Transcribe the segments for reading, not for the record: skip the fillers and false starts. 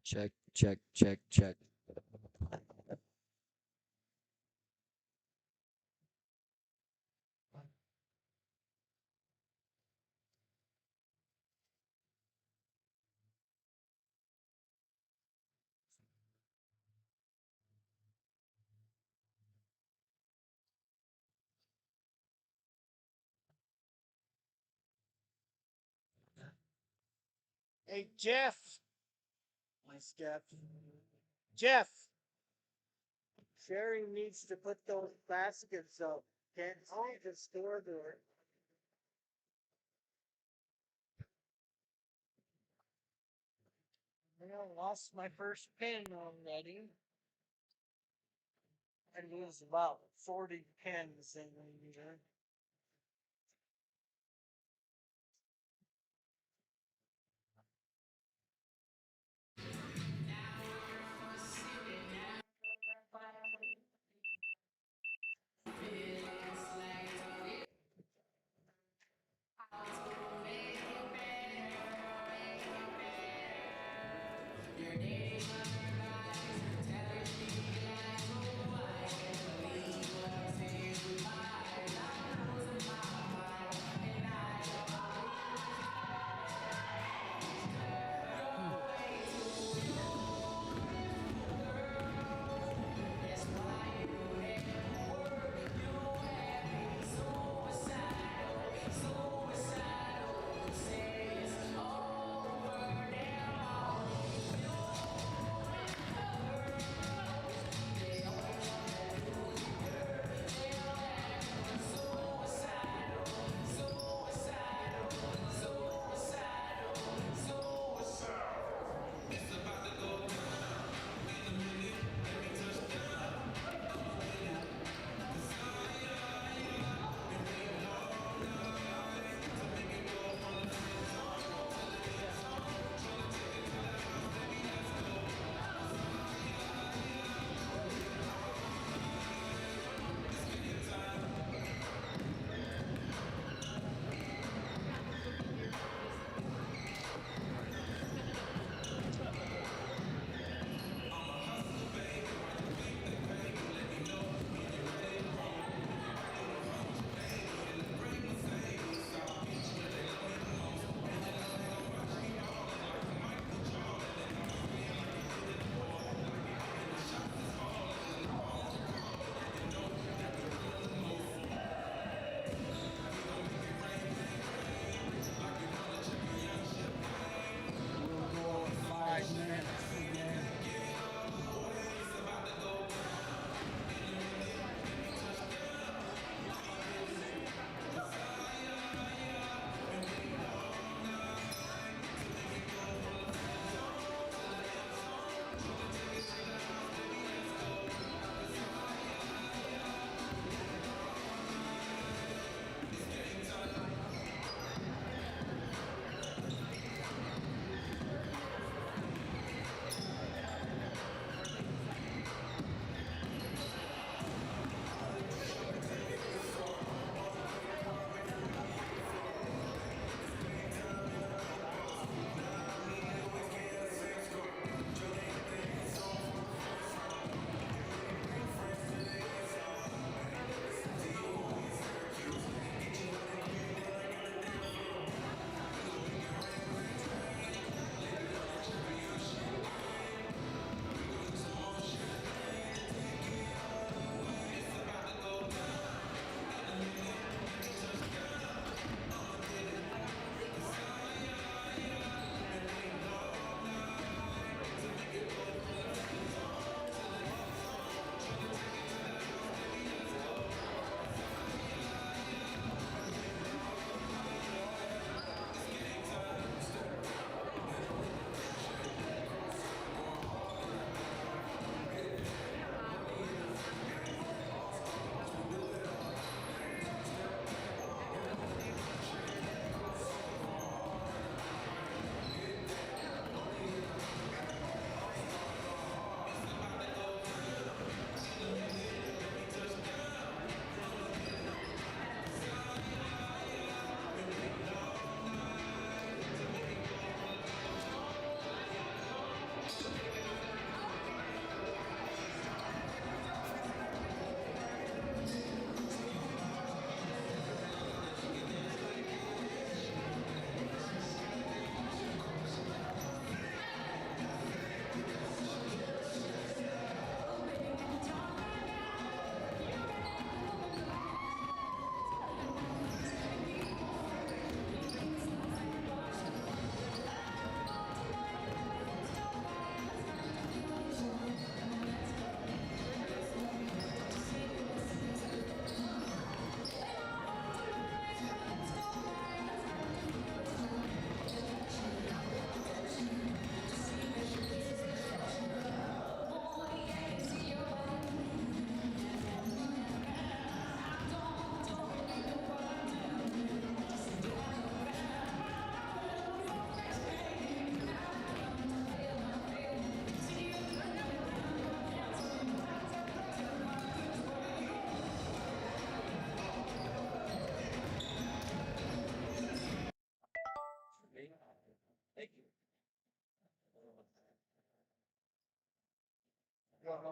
Check, check, check, check. Hey, Jeff. My Jeff. Jeff. Sherry needs to put those baskets up. Can't see the store door. I lost my first pin already. I lose about 40 pins in a year.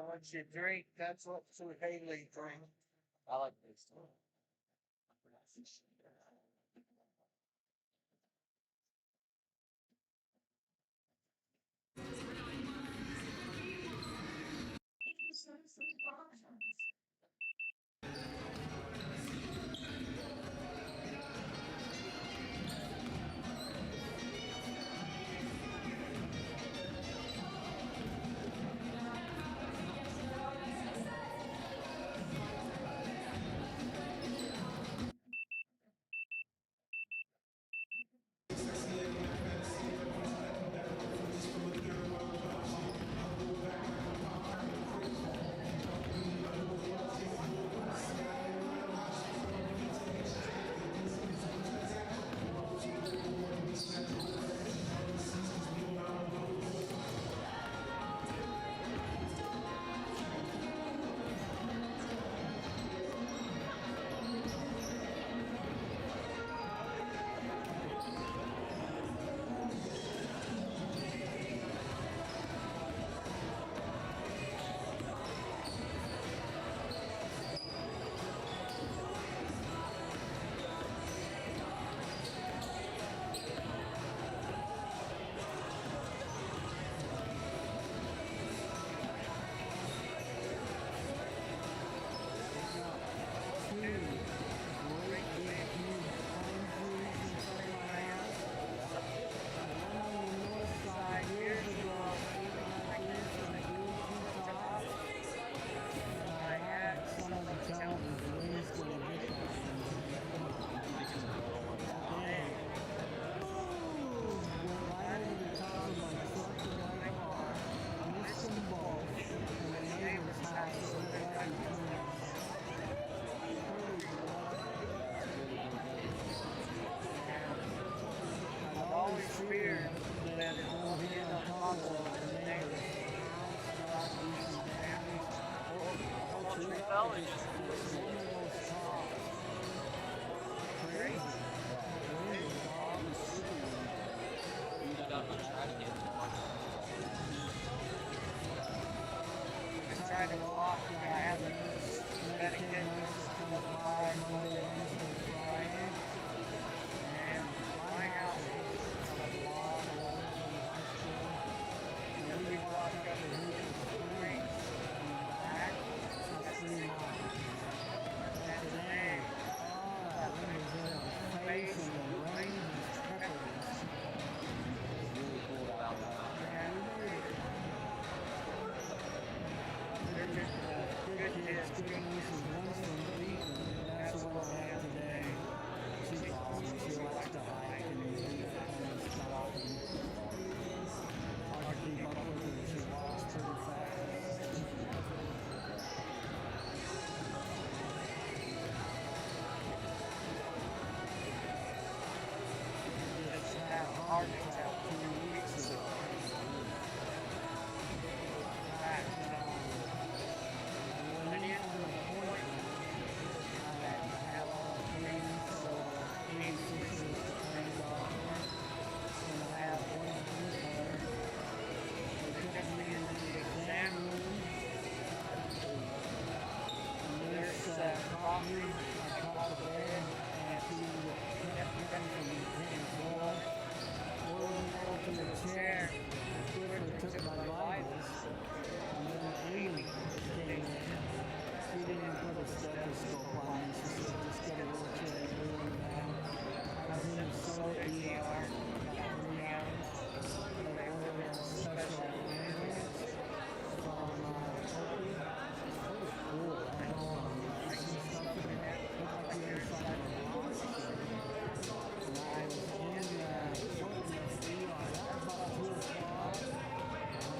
what you drink, that's what Sue Haley drinks. I like this too. Fear that it will hit on top of the neighbor's house, crazy. Trying to walk, I have a Medicaid nurse come by Monday, Wednesday, Friday, and my house is a block away from the high school. And we walk up the Hoosier Springs and back, that's 3 miles. And today, that wind was in our face and the rain was peppering us. Really cool about that. And we made it. They're just good kids. Good nieces, Winston, Ethan, and that's what I have today. She's awesome. She likes to hike and do that kind of stuff. And I can keep up with her. She walks pretty fast. Just had a heart attack 2 weeks ago. Went into an appointment. I had to have all the cleans, so the sisters to clean off. And I had one there. They took me into the exam room. The nurse caught me. I caught the bed, and she kept me from hitting the floor. Rolled me over to the chair. I quickly took my vitals. And then Amy came in. She didn't put a stethoscope on me. She said, just get a wheelchair and move me down. I was in the soda ER about 3 hours. They ordered a special ambulance from Turkey. It was cool. I had all the lights and stuff in there. Looked like the inside of a rocket ship. And I was in the ER. That was about 2 o'clock. And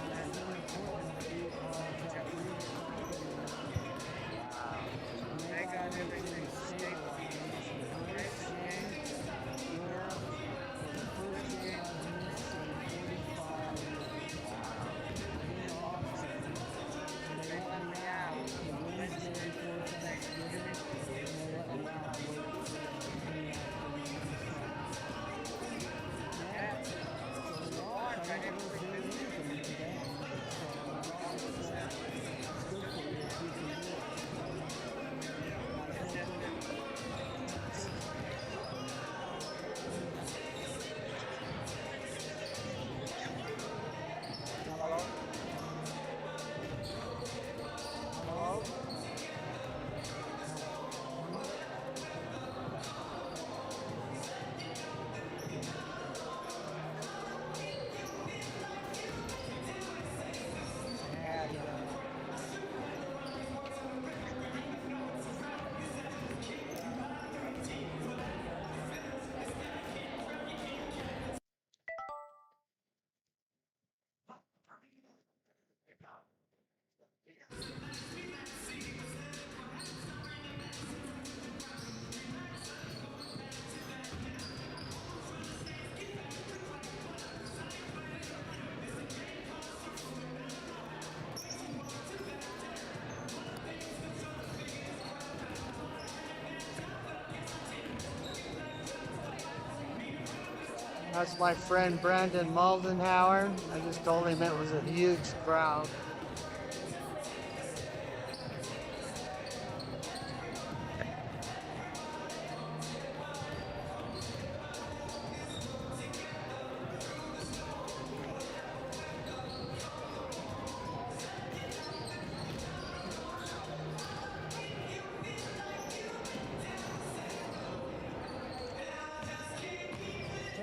That's my friend Brandon Maldenhauer. I just told him it was a huge crowd.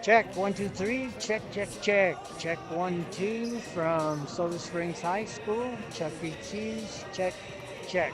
Check 1 2 3. Check, check, check. Check 1 2 from Soda Springs High School. Chuck E. Cheese. Check, check.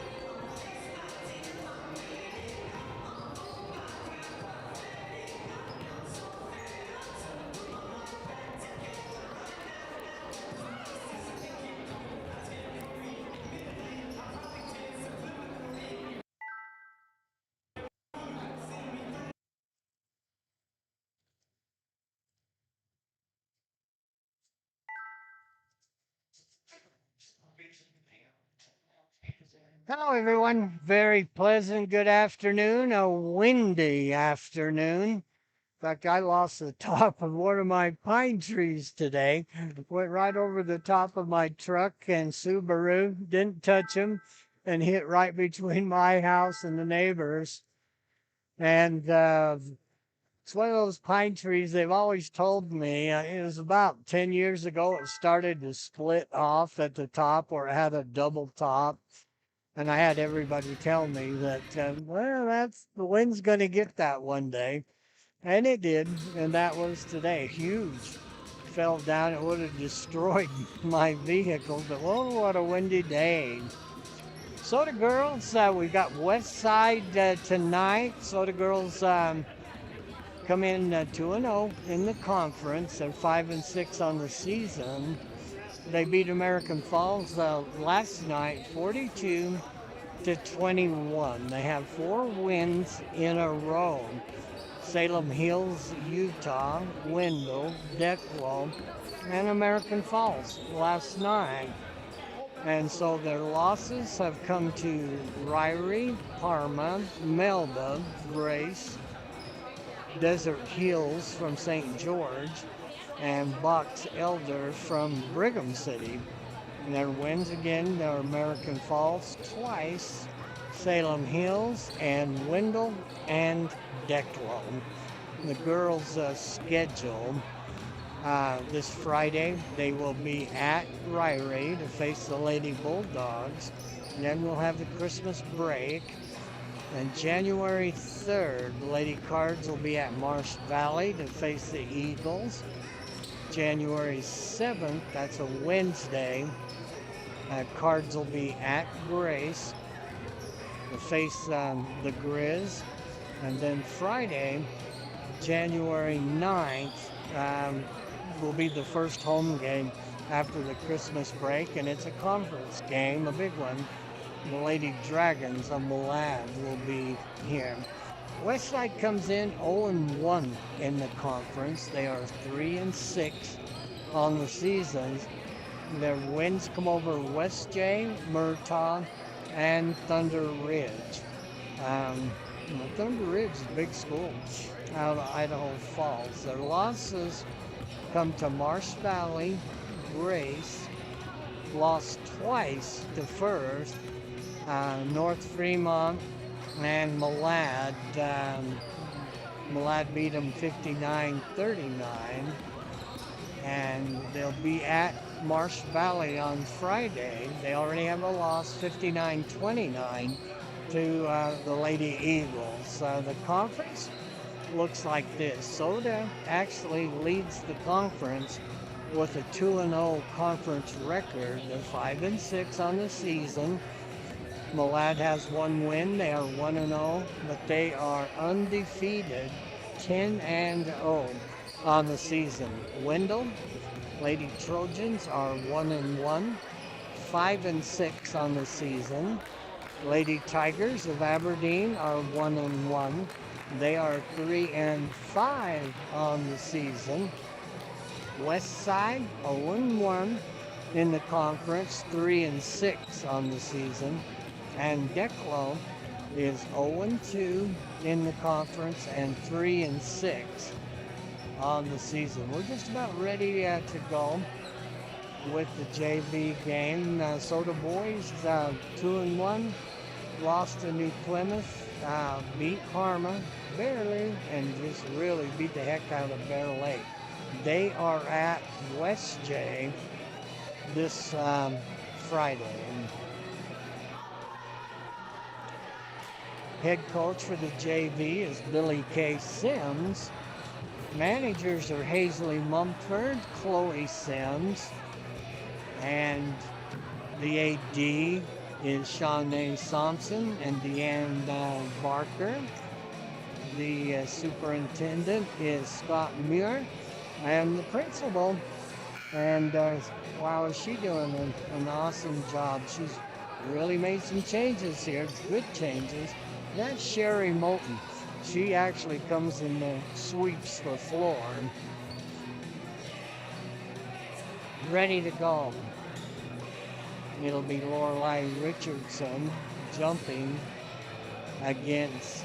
Hello, everyone. Very pleasant good afternoon. A windy afternoon. In fact, I lost the top of one of my pine trees today. Went right over the top of my truck and Subaru. Didn't touch him and hit right between my house and the neighbors. And it's one of those pine trees they've always told me. It was about 10 years ago it started to split off at the top, or it had a double top. And I had everybody tell me that, well, that's the wind's going to get that one day. And it did. And that was today. Huge. Fell down. It would have destroyed my vehicle. But, oh, what a windy day. Soda Girls, we got West Side tonight. Soda Girls come in 2-0 in the conference. They're 5-6 on the season. They beat American Falls last night, 42-21. They have 4 wins in a row. Salem Hills, Utah, Wendell, Declo, and American Falls last night. And so their losses have come to Ryrie, Parma, Melba, Grace, Desert Hills from St. George, and Box Elder from Brigham City. And their wins again, they're American Falls twice, Salem Hills, and Wendell and Declo. The girls' schedule this Friday, they will be at Ryrie to face the Lady Bulldogs. And then we'll have the Christmas break. And January 3rd, the Lady Cards will be at Marsh Valley to face the Eagles. January 7th, that's a Wednesday, Cards will be at Grace to face the Grizz. And then Friday, January 9th, will be the first home game after the Christmas break, and it's a conference game, a big one. The Lady Dragons of Malad will be here. Westside comes in 0-1 in the conference. They are 3-6 on the season. Their wins come over West J, Murtaugh, and Thunder Ridge. Thunder Ridge is a big school out of Idaho Falls. Their losses come to Marsh Valley, Grace, lost twice to First, North Fremont, and Malad. Malad beat them 59-39, and they'll be at Marsh Valley on Friday. They already have a loss, 59-29 to the Lady Eagles. The conference looks like this. Soda actually leads the conference with a 2-0 conference record. They're 5-6 on the season. Malad has 1 win. They are 1-0, but they are undefeated, 10-0 on the season. Wendell, Lady Trojans are 1-1, 5-6 on the season. Lady Tigers of Aberdeen are 1-1. They are 3-5 on the season. West Side 0-1 in the conference, 3-6 on the season. And Declo is 0-2 in the conference and 3-6 on the season. We're just about ready to go with the JV game. So the boys 2-1, lost to New Plymouth, beat Parma barely, and just really beat the heck out of Bear Lake. They are at West J this Friday. And head coach for the JV is Billy K. Sims. Managers are Hazley Mumford, Chloe Sims, and the AD is Shawnee Thompson and Deanne Barker. The superintendent is Scott Muir, and the principal, and wow, is she doing an awesome job. She's really made some changes here, good changes. That's Sherry Moulton. She actually comes and sweeps the floor. Ready to go. It'll be Lorelei Richardson jumping against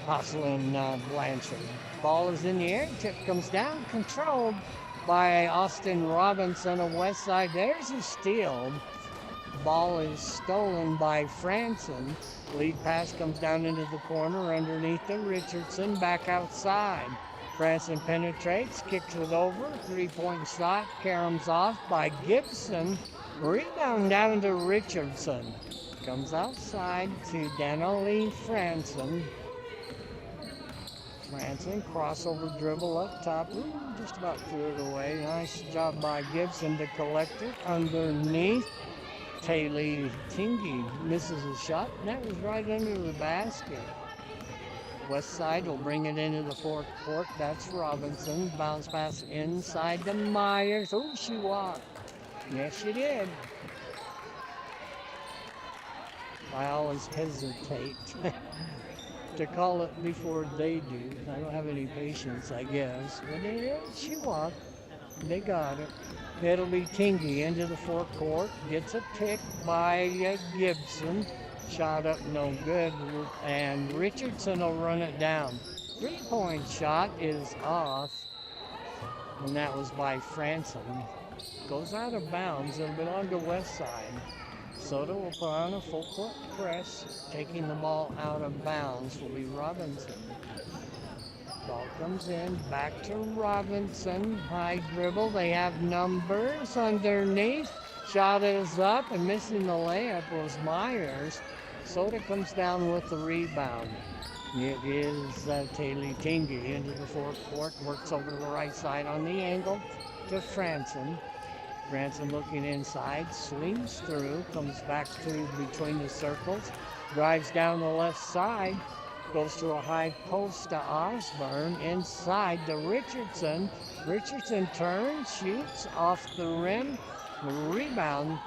Jocelyn Blanchard. Ball is in the air, tip comes down, controlled by Austin Robinson of Westside. There's a steal. Ball is stolen by Franson. Lead pass comes down into the corner underneath the Richardson, back outside. Franson penetrates, kicks it over, three-point shot, caroms off by Gibson. Rebound down to Richardson. Comes outside to Danielle Franson. Franson, crossover dribble up top. Ooh, just about threw it away. Nice job by Gibson to collect it underneath. Taylor Tingy misses a shot, and that was right under the basket. Westside will bring it into the fourth court. That's Robinson. Bounce pass inside to Myers. Oh, she walked. Yes, she did. I always hesitate to call it before they do. I don't have any patience, I guess. But she walked. They got it. It'll be Tingy into the forecourt. Gets a pick by Gibson. Shot up no good. And Richardson will run it down. Three-point shot is off. And that was by Franson. Goes out of bounds. It'll belong to Westside. Soto will put on a full court press. Taking the ball out of bounds will be Robinson. Ball comes in, back to Robinson. High dribble, they have numbers underneath. Shot is up, and missing the layup was Myers. Soda comes down with the rebound. It is Taylor Tingy into the fourth court. Works over to the right side on the angle to Franson. Franson looking inside, swings through, comes back to between the circles. Drives down the left side. Goes to a high post to Osborne, inside to Richardson. Richardson turns, shoots off the rim. Rebound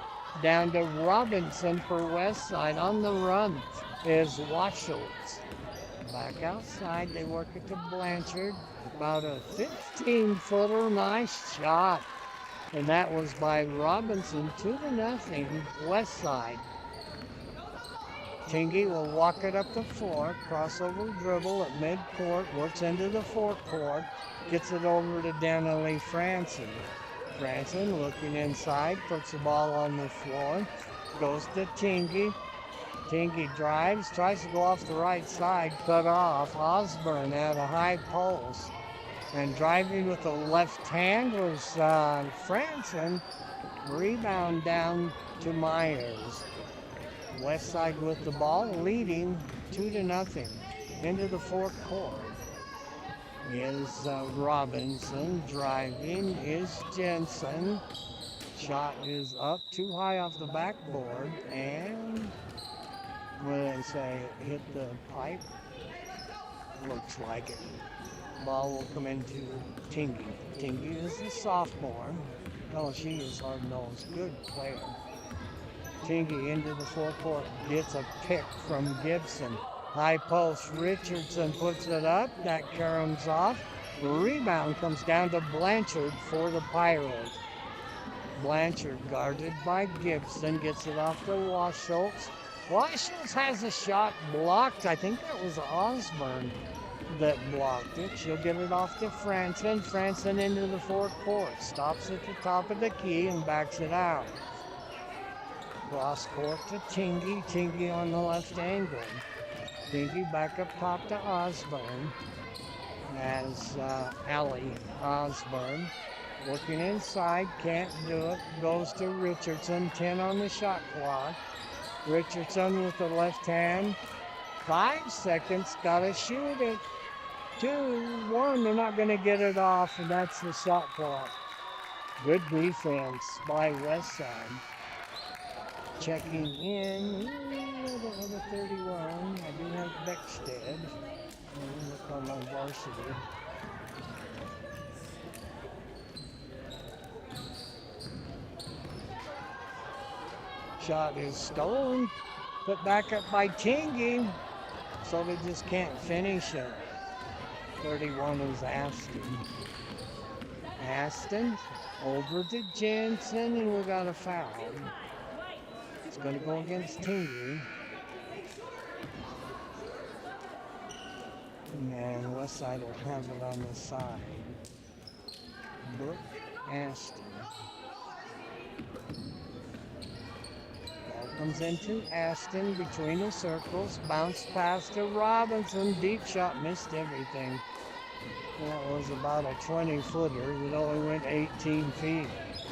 down to Robinson for Westside. On the run is Waschultz. Back outside, they work it to Blanchard. About a 15-footer, nice shot. And that was by Robinson, 2-0, Westside. Tingy will walk it up the floor, crossover dribble at midcourt, works into the forecourt, gets it over to Danielle Franson. Franson looking inside, puts the ball on the floor, goes to Tingy. Tingy drives, tries to go off the right side, cut off. Osborne at a high post. And driving with the left hand was Franson. Rebound down to Myers. Westside with the ball, leading 2-0. Into the fourth court is Robinson. Driving is Jensen. Shot is up, too high off the backboard, and what did I say? Hit the pipe. Looks like it. Ball will come into Tingy. Tingy is the sophomore. Oh, she is hard-nosed. Good player. Tingy into the forecourt, gets a pick from Gibson. High post, Richardson puts it up, that caroms off. The rebound comes down to Blanchard for the Pirates. Blanchard guarded by Gibson, gets it off to Waschultz. Waschultz has a shot blocked. I think that was Osborne. that blocked it. She'll get it off to Franson. Franson into the forecourt. Stops at the top of the key and backs it out. Cross court to Tingy. Tingy on the left angle. Tingy back up top to Osborne. As Allie Osborne working inside, can't do it. Goes to Richardson. 10 on the shot clock. Richardson with the left hand. 5 seconds. Gotta shoot it. 2, 1. They're not going to get it off, and that's the shot clock. Good defense by Westside. Checking in. The 31. I do have Beckstead. Look on my varsity. Shot is stolen. Put back up by Tingy. So they just can't finish it. 31 is Aston. Aston over to Jensen, and we got a foul. It's going to go against Tingy. And Westside will have it on the side. Brooke Aston. Ball comes into Aston between the circles. Bounce pass to Robinson. Deep shot, missed everything. That was about a 20-footer. It only went 18 feet.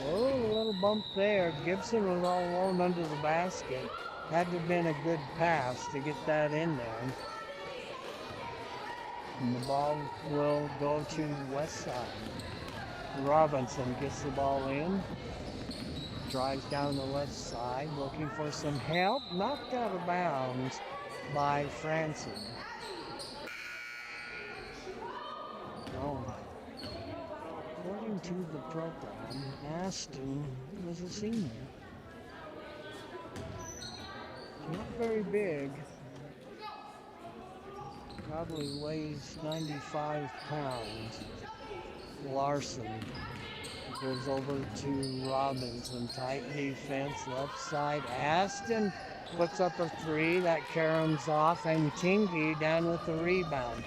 Oh, a little bump there. Gibson was all alone under the basket. Had to have been a good pass to get that in there. And the ball will go to Westside. Robinson gets the ball in. Drives down the left side, looking for some help. Knocked out of bounds by Franson. Oh, according to the program, Aston was a senior. Not very big. Probably weighs 95 pounds. Larson goes over to Robinson. Tight defense, left side. Aston puts up a 3. That caroms off, and Tingy down with the rebound.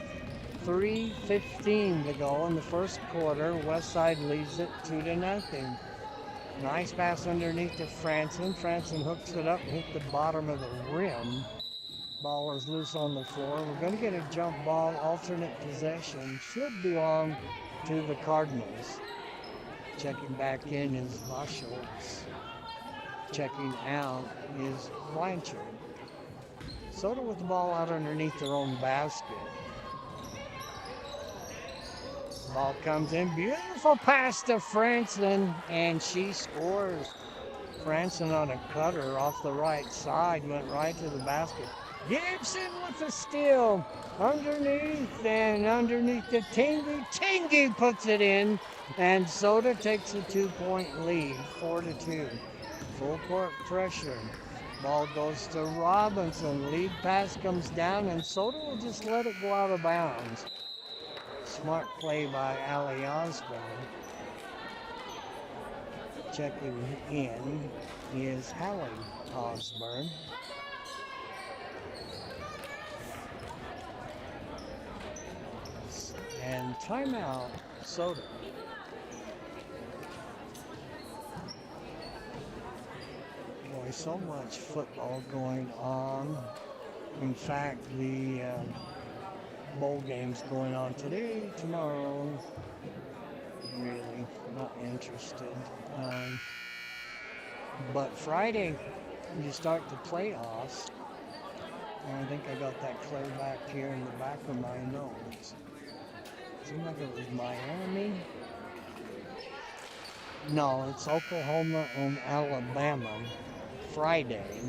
3:15 to go in the first quarter. Westside leads it 2-0. Nice pass underneath to Franson. Franson hooks it up and hit the bottom of the rim. Ball is loose on the floor. We're going to get a jump ball, alternate possession. Should belong to the Cardinals. Checking back in is Vaschholz. Checking out is Blanchard. Soda with the ball out underneath their own basket. Ball comes in. Beautiful pass to Franson, and she scores. Franson on a cutter off the right side, went right to the basket. Gibson with the steal. Underneath and underneath the Tingy. Tingy puts it in, and Soda takes a 2-point lead, 4-2. Full court pressure. Ball goes to Robinson. Lead pass comes down, and Soda will just let it go out of bounds. Smart play by Allie Osborne. Checking in is Hallie Osborne. And timeout, Soda. Boy, so much football going on. In fact, the bowl game's going on today, tomorrow. Really not interested. But Friday, you start the playoffs. And I think I got that clear back here in the back of my notes. Seemed like it was Miami. No, it's Oklahoma and Alabama Friday.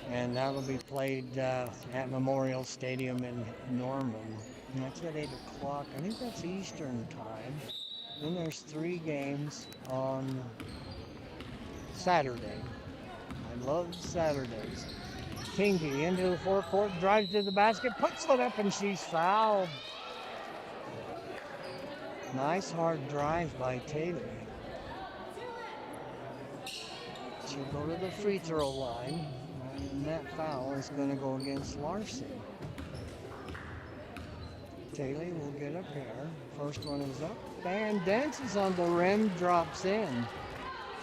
And that'll be played at Memorial Stadium in Norman. And that's at 8 o'clock. I think that's Eastern time. Then there's 3 games on Saturday. I love Saturdays. Tingy into the forecourt, drives to the basket, puts it up, and she's fouled. Nice hard drive by Taylor. She'll go to the free throw line, and that foul is going to go against Larson. Taylor will get a pair. First one is up and dances on the rim, drops in.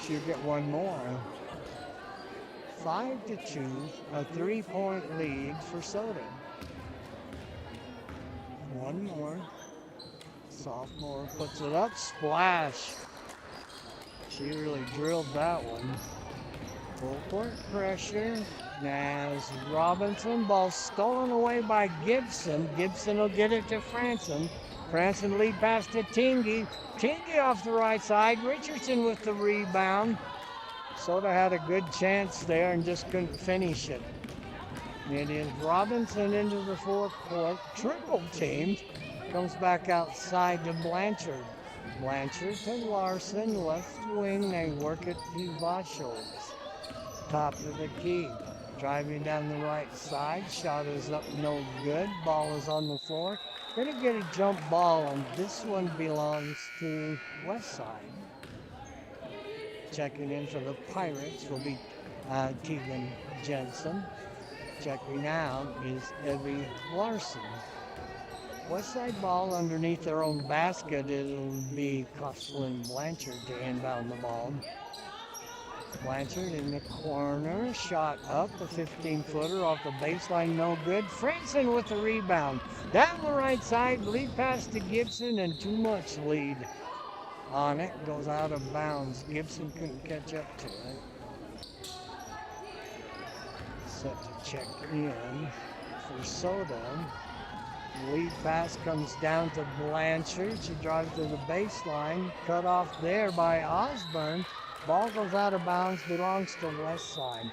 She'll get one more. 5-2, a 3-point lead for Soda. One more. Sophomore puts it up, splash. She really drilled that one. Full court pressure. As Robinson, ball stolen away by Gibson. Gibson will get it to Franson. Franson lead pass to Tingy. Tingy off the right side. Richardson with the rebound. Soda had a good chance there and just couldn't finish it. It is Robinson into the fourth court. Triple teamed. Comes back outside to Blanchard. Blanchard to Larson. Left wing. They work it to Vachholz. Top of the key. Driving down the right side. Shot is up, no good. Ball is on the floor. Gonna get a jump ball, and this one belongs to Westside. Checking in for the Pirates will be Tegan Jensen. Checking out is Evie Larson. Westside ball underneath their own basket. It'll be Coughlin Blanchard to inbound the ball. Blanchard in the corner, shot up, a 15-footer off the baseline, no good. Franson with the rebound. Down the right side, lead pass to Gibson, and too much lead on it. Goes out of bounds. Gibson couldn't catch up to it. Set to check in for Soda. Lead pass comes down to Blanchard. She drives to the baseline, cut off there by Osborne. Ball goes out of bounds, belongs to Westside.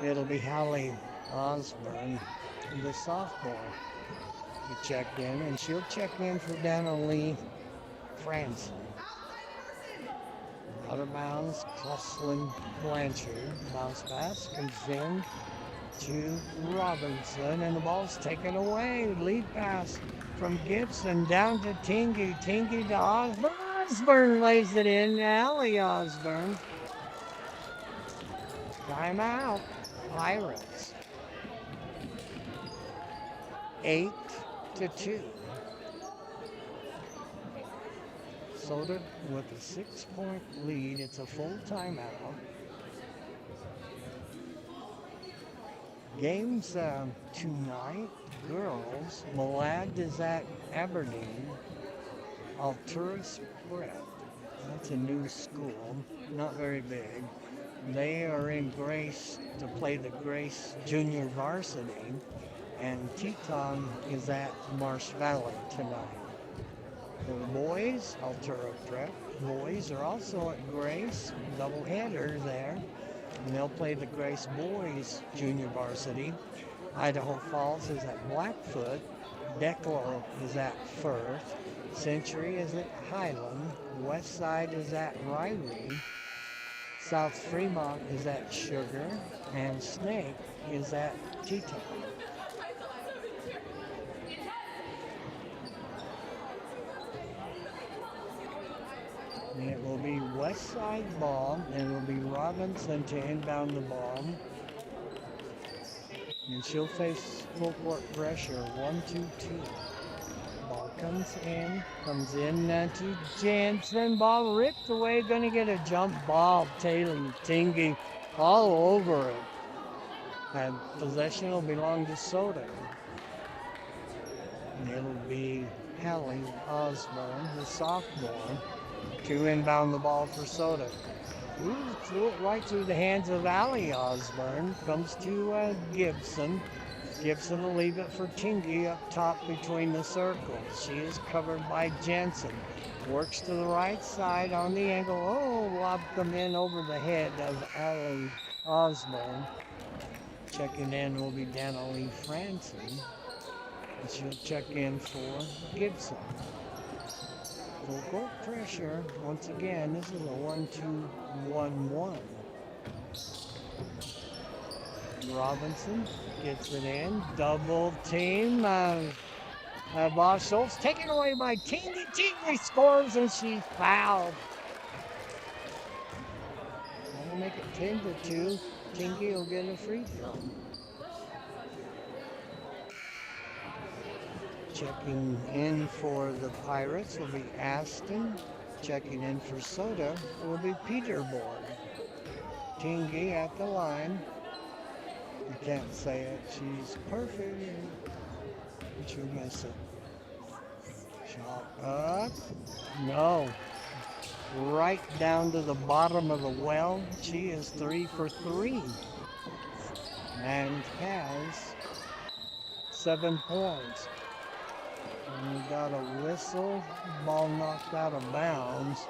It'll be Hallie Osborne, the sophomore, to check in, and she'll check in for Dana-Lee Franson. Out of bounds, Coughlin Blanchard. Bounce pass comes in to Robinson, and the ball's taken away. Lead pass from Gibson down to Tingy. Tingy to Osborne. Osborne lays it in. Allie Osborne. Timeout. Pirates. 8-2. Soda with a 6-point lead. It's a full timeout. Games tonight. Girls. Malad is at Aberdeen. Alturas Prep. That's a new school, not very big. They are in Grace to play the Grace Junior Varsity, and Teton is at Marsh Valley tonight. The boys, Altura Prep, boys are also at Grace, doubleheader there, and they'll play the Grace Boys Junior Varsity. Idaho Falls is at Blackfoot. Declo is at Firth. Century is at Highland. Westside is at Riley. South Fremont is at Sugar. And Snake is at Teton. And it will be Westside ball, and it will be Robinson to inbound the ball. And she'll face full court pressure, 1-2-2. Ball comes in to Jensen. Ball ripped away, gonna get a jump ball. Taylor Tingy all over it. And possession will belong to Soda. And it'll be Hallie Osborne, the sophomore, to inbound the ball for Soda. Ooh, threw it right through the hands of Allie Osborne. Comes to Gibson. Gibson will leave it for Tingy up top between the circles. She is covered by Jensen. Works to the right side on the angle. Oh, lob come in over the head of Allie Osborne. Checking in will be Dana-Lee Franson. And she'll check in for Gibson. Full court pressure. Once again, this is a 1-2-1-1. Robinson gets it in. Double team. Vachholz taken away by Tingy. Tingy scores and she's fouled. That'll make it 10-2. Tingy will get a free throw. Checking in for the Pirates will be Aston. Checking in for Soda will be Peterboard. Tingy at the line. I can't say it. She's perfect. But you miss it. Shot up. No. Right down to the bottom of the well. She is 3 for 3. And has 7 points. And we got a whistle. Ball knocked out of bounds.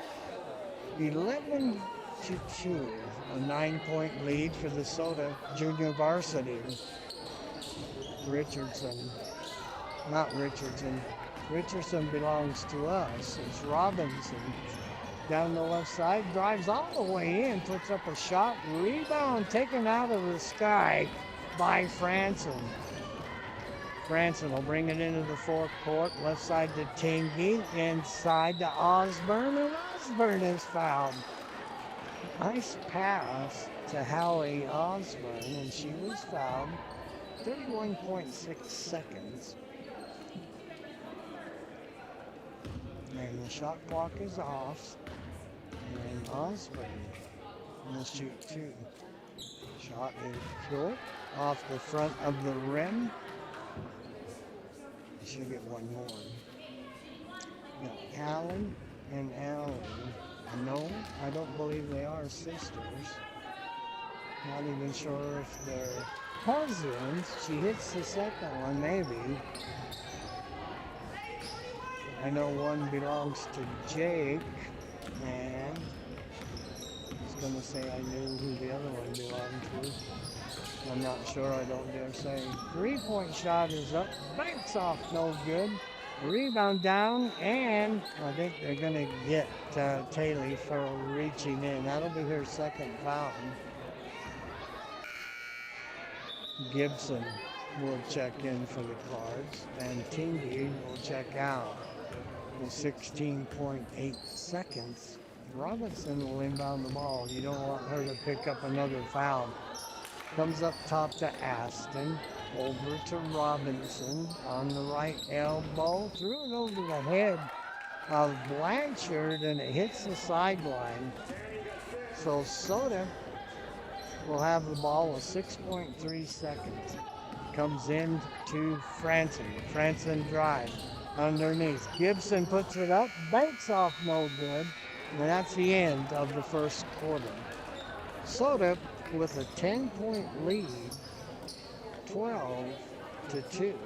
11 to 2. A 9-point lead for the Soda Junior Varsity. Richardson. Not Richardson. Richardson belongs to us. It's Robinson. Down the left side, drives all the way in, puts up a shot, rebound taken out of the sky by Franson. Franson will bring it into the forecourt, left side to Tingy, inside to Osborne, and Osborne is fouled. Nice pass to Howie Osborne, and she was fouled. 31.6 seconds. And the shot clock is off. And Osborne will shoot 2. Shot is short, off the front of the rim. She'll get one more. Now, Allen and Allen. No, I don't believe they are sisters. Not even sure if they're cousins. She hits the second one, maybe. I know one belongs to Jake, and I was going to say I knew who the other one belonged to. I'm not sure, I don't dare say. 3-point shot is up, banks off, no good. Rebound down, and I think they're going to get Taylor for reaching in. That'll be her second foul. Gibson will check in for the Cards, and Tingy will check out. With 16.8 seconds. Robinson will inbound the ball. You don't want her to pick up another foul. Comes up top to Aston. Over to Robinson on the right elbow. Threw it over the head of Blanchard, and it hits the sideline. So Soda will have the ball with 6.3 seconds. Comes in to Franson. Franson drives. Underneath. Gibson puts it up, banks off, no good. And that's the end of the first quarter. Soda with a 10-point lead, 12 to 2.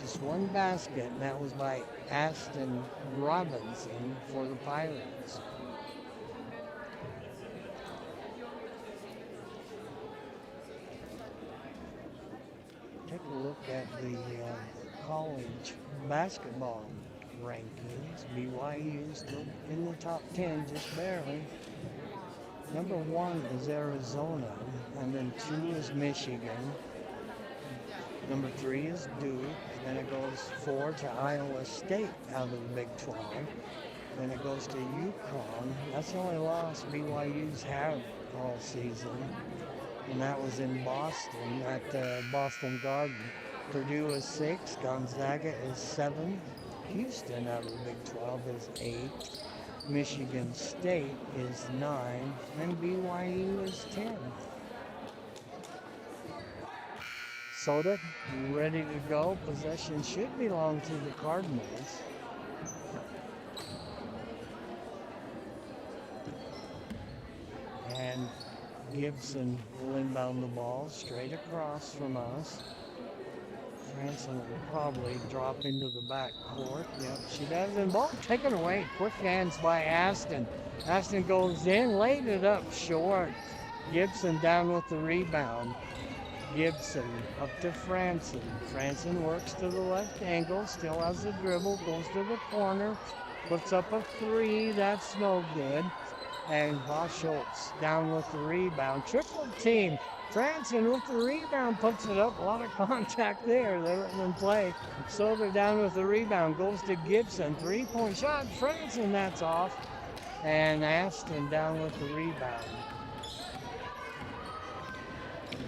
Just one basket, and that was by Aston Robinson for the Pirates. Take a look at the college basketball rankings. BYU still in the top 10, just barely. Number 1 is Arizona, and then 2 is Michigan. Number 3 is Duke, then it goes 4 to Iowa State out of the Big 12. Then it goes to UConn. That's the only loss BYU's had all season, and that was in Boston at Boston Garden. Purdue is 6, Gonzaga is 7, Houston out of the Big 12 is 8, Michigan State is 9, and BYU is 10. Soda ready to go. Possession should belong to the Cardinals. And Gibson will inbound the ball straight across from us. Franson will probably drop into the back court. Yep, she does. And ball taken away. Quick hands by Aston. Aston goes in, laid it up short. Gibson down with the rebound. Gibson up to Franson. Franson works to the left angle, still has the dribble, goes to the corner, puts up a 3. That's no good. And Schultz down with the rebound. Triple team. Franson with the rebound, puts it up. A lot of contact there. They're letting them play. Soder down with the rebound, goes to Gibson. 3-point shot. Franson, that's off. And Aston down with the rebound.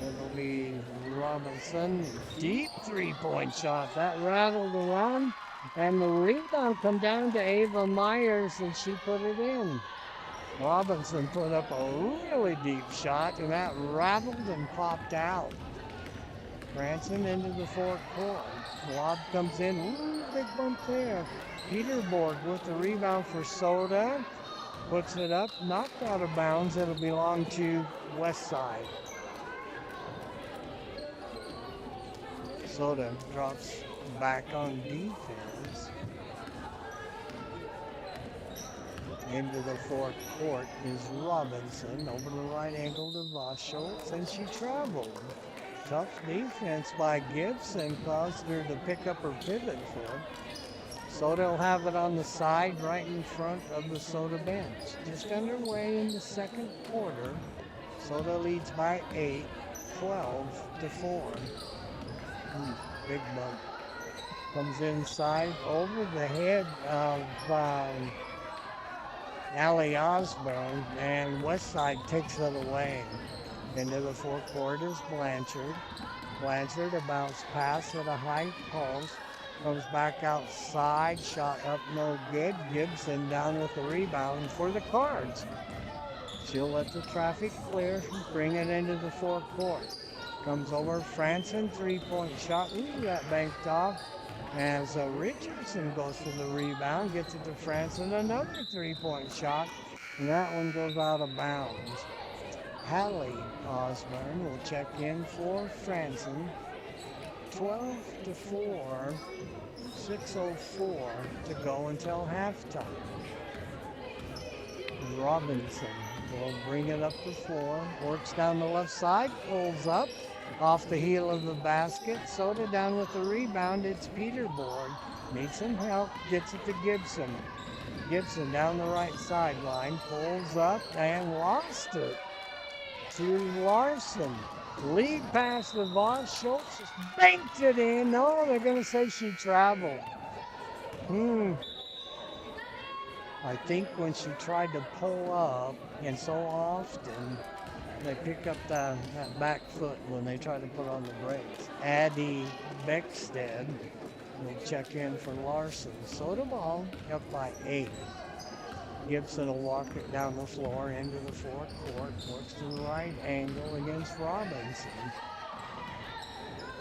It'll be Robinson. Deep three-point shot. That rattled around. And the rebound come down to Ava Myers, and she put it in. Robinson put up a really deep shot, and that rattled and popped out. Branson into the fourth court. Lob comes in. Ooh, big bump there. Peterborg with the rebound for Soda. Puts it up, knocked out of bounds. It'll belong to West Side. Soda drops back on defense. Into the fourth court is Robinson. Over the right angle to Voss Schultz, and she traveled. Tough defense by Gibson caused her to pick up her pivot foot. Soda will have it on the side right in front of the Soda bench. Just underway in the second quarter. Soda leads by 8, 12-4. Big bump. Comes inside over the head of Allie Osborne, and Westside takes it away. Into the forecourt is Blanchard. Blanchard, a bounce pass at a high post. Comes back outside, shot up no good. Gibson down with the rebound for the Cards. She'll let the traffic clear, bring it into the forecourt. Comes over, Franson, three-point shot. Ooh, that banked off. As Richardson goes for the rebound, gets it to Franson, another three-point shot, and that one goes out of bounds. Hallie Osborne will check in for Franson. 12-4, 6:04 to go until halftime. Robinson will bring it up the floor, works down the left side, pulls up off the heel of the basket. Soda down with the rebound. It's Peterborg. Needs some help, gets it to Gibson. Gibson down the right sideline, pulls up and lost it to Larson. Lead pass to Voss. Schultz just banked it in. No, they're going to say she traveled. I think when she tried to pull up, and so often they pick up that back foot when they try to put on the brakes. Addie Beckstead will check in for Larson. Soda ball up by 8. Gibson will walk it down the floor into the fourth court. Works to the right angle against Robinson.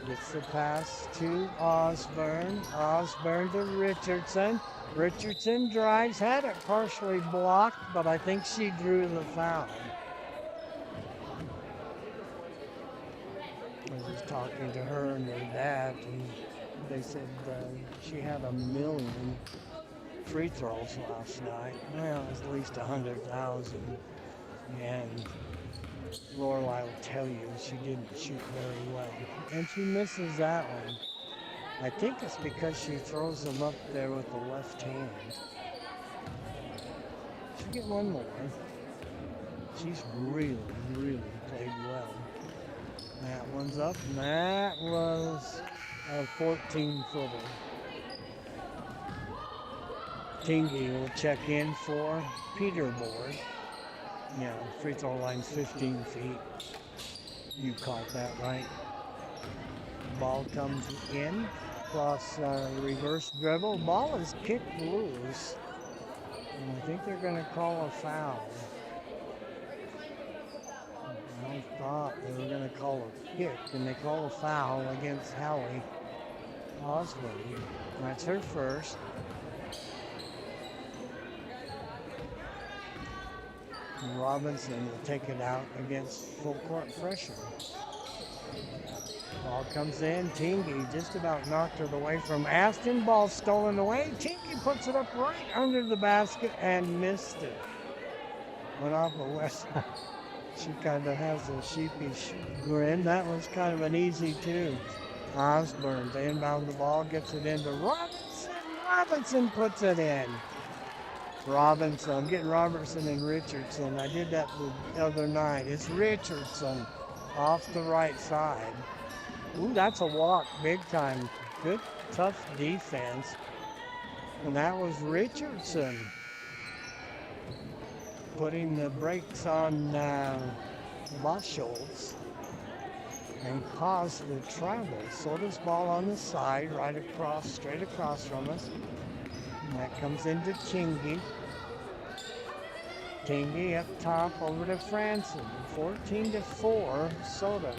Gets the pass to Osborne. Osborne to Richardson. Richardson drives, had it partially blocked, but I think she drew the foul. I was just talking to her and her dad, and they said she had 1,000,000 free throws last night. Well, it's at least 100,000. And Lorelai will tell you she didn't shoot very well. And she misses that one. I think it's because she throws them up there with the left hand. She'll get one more. She's really, really played well. That one's up, and that was a 14-footer. Tingy will check in for Peterborg. Yeah, free throw line's 15 feet. You caught that right. Ball comes in, cross reverse dribble. Ball is kicked loose. And I think they're going to call a foul. I thought they were going to call a kick, and they call a foul against Hallie Osborne. That's her first. Robinson will take it out against full court pressure. Ball comes in. Tingy just about knocked it away from Aston. Ball stolen away. Tingy puts it up right under the basket and missed it. Went off the west side. She kind of has a sheepish grin. That was kind of an easy two. Osborne, they inbound the ball, gets it into Robinson. Robinson puts it in. Robinson, I'm getting Robertson and Richardson. I did that the other night. It's Richardson off the right side. Ooh, that's a walk, big time. Good, tough defense. And that was Richardson putting the brakes on Voss Schultz. and cause the travel. Soda's ball on the side, right across, straight across from us. And that comes into Kingy. Kingy up top over to Franson. 14-4, Soda.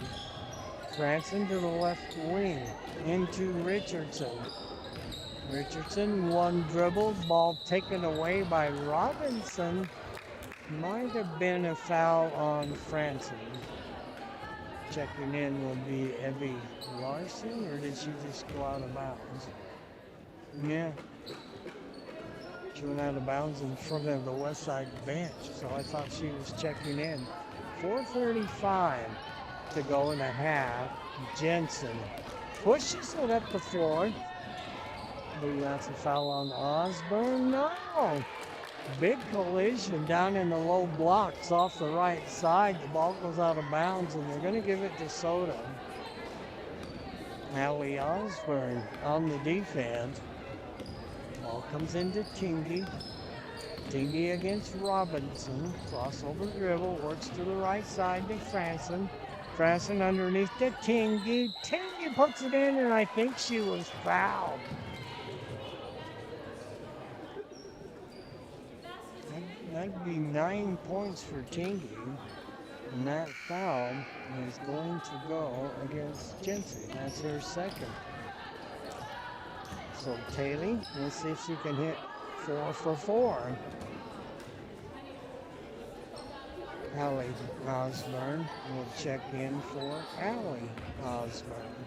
Franson to the left wing, into Richardson. Richardson, one dribble, ball taken away by Robinson. Might have been a foul on Franson. Checking in will be Evie Larson, or did she just go out of bounds? Yeah. She went out of bounds in front of the west side bench, so I thought she was checking in. 4:35 to go in a half. Jensen pushes it up the floor. Maybe that's a foul on Osborne. No! Big collision down in the low blocks off the right side. The ball goes out of bounds, and they're going to give it to Soda. Allie Osborne on the defense. Ball comes into Tingy. Tingy against Robinson. Crossover dribble. Works to the right side to Franson. Franson underneath to Tingy. Tingy puts it in, and I think she was fouled. That'd be 9 points for Tingy. And that foul is going to go against Jensen. That's her second. So Taylor, let's see if she can hit 4 for 4. Allie Osborne will check in for Allie Osborne.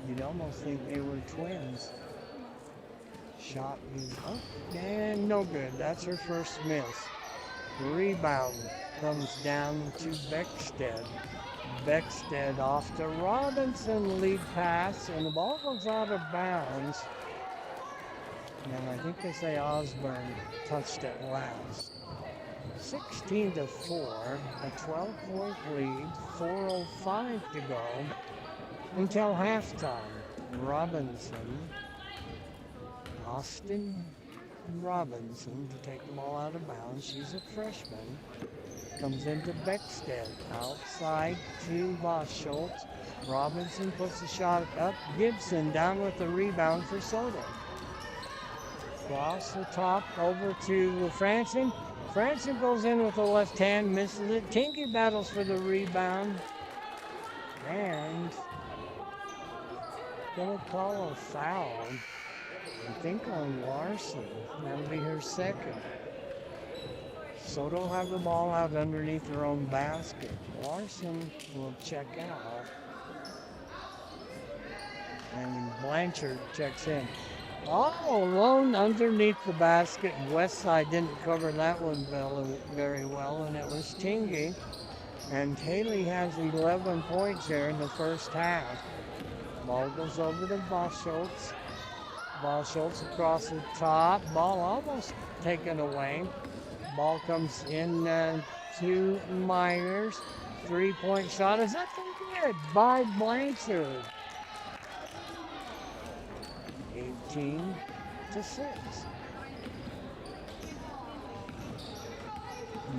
You'd almost think they were twins. Shot is up and no good. That's her first miss. Rebound comes down to Beckstead. Beckstead off to Robinson, lead pass, and the ball goes out of bounds. And I think they say Osborne touched it last. 16-4, a 12-point lead, 4:05 to go until halftime. Robinson, Austin Robinson to take the ball out of bounds. She's a freshman. Comes into Beckstead. Outside to Schultz. Robinson puts the shot up. Gibson down with the rebound for Soda. Across the top over to Franson. Franson goes in with the left hand, misses it. Tinky battles for the rebound. And gonna call a foul. I think on Larson. That'll be her second. Soda will have the ball out underneath her own basket. Larson will check out. And Blanchard checks in. All alone underneath the basket. Westside didn't cover that one very well, and it was Tingy. And Haley has 11 points here in the first half. Ball goes over to Schultz. Schultz across the top. Ball almost taken away. Ball comes in to Myers. 3-point shot is up and good by Blanchard. 18-6.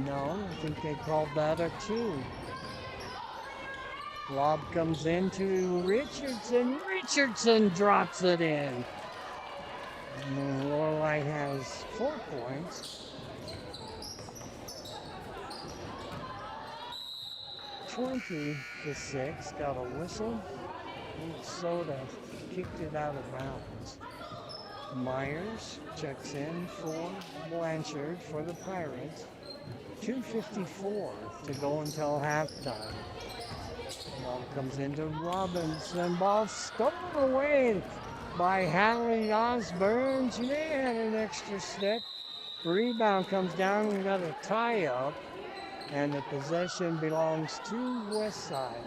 No, I think they called that a 2. Lob comes into Richardson. Richardson drops it in. Lorelei has 4 points. 20-6. Got a whistle. And Soda kicked it out of bounds. Myers checks in for Blanchard for the Pirates. 2:54 to go until halftime. Ball comes into Robinson. Ball stolen away by Hallie Osborne. She may have an extra step. Rebound comes down. We got a tie-up. And the possession belongs to Westside.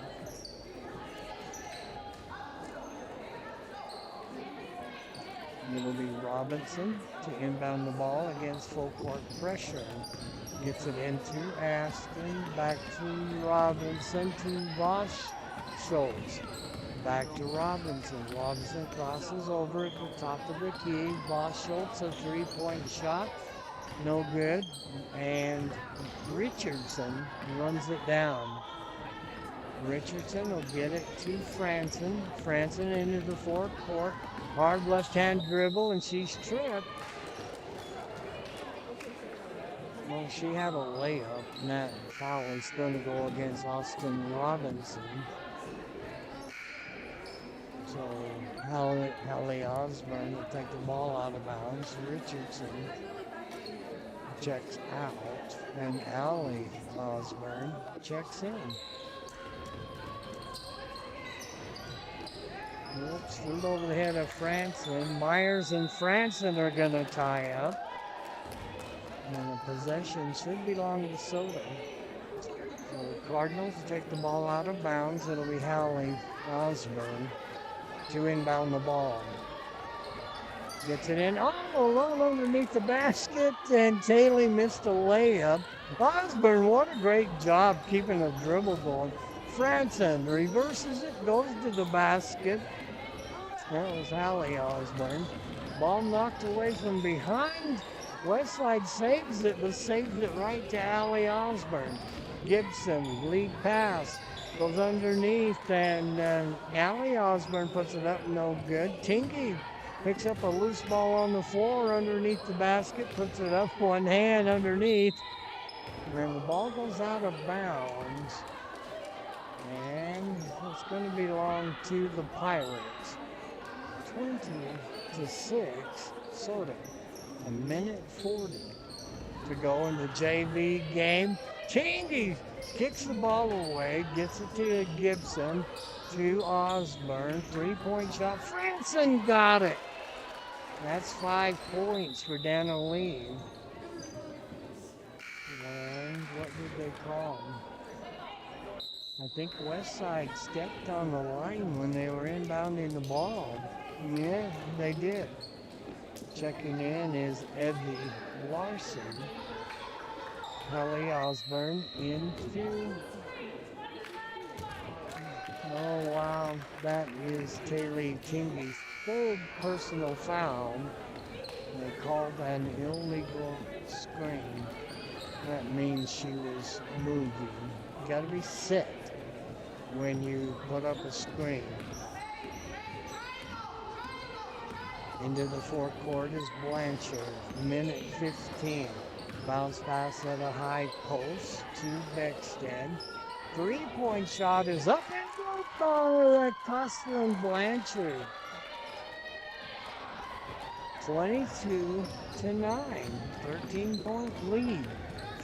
It'll be Robinson to inbound the ball against full court pressure. Gets it into Aston, back to Robinson to Schultz. Back to Robinson. Robinson crosses over at the top of the key. Schultz, a 3-point shot. No good. And Richardson runs it down. Richardson will get it to Franson. Franson into the forecourt. Hard left-hand dribble, and she's tripped. Well, she had a layup, and that foul is going to go against Austin Robinson. So Hallie Osborne will take the ball out of bounds. Richardson checks out, and Allie Osborne checks in. Oops, threw over the head of Franson. Myers and Franson are going to tie up. And the possession should belong to Soda. So the Cardinals take the ball out of bounds. It'll be Hallie Osborne to inbound the ball. Gets it in. Oh, roll underneath the basket, and Taylor missed a layup. Osborne, what a great job keeping the dribble going. Franson reverses it, goes to the basket. That was Hallie Osborne. Ball knocked away from behind. Westside saves it, but saves it right to Allie Osborne. Gibson, lead pass, goes underneath, and Allie Osborne puts it up, no good. Tinky picks up a loose ball on the floor underneath the basket, puts it up one hand underneath, and the ball goes out of bounds. And it's going to belong to the Pirates. 20-6, Soda. A minute 40 to go in the JV game. Tingy kicks the ball away, gets it to Gibson, to Osborne. 3-point shot. Franson got it. That's 5 points for Dana Lee. And what did they call him? I think Westside stepped on the line when they were inbounding the ball. Yeah, they did. Checking in is Evie Larson. Hallie Osborne into. Oh wow, that is Taylor Tingy's third personal foul. They called an illegal screen. That means she was moving. You gotta be set when you put up a screen. Into the forecourt is Blanchard. Minute 15. Bounce pass at a high post to Beckstead. 3-point shot is up and good by Coslin Blanchard. 22-9. 13-point lead.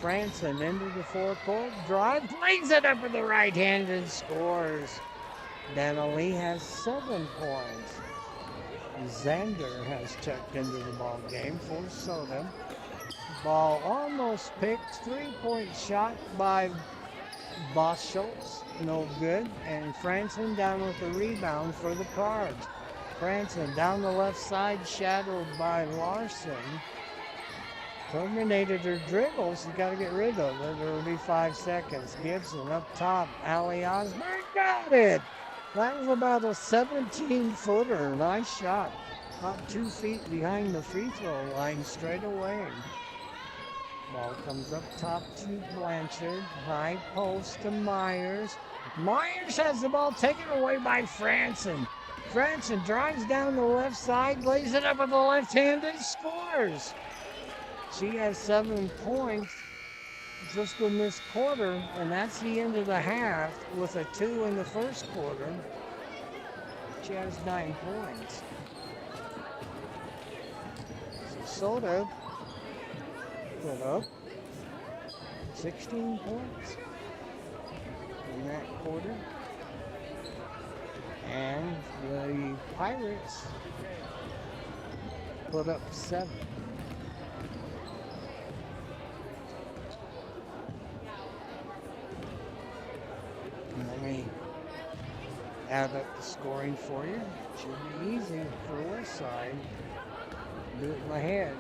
Franson into the forecourt. Drive. Plays it up with the right hand and scores. Dana Lee has 7 points. Zander has checked into the ball game for Soda. Ball almost picked. 3-point shot by Boss Schultz. No good. And Franson down with the rebound for the Cards. Franson down the left side, shadowed by Larson. Terminated her dribble. She's got to get rid of it. There will be 5 seconds. Gibson up top. Allie Osborne got it. That was about a 17-footer. Nice shot. About 2 feet behind the free throw line straight away. Ball comes up top to Blanchard. High post to Myers. Myers has the ball taken away by Franson. Franson drives down the left side, lays it up with the left hand and scores. She has 7 points just in this quarter, and that's the end of the half with a 2 in the first quarter. She has 9 points. So Soda put up 16 points in that quarter. And the Pirates put up 7. Let me add up the scoring for you. Should be easy for Westside. Do it in my head.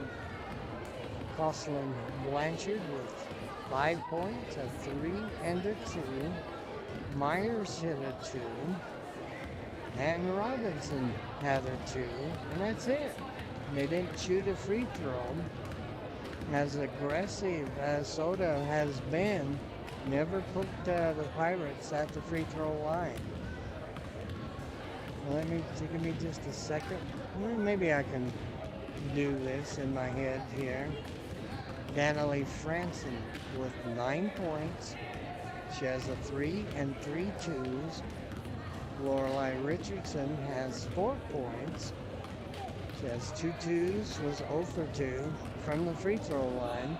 Coslin Blanchard with 5 points, a 3 and a 2. Myers hit a 2. And Robinson had a 2. And that's it. They didn't shoot a free throw. As aggressive as Soda has been, Never put the Pirates at the free throw line. Give me just a second. Well, maybe I can do this in my head here. Danielle Franson with 9 points. She has a 3 and 3 twos. Lorelei Richardson has 4 points. She has 2 twos, was 0 for 2 from the free throw line.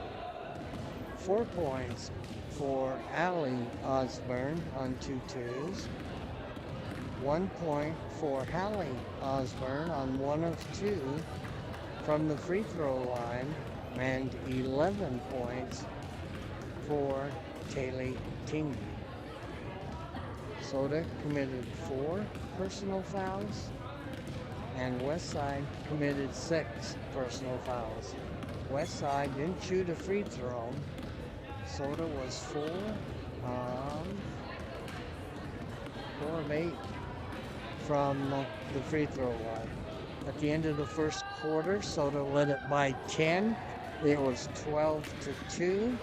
4 points for Allie Osborne on 2 twos. 1 point for Hallie Osborne on 1 of 2 from the free throw line, and 11 points for Taylor Ting. Soda committed 4 personal fouls, and Westside committed 6 personal fouls. Westside didn't shoot a free throw. Soda was 4 of 8 from the free throw line. At the end of the first quarter, Soda led it by 10. It was 12-2.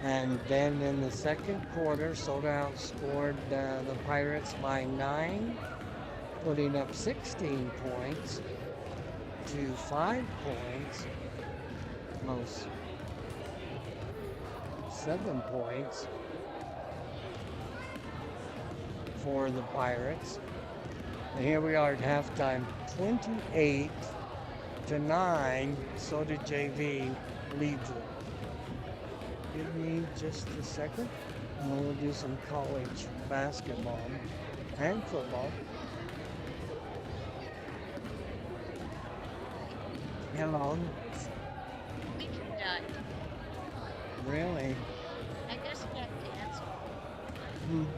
And then in the second quarter, Soda outscored the Pirates by 9, putting up 16 points to 5 points. Most 7 points for the Pirates. And here we are at halftime, 28-9. Soda JV leads it. Give me just a second, and we'll do some college basketball and football. Hello. Teacher died. Really? I guess he had cancer.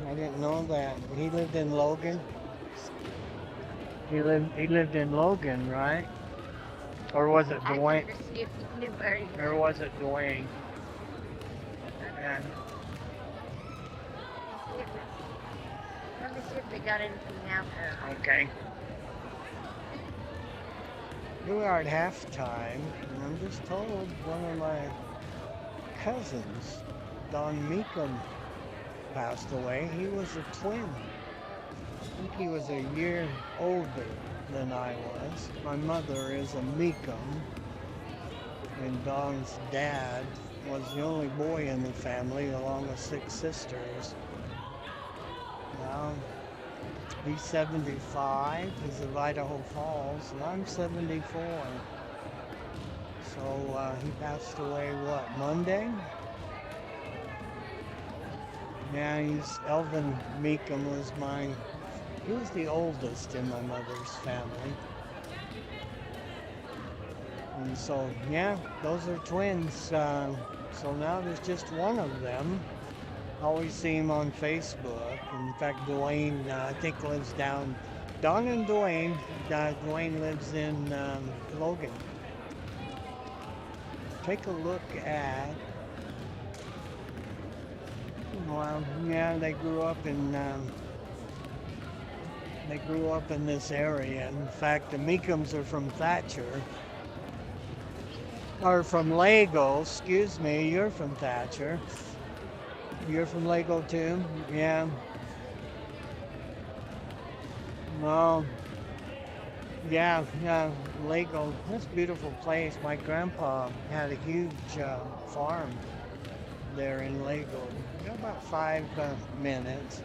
I didn't know that. He lived in Logan. He lived in Logan, right? Or was it I Dwayne? never see if he knew where he Or was it Dwayne? Yeah. Let me see if they got anything out there. Okay. Here we are at halftime, and I'm just told one of my cousins, Don Meekum, passed away. He was a twin. I think he was a year older than I was. My mother is a Meekum, and Don's dad was the only boy in the family, along with 6 sisters. Now, he's 75. He's of Idaho Falls, and I'm 74. So he passed away, Monday? Yeah, Elvin Meekum was he was the oldest in my mother's family. And so, yeah, those are twins. So now there's just one of them. I always see him on Facebook. In fact, Dwayne, I think, lives down. Don and Dwayne. Dwayne lives in Logan. Take a look at. Well, yeah, they grew up in this area. In fact, the Meekums are from Thatcher. Or from Lego, excuse me. You're from Thatcher. You're from Lego too? Yeah. Well, yeah, Lego. That's a beautiful place. My grandpa had a huge farm there in Lego. Got about 5 minutes.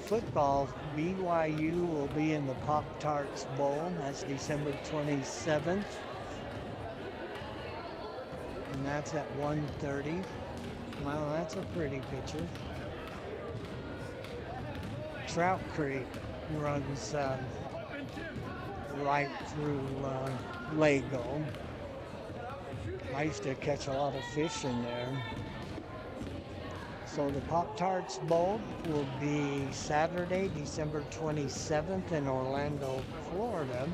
Football, BYU will be in the Pop-Tarts Bowl. That's December 27th. And that's at 1:30. Wow, that's a pretty picture. Trout Creek runs right through Lego. I used to catch a lot of fish in there. So the Pop-Tarts Bowl will be Saturday, December 27th in Orlando, Florida.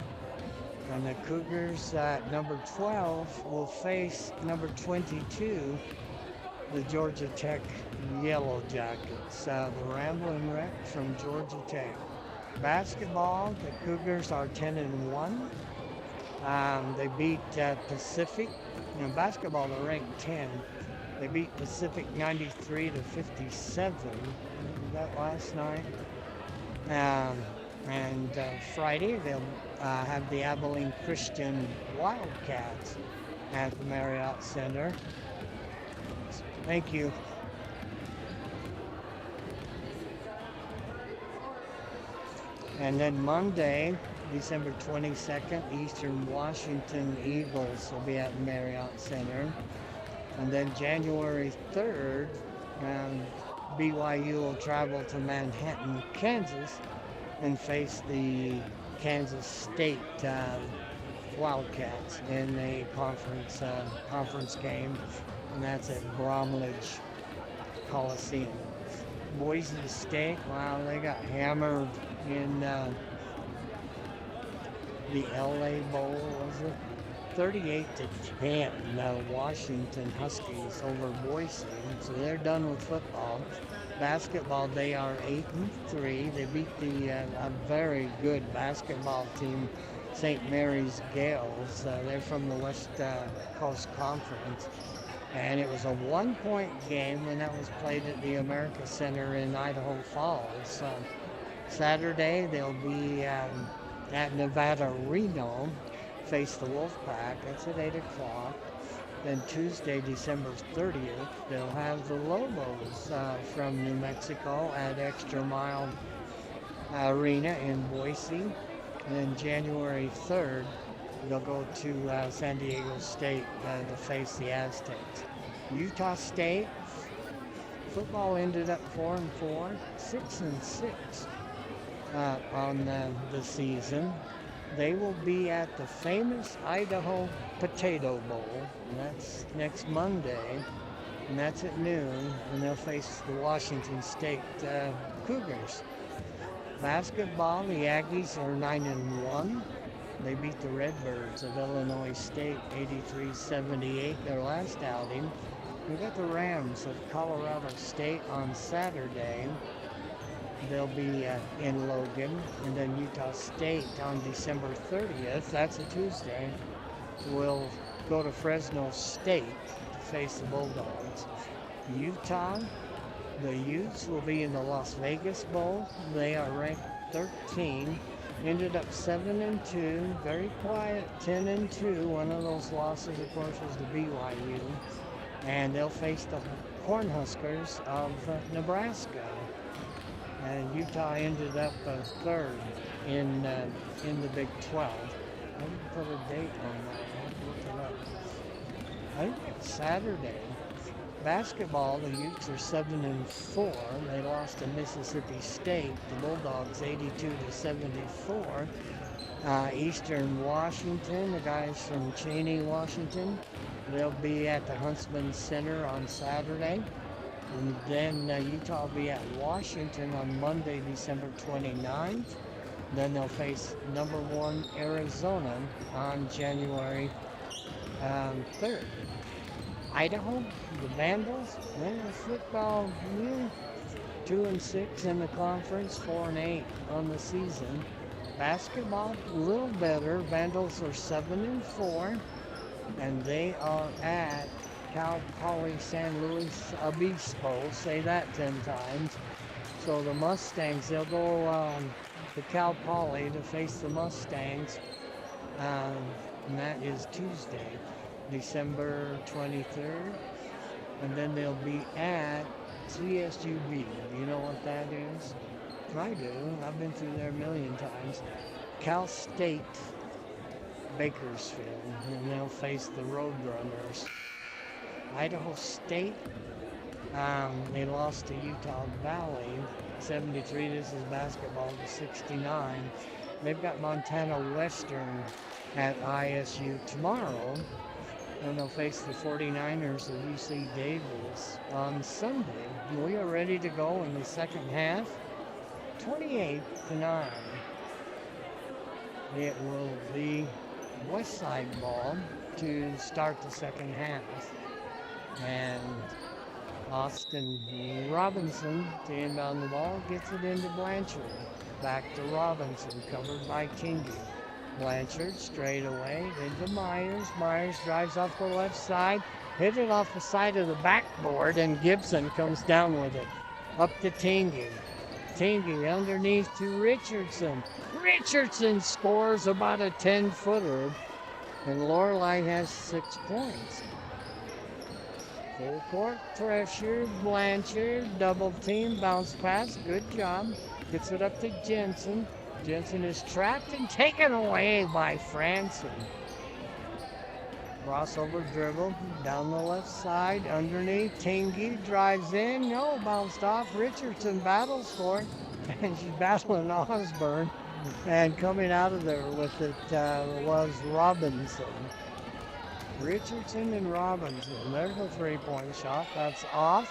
And the Cougars at number 12 will face number 22, the Georgia Tech Yellow Jackets, the Ramblin' Wreck from Georgia Tech. Basketball, the Cougars are 10-1. They beat Pacific. In basketball, they're ranked 10. They beat Pacific 93-57. That last night. Um, and Friday they'll have the Abilene Christian Wildcats at the Marriott Center. Thank you. And then Monday, December 22nd, Eastern Washington Eagles will be at Marriott Center. And then January 3rd, BYU will travel to Manhattan, Kansas, and face the Kansas State Wildcats in a conference game, and that's at Bromlage Coliseum. Boise State, wow, they got hammered in the LA Bowl, was it? 38-10, Washington Huskies over Boise. So they're done with football. Basketball, they are 8-3. They beat a very good basketball team, St. Mary's Gales. They're from the West Coast Conference. And it was a 1-point game, and that was played at the America Center in Idaho Falls. Saturday, they'll be at Nevada Reno, face the Wolfpack. That's at 8 o'clock. Then Tuesday, December 30th, they'll have the Lobos from New Mexico at Extra Mile Arena in Boise. And then January 3rd, they'll go to San Diego State to face the Aztecs. Utah State, football ended up 4-4, 6-6 on the season. They will be at the famous Idaho Potato Bowl, and that's next Monday, and that's at noon, and they'll face the Washington State Cougars. Basketball, the Aggies are 9-1. They beat the Redbirds of Illinois State 83-78 their last outing. We got the Rams of Colorado State on Saturday. They'll be in Logan, and then Utah State on December 30th, that's a Tuesday, will go to Fresno State to face the Bulldogs. Utah, the Utes will be in the Las Vegas Bowl. They are ranked 13, ended up 7-2, very quiet, 10-2. One of those losses, of course, was to BYU, and they'll face the Cornhuskers of Nebraska. And Utah ended up third in the Big 12. I didn't put a date on that. I have to look it up. I think it's Saturday. Basketball, the Utes are 7-4. They lost to Mississippi State, the Bulldogs 82-74. Eastern Washington, the guys from Cheney, Washington, they'll be at the Huntsman Center on Saturday. And then Utah will be at Washington on Monday, December 29th. Then they'll face number 1 Arizona on January 3rd. Idaho, the Vandals, football, 2-6 in the conference, 4-8 on the season. Basketball, a little better. Vandals are 7-4, and they are at Cal Poly San Luis Obispo, say that 10 times. So the Mustangs, they'll go to Cal Poly to face the Mustangs, and that is Tuesday, December 23rd. And then they'll be at CSUB. Do you know what that is? I do. I've been through there a million times. Cal State Bakersfield, and they'll face the Roadrunners. Idaho State, they lost to Utah Valley 73. This is basketball to 69. They've got Montana Western at ISU tomorrow, and they'll face the 49ers of UC Davis on Sunday. We are ready to go in the second half, 28-9. It will be West Side ball to start the second half. And Austin Robinson to inbound the ball, gets it into Blanchard. Back to Robinson, covered by Kingy. Blanchard straight away into Myers. Myers drives off the left side, Hit it off the side of the backboard, and Gibson comes down with it. Up to Tingy. Tingy underneath to Richardson. Richardson scores about a 10-footer, and Lorelei has 6 points. Full court pressure, Blanchard, double team, bounce pass, good job. Gets it up to Jensen. Jensen is trapped and taken away by Franson. Crossover dribble down the left side, underneath. Tingy drives in, no, bounced off. Richardson battles for it, and she's battling Osborne. And coming out of there with it was Robinson. Richardson and Robinson. There's a 3-point shot. That's off.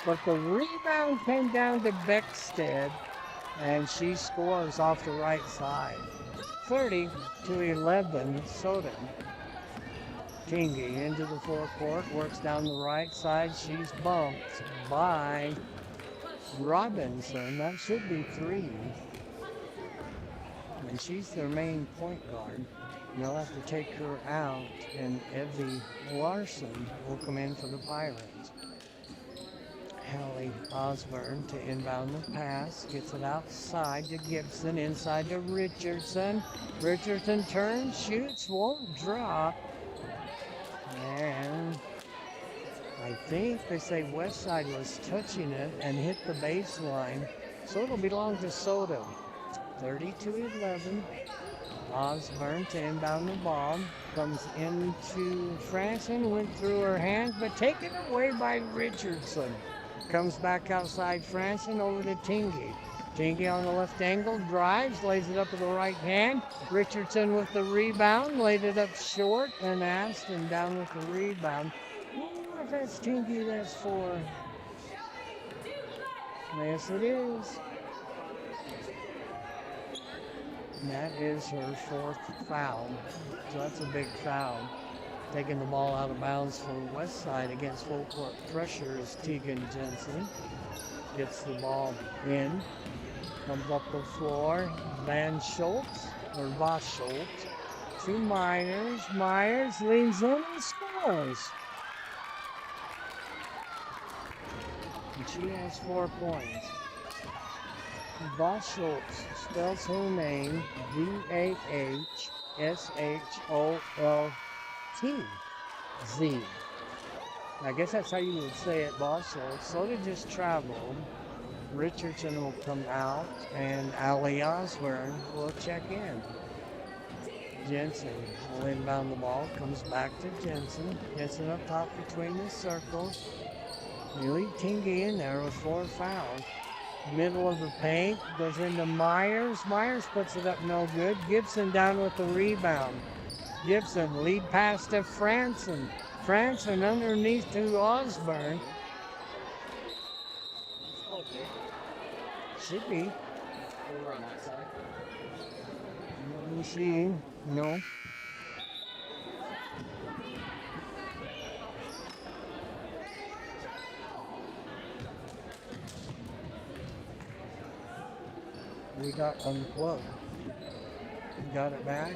But the rebound came down to Beckstead, and she scores off the right side. 30-11, Soden. Tingy into the forecourt, works down the right side. She's bumped by Robinson. That should be 3. And she's their main point guard. They'll have to take her out, and Evie Larson will come in for the Pirates. Hallie Osborne to inbound the pass, gets it outside to Gibson, inside to Richardson. Richardson turns, shoots, won't drop. And I think they say Westside was touching it and hit the baseline, so it'll belong to Soto. 30-11. Osborne to inbound the ball. Comes into Franson, went through her hands, but taken away by Richardson. Comes back outside Franson over to Tingy. Tingy on the left angle, drives, lays it up with the right hand. Richardson with the rebound, laid it up short, and Aston down with the rebound. If that's Tingy, that's 4. Yes, it is. And that is her 4th foul. So that's a big foul. Taking the ball out of bounds for Westside against full court pressure is Tegan Jensen. Gets the ball in. Comes up the floor. Van Schultz, or Voss Schultz, to Myers. Myers leans in and scores. And she has 4 points. Voss Schultz spells her name V-A-H-S-H-O-L-T-Z. I guess that's how you would say it, Voss Schultz. So they just traveled. Richardson will come out, and Ali Osborne will check in. Jensen will inbound the ball, comes back to Jensen. Jensen up top between the circles. You leave Tingy in there with 4 fouls. Middle of the paint, goes into Myers. Myers puts it up no good. Gibson down with the rebound. Gibson lead pass to Franson. Franson underneath to Osborne. Should be. Over on that side. Let me see. No. We got unplugged. Got it back.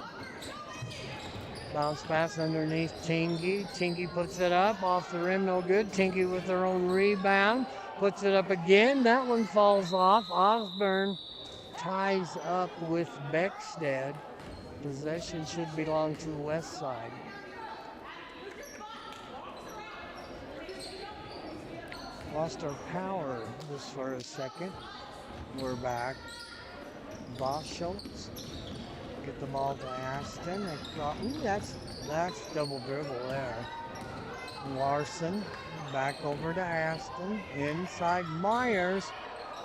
Bounce pass underneath Tingy. Tingy puts it up off the rim, no good. Tingy with her own rebound. Puts it up again. That one falls off. Osborne ties up with Beckstead. Possession should belong to Westside. Lost our power just for a second. We're back. Voss Schultz. Get the ball to Aston. Ooh, that's double dribble there. Larson back over to Aston. Inside Myers.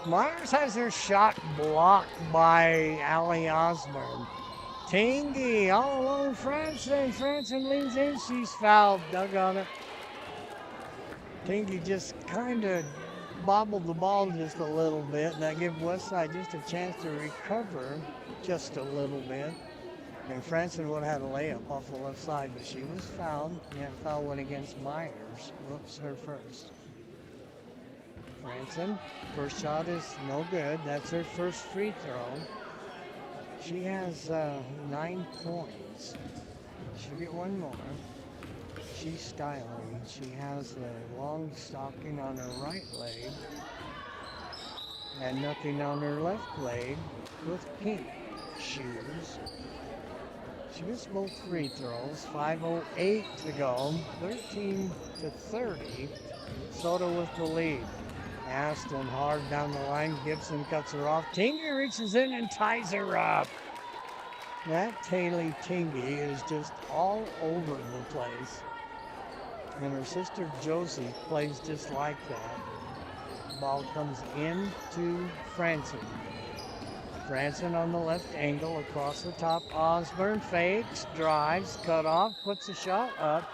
Myers has her shot blocked by Ali Osborne. Tingy all alone. Franson. Franson leans in. She's fouled. Doug on it. Tingy just kind of bobbled the ball just a little bit, and that gave Westside just a chance to recover just a little bit. And Franson would have had a layup off the left side, but she was fouled. And that foul went against Myers. Whoops, her first. Franson, first shot is no good. That's her first free throw. She has 9 points. She'll get one more. she's styling. She has a long stocking on her right leg and nothing on her left leg with pink shoes. She missed both free throws. 5:08 to go. 13-30. Soda with the lead. Aston hard down the line. Gibson cuts her off. Tingy reaches in and ties her up. That Taylor Tingy is just all over the place. And her sister Josie plays just like that. Ball comes in to Franson. Franson on the left angle across the top. Osborne fakes, drives, cut off, puts a shot up.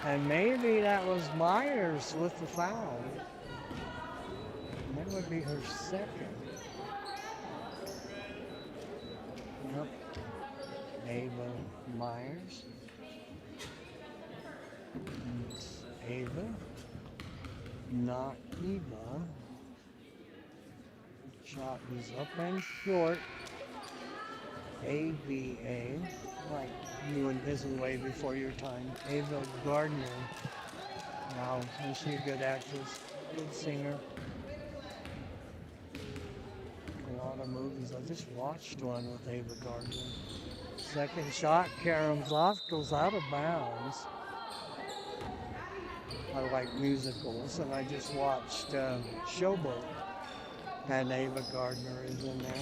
And maybe that was Myers with the foul. And that would be her second. Yep. Ava Myers. It's Ava, not Eva. Shot is up and short. AVA, like you and Busy way before your time. Ava Gardner. Now, is she a good actress? Good singer? A lot of movies. I just watched one with Ava Gardner. Second shot, caroms off, goes out of bounds. I like musicals, and I just watched Showboat, and Ava Gardner is in there.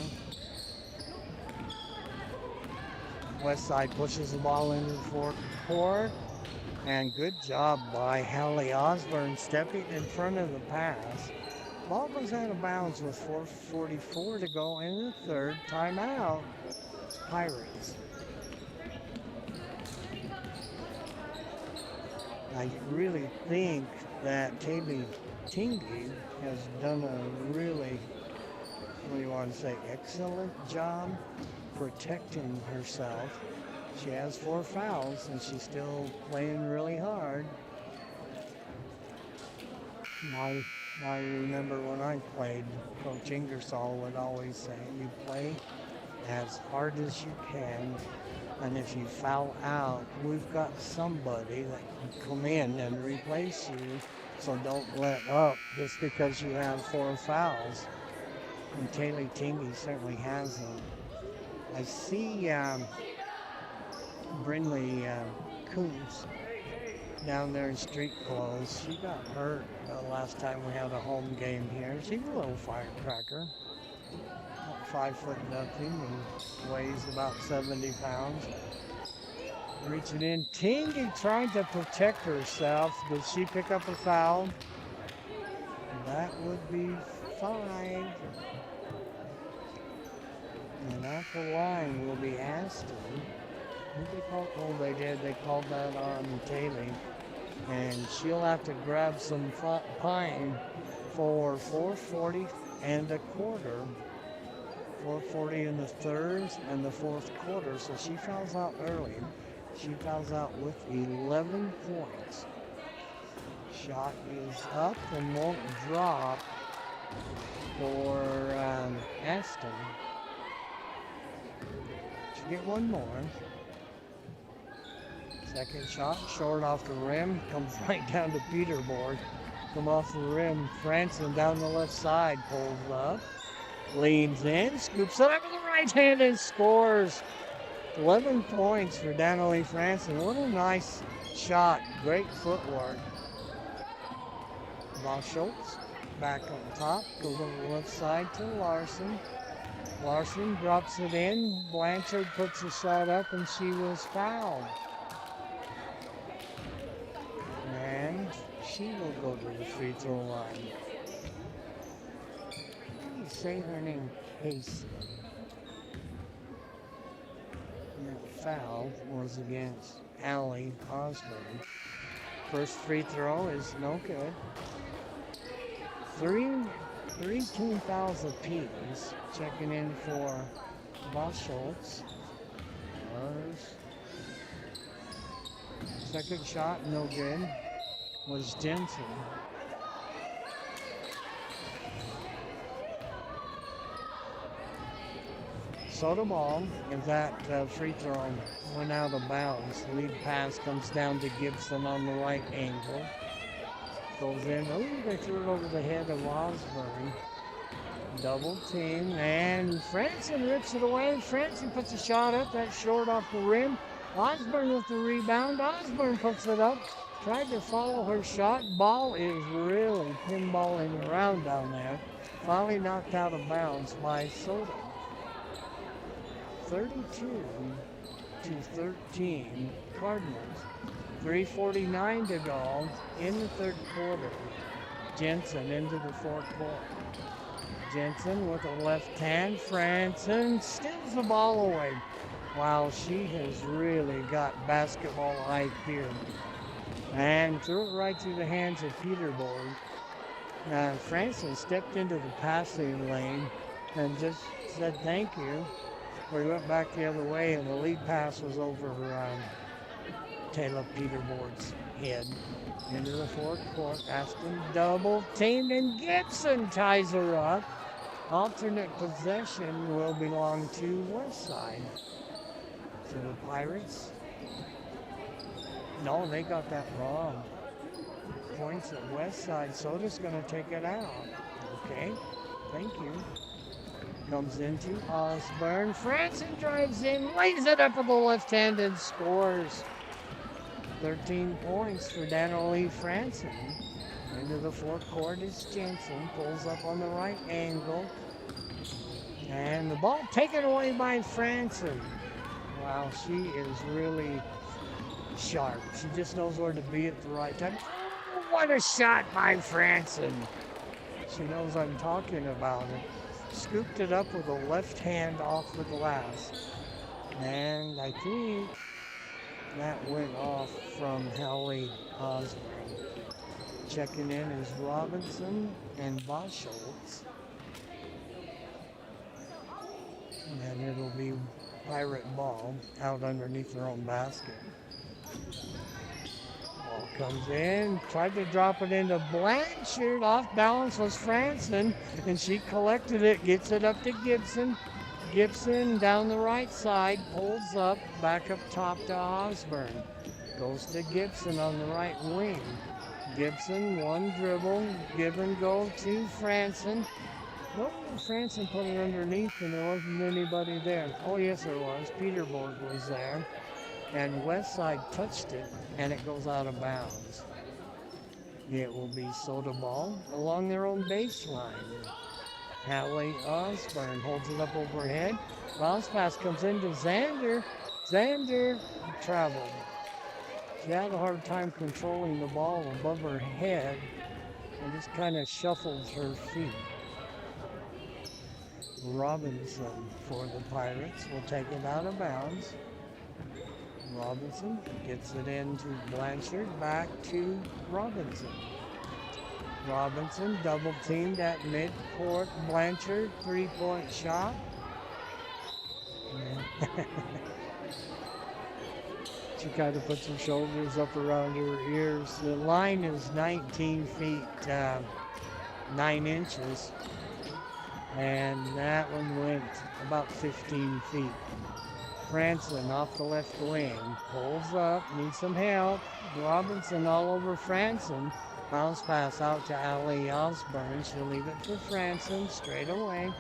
Westside pushes the ball into the fourth court, and good job by Hallie Osborne stepping in front of the pass. Ball goes out of bounds with 4:44 to go in the third. Timeout, Pirates. I really think that Taylor Tingy has done a really, what do you want to say, excellent job protecting herself. She has 4 fouls and she's still playing really hard. I remember when I played, Coach Ingersoll would always say, you play as hard as you can, and if you foul out, we've got somebody that can come in and replace you, so don't let up just because you have 4 fouls. And Taylor Tingy certainly has them. I see Brindley Coombs down there in street clothes. She got hurt last time we had a home game here. She's a little firecracker. 5 foot nothing and weighs about 70 pounds. Reaching in, Tingy trying to protect herself. Did she pick up a foul? That would be 5. And at the line will be Aston. Who they call? Oh, they did. They called that on Taylor. And she'll have to grab some pine for 4:40 and a quarter. 4:40 in the third and the fourth quarter, so she fouls out early. She fouls out with 11 points. Shot is up and won't drop for Aston. She'll get one more. Second shot, short off the rim, comes right down to Peterboard. Come off the rim, Franson down the left side, pulls up. Leans in, scoops it up with the right hand and scores. 11 points for Danielle Franson. What a nice shot. Great footwork. Bob Schultz back on top. Goes on the left side to Larson. Larson drops it in. Blanchard puts the shot up and she was fouled. And she will go to the free throw line. Say her name, Casey. And that foul was against Allie Osborne. First free throw is no good. Three team fouls apiece. Checking in for Boss Schultz. Second shot, no good. Was Jensen. soda ball, if that free throw went out of bounds. Lead pass comes down to Gibson on the right angle. Goes in. Oh, they threw it over the head of Osborne. Double team, and Franson rips it away. Franson puts a shot up. That's short off the rim. Osborne with the rebound. Osborne puts it up. Tried to follow her shot. Ball is really pinballing around down there. Finally knocked out of bounds by Soda. 32-13 Cardinals. 3:49 to go in the third quarter. Jensen into the fourth quarter. Jensen with a left hand. Franson steals the ball away. Wow, she has really got basketball IQ. And threw it right through the hands of Peterborg. Franson stepped into the passing lane and just said thank you. We went back the other way, and the lead pass was over Taylor Peterborg's head. Into the fourth court, Aston double teamed, and Gibson ties her up. Alternate possession will belong to Westside. So the Pirates, no, they got that wrong. Points at Westside. Soda's going to take it out. Okay, thank you. Comes into Osborne. Franson drives in, lays it up with the left hand and scores. 13 points for Danielle Franson. Into the fourth court is Jensen. Pulls up on the right angle. And the ball taken away by Franson. Wow, she is really sharp. She just knows where to be at the right time. Oh, what a shot by Franson. She knows I'm talking about it. Scooped it up with a left hand off the glass. And I think that went off from Hallie Osborne. Checking in is Robinson and Boschholtz. And it'll be Pirate ball out underneath their own basket. Ball comes in, tried to drop it into Blanchard. Off balance was Franson, and she collected it, gets it up to Gibson. Gibson down the right side, pulls up, back up top to Osborne. Goes to Gibson on the right wing. Gibson, one dribble, give and go to Franson. Nope, Franson put it underneath and there wasn't anybody there. Oh yes there was, Peterborg was there. And Westside touched it and it goes out of bounds. It will be Soda ball along their own baseline. Hallie Osborne holds it up overhead. Bounce pass comes into Xander. Xander traveled. She had a hard time controlling the ball above her head and just kind of shuffled her feet. Robinson for the Pirates will take it out of bounds. Robinson gets it into Blanchard, back to Robinson. Robinson double teamed at midcourt. Blanchard, 3-point shot. She kind of puts her shoulders up around her ears. The line is 19 feet, 9 inches. And that one went about 15 feet. Franson off the left wing, pulls up, needs some help. Robinson all over Franson. Bounce pass out to Hallie Osborne. She'll leave it for Franson straight away.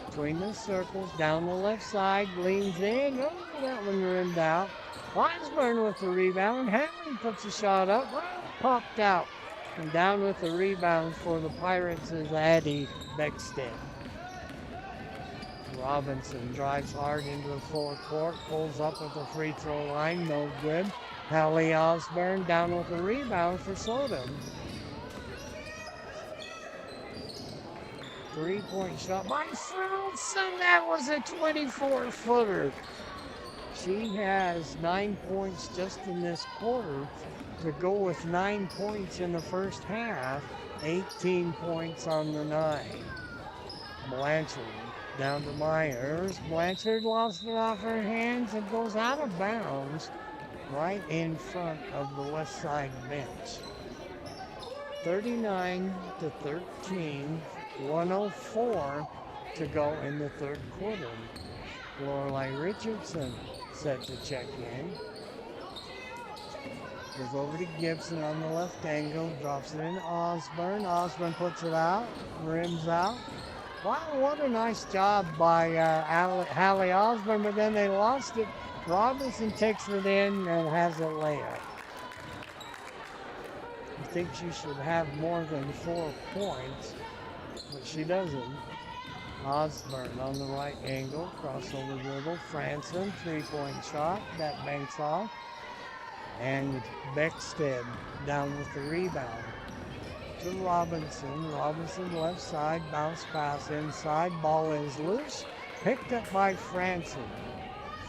Between the circles, down the left side, leans in. Oh, that one rimmed out. Osborne with the rebound. Hamlin puts a shot up. Well, popped out. And down with the rebound for the Pirates is Addie Beckstead. Robinson drives hard into the full court, pulls up at the free throw line, no good. Hallie Osborne down with the rebound for Soda. 3-point shot by Franson. That was a 24-footer. She has 9 points just in this quarter to go with 9 points in the first half. 18 points on the night. Blanchard down to Myers. Blanchard lost it off her hands and goes out of bounds right in front of the West Side bench. 39-13, 104 to go in the third quarter. Lorelei Richardson set to check in. Goes over to Gibson on the left angle, drops it in Osborne. Osborne puts it out, rims out. Wow, what a nice job by Hallie Osborne, but then they lost it. Robinson takes it in and has a layup. I think she should have more than 4 points, but she doesn't. Osborne on the right angle, crossover dribble. Franson, 3-point shot, that banks off. And Beckstead down with the rebound. To Robinson. Robinson left side, bounce pass inside. Ball is loose. Picked up by Franson.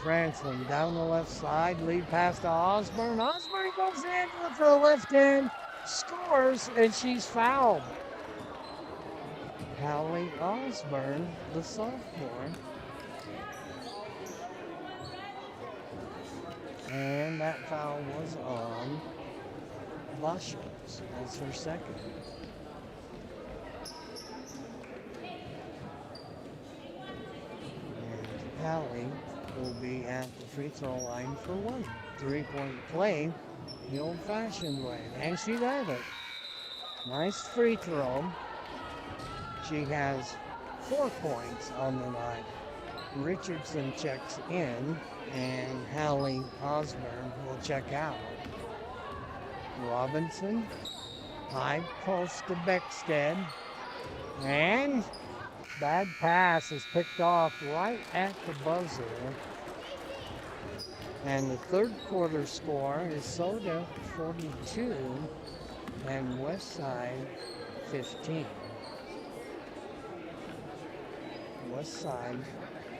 Franson down the left side, lead pass to Osborne. Osborne goes in with the left hand, scores, and she's fouled. Hallie Osborne, the sophomore. And that foul was on Lashes. That's her second. And Hallie will be at the free throw line for 1. 3-point play the old-fashioned way. And she got it. Nice free throw. She has 4 points on the night. Richardson checks in, and Hallie Osborne will check out. Robinson, high post to Beckstead, and bad pass is picked off right at the buzzer. And the third quarter score is Soda 42 and Westside 15. Westside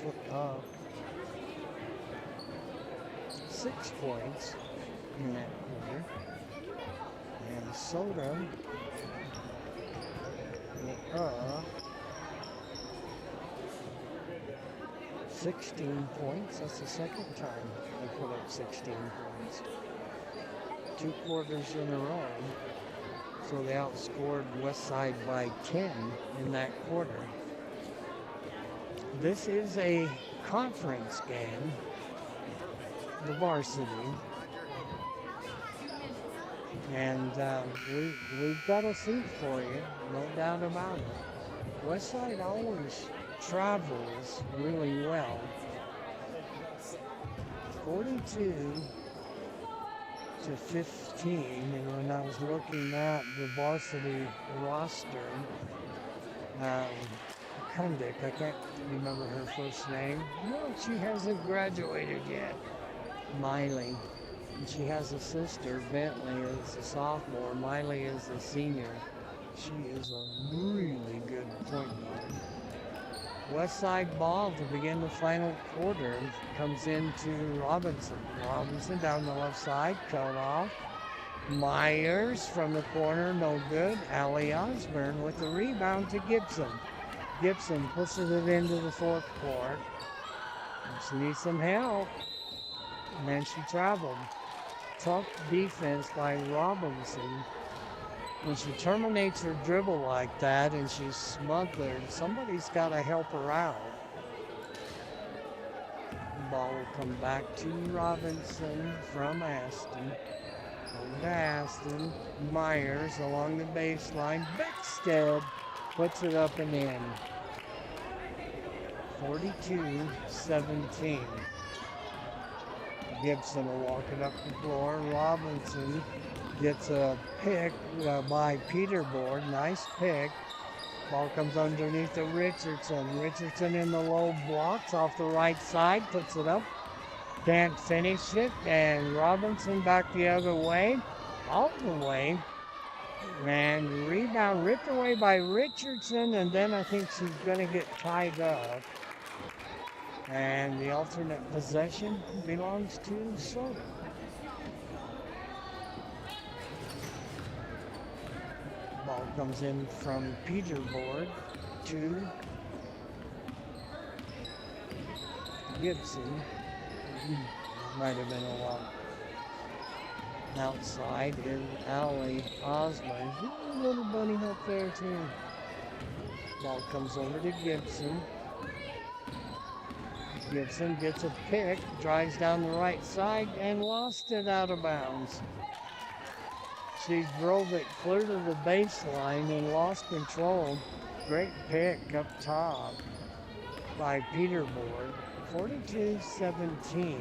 put up 6 points in that quarter. And Soda put up 16 points. That's the second time they put up 16 points. 2 quarters in a row. So they outscored Westside by 10 in that quarter. This is a conference game, the varsity. And we've got a seat for you, no doubt about it. Westside always travels really well. 42 to 15, and when I was looking at the varsity roster, Kundick, I can't remember her first name. No, she hasn't graduated yet. Miley. And she has a sister, Bentley is a sophomore, Miley is a senior. She is a really good point guard. Westside ball to begin the final quarter comes into Robinson. Robinson down the left side, cut off. Myers from the corner, no good. Hallie Osborne with the rebound to Gibson. Gibson pushes it into the fourth court. She needs some help. And then she traveled. Tough defense by Robinson. When she terminates her dribble like that and she's smothered, somebody's got to help her out. The ball will come back to Robinson from Aston. Over to Aston. Myers along the baseline. Beckstead puts it up and in. 42-17. Gibson will walk it up the floor. Robinson gets a pick by Peterboard. Nice pick. Ball comes underneath to Richardson. Richardson in the low blocks off the right side. Puts it up. Can't finish it. And Robinson back the other way. All the way. And rebound ripped away by Richardson. And then I think she's going to get tied up. And the alternate possession belongs to Soda. Ball comes in from Peterboard to Gibson. Might have been a lot outside in Hallie Osborne. A little bunny up there too. Ball comes over to Gibson. Gibson gets a pick, drives down the right side, and lost it out of bounds. She drove it clear to the baseline and lost control. Great pick up top by Peterboard. 42-17.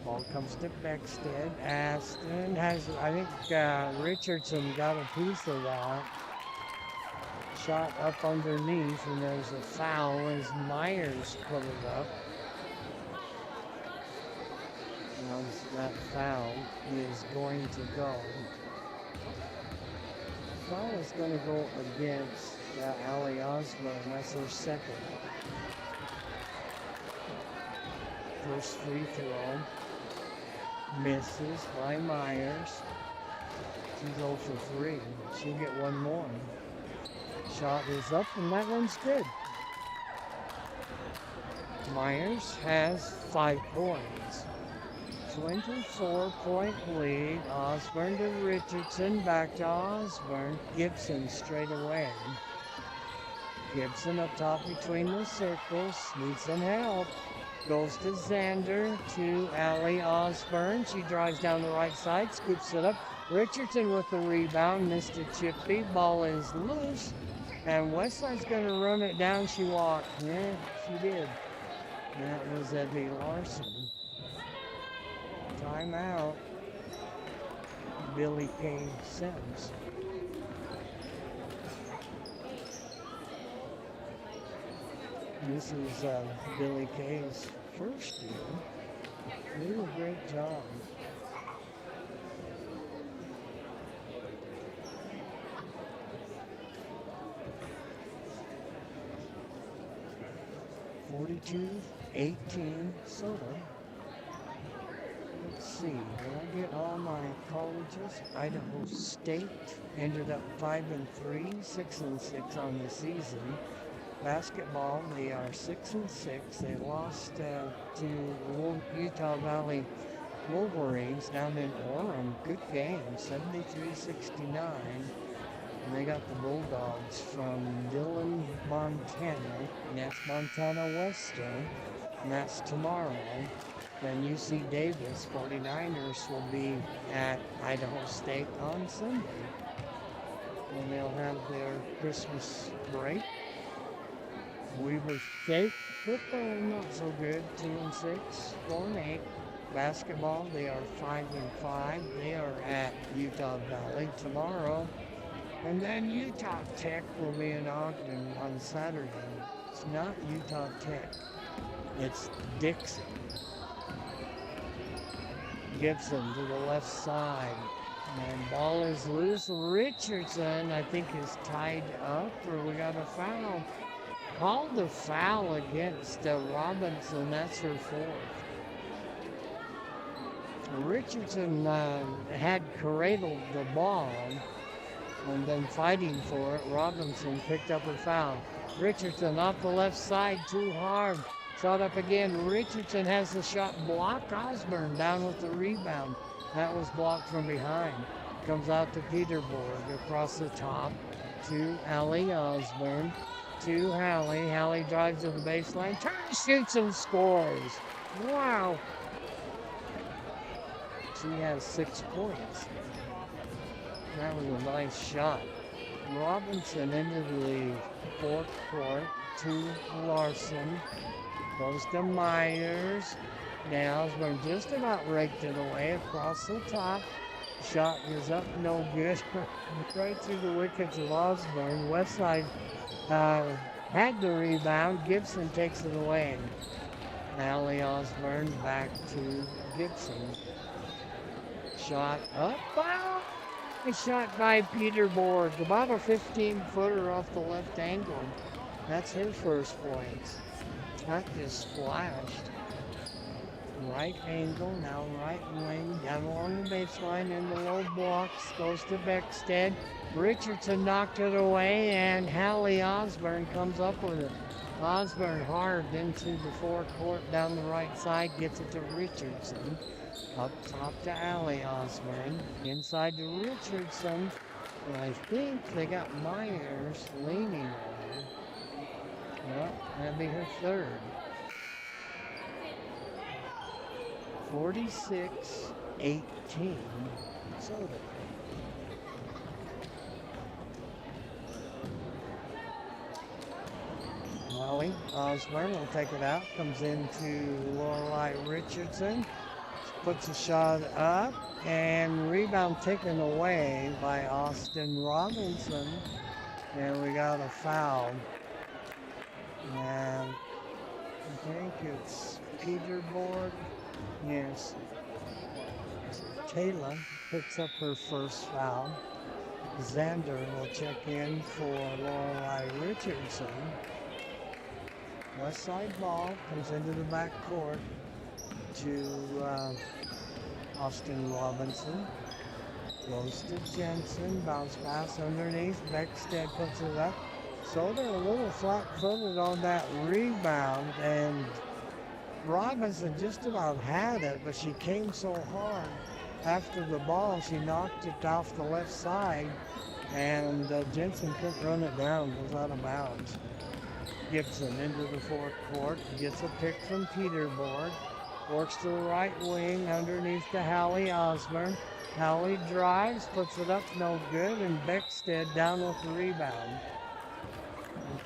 Ball comes to Beckstead. Aston has, I think Richardson got a piece of that. Shot up underneath, and there's a foul as Myers covered up. Now that foul is going to go. Foul is going to go against Allie Osborne. That's her second. First free throw. Misses by Myers. She's 0 for 3. She'll get one more. Shot is up, and that one's good. Myers has 5 points. 24-point lead. Osborne to Richardson. Back to Osborne. Gibson straight away. Gibson up top between the circles. Needs some help. Goes to Xander, to Allie Osborne. She drives down the right side, scoops it up. Richardson with the rebound, missed a chippy. Ball is loose, and Westside's going to run it down. She walked. Yeah, she did. That was Evie Larson. Timeout. Billy K. Sims. This is Billy K's first year. They did a great job. (42-18) Soda. Let's see, did I get all my colleges? Idaho State ended up 5-3, 6-6 on the season. Basketball, they are 6-6. They lost to Utah Valley Wolverines down in Orem. Good game, 73-69. And they got the Bulldogs from Dillon, Montana. And that's Montana Western. And that's tomorrow. Then UC Davis 49ers will be at Idaho State on Sunday. And they'll have their Christmas break. Weber State football not so good, 2-6, 4-8. Basketball, they are 5-5. They are at Utah Valley tomorrow. And then Utah Tech will be in Ogden on Saturday. It's not Utah Tech. It's Dixon. Gibson to the left side. And ball is loose. Richardson, I think, is tied up, or we got a foul. Called the foul against Robinson. That's her fourth. Richardson had cradled the ball and been fighting for it. Robinson picked up her foul. Richardson off the left side, too hard. Shot up again. Richardson has the shot blocked. Osborne down with the rebound. That was blocked from behind. Comes out to Peterboard across the top to Allie Osborne. To Hallie. Hallie drives to the baseline, turns, shoots, and scores. Wow. She has 6 points. That was a nice shot. Robinson into the fourth court to Larson. Goes to Myers. Now Osborne just about raked it away across the top. Shot is up, no good. Right through the wickets of Osborne. Westside had the rebound. Gibson takes it away. Allie Osborne back to Gibson. Shot up. Wow. A shot by Peterboard. About a 15-footer off the left angle. That's her first points. That just splashed. Right angle, now right wing, down along the baseline in the low blocks, goes to Beckstead. Richardson knocked it away, and Hallie Osborne comes up with it. Osborne hard into the forecourt down the right side, gets it to Richardson. Up top to Allie Osborne, inside to Richardson. And I think they got Myers leaning on her. Well, that'd be her third. 46-18 Soda. Molly Osborne will take it out. Comes into Lorelei Richardson. Puts a shot up. And rebound taken away by Austin Robinson. And we got a foul. And I think it's Peterboard. Yes. Taylor picks up her first foul. Xander will check in for Lorelei Richardson. West side ball comes into the back court to Austin Robinson. Goes to Jensen. Bounce pass underneath. Beckstead puts it up. So they're a little flat-footed on that rebound, and Robinson just about had it, but she came so hard after the ball, she knocked it off the left side, and Jensen couldn't run it down. It was out of bounds. Gibson into the fourth court, gets a pick from Peterboard, works to the right wing underneath to Hallie Osborne. Hallie drives, puts it up, no good, and Beckstead down with the rebound.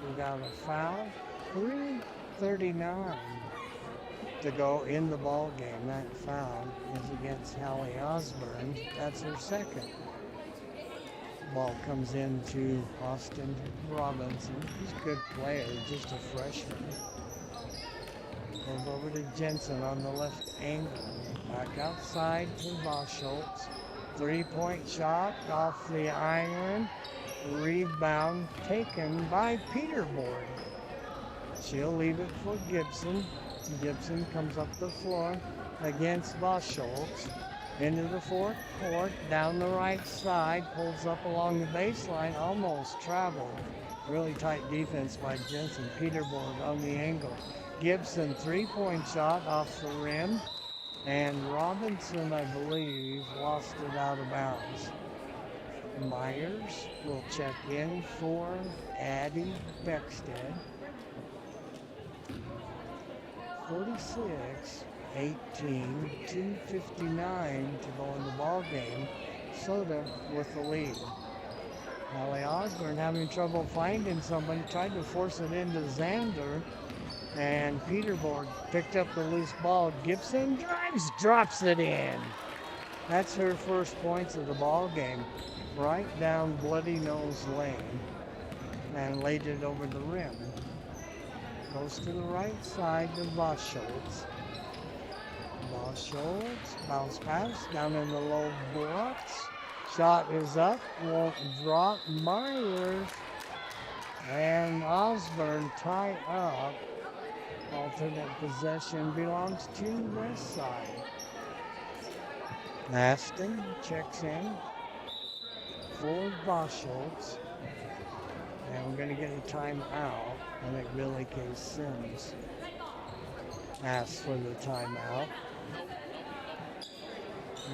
We got a foul. 3:39 to go in the ball game. That foul is against Hallie Osborne. That's her second. Ball comes into Austin Robinson. He's a good player, just a freshman. Goes over to Jensen on the left angle. Back outside to Boschultz. Three-point shot off the iron. Rebound taken by Peterboard. She'll leave it for Gibson. Gibson comes up the floor against Boschultz. Into the fourth court, down the right side, pulls up along the baseline, almost traveled. Really tight defense by Jensen. Peterboard on the angle. Gibson, three-point shot off the rim. And Robinson, I believe, lost it out of bounds. Myers will check in for Addie Beckstead. 46-18, 2:59 to go in the ball game. Soda with the lead. Hallie Osborne having trouble finding somebody, tried to force it into Xander, and Peterboard picked up the loose ball. Gibson drives, drops it in. That's her first points of the ball game. Right down Bloody Nose Lane, and laid it over the rim. Goes to the right side to Boschultz. Boschultz, bounce pass down in the low blocks. Shot is up, won't drop. Myers and Osborne tie up. Alternate possession belongs to West Side. Aston checks in for Boschultz. And we're going to get a timeout. I think Billy K. Sims asked for the timeout.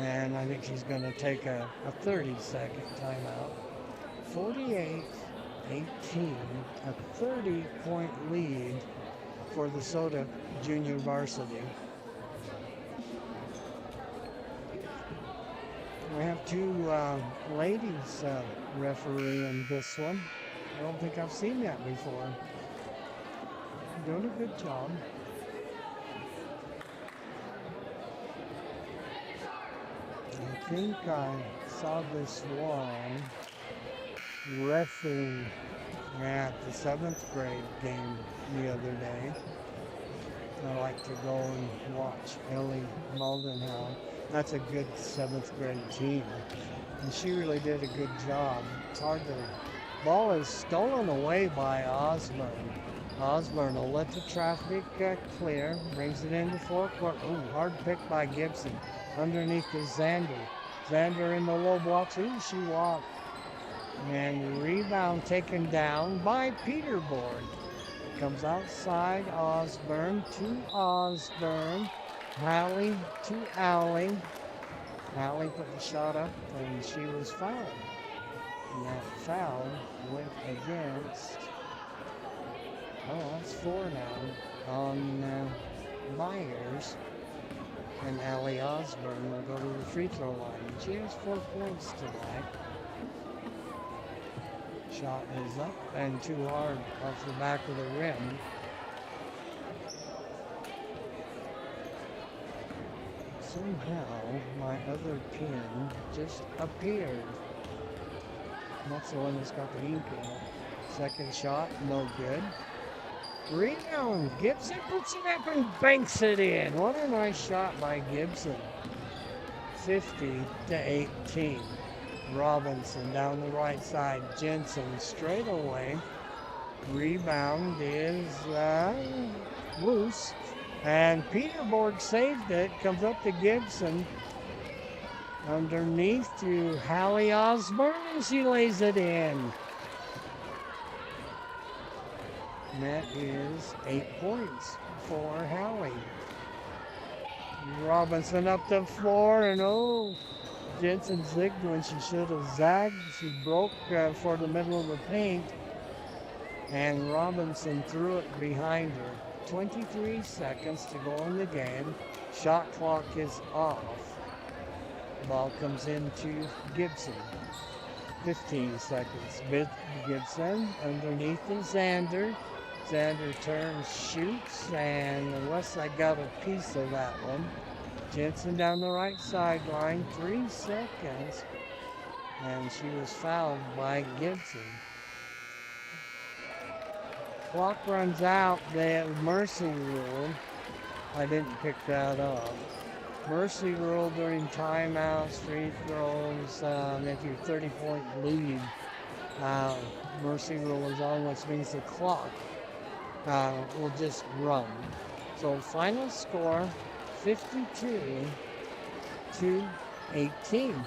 And I think she's going to take a 30-second timeout. 48-18, a 30-point lead for the Soda Junior Varsity. We have two ladies refereeing this one. I don't think I've seen that before. Doing a good job. I think I saw this one reffing at the 7th grade game the other day. I like to go and watch Ellie Moldenhau. That's a good 7th grade team. And she really did a good job. It's hard to... Ball is stolen away by Osborne. Osborne will let the traffic clear. Brings it into forecourt. Ooh, hard pick by Gibson. Underneath is Xander. Xander in the low blocks. Ooh, she walked. And rebound taken down by Peterboard. Comes outside Osborne to Osborne. Hallie to Allie. Allie put the shot up and she was fouled. And that foul went against, that's 4 now, on Myers. And Allie Osborne will go to the free throw line. She has 4 points tonight. Shot is up and too hard off the back of the rim. Somehow my other pin just appeared. And that's the one that's got the ink in it. Second shot, no good. Rebound. Gibson puts it up and banks it in. What a nice shot by Gibson. 50-18. Robinson down the right side. Jensen straight away. Rebound is loose. And Peterborg saved it. Comes up to Gibson. Underneath to Hallie Osborne, and she lays it in. And that is 8 points for Hallie. Robinson up the floor, and Jensen zigged when she should have zagged. She broke for the middle of the paint, and Robinson threw it behind her. 23 seconds to go in the game. Shot clock is off. Ball comes into Gibson. 15 seconds. Gibson underneath to Xander. Xander turns, shoots, and the Westside got a piece of that one. Jensen down the right sideline, 3 seconds, and she was fouled by Gibson. Clock runs out. They have mercy rule. I didn't pick that up. Mercy rule during timeouts, free throws, if you're 30-point lead, mercy rule is on, which means the clock will just run. So final score, 52-18.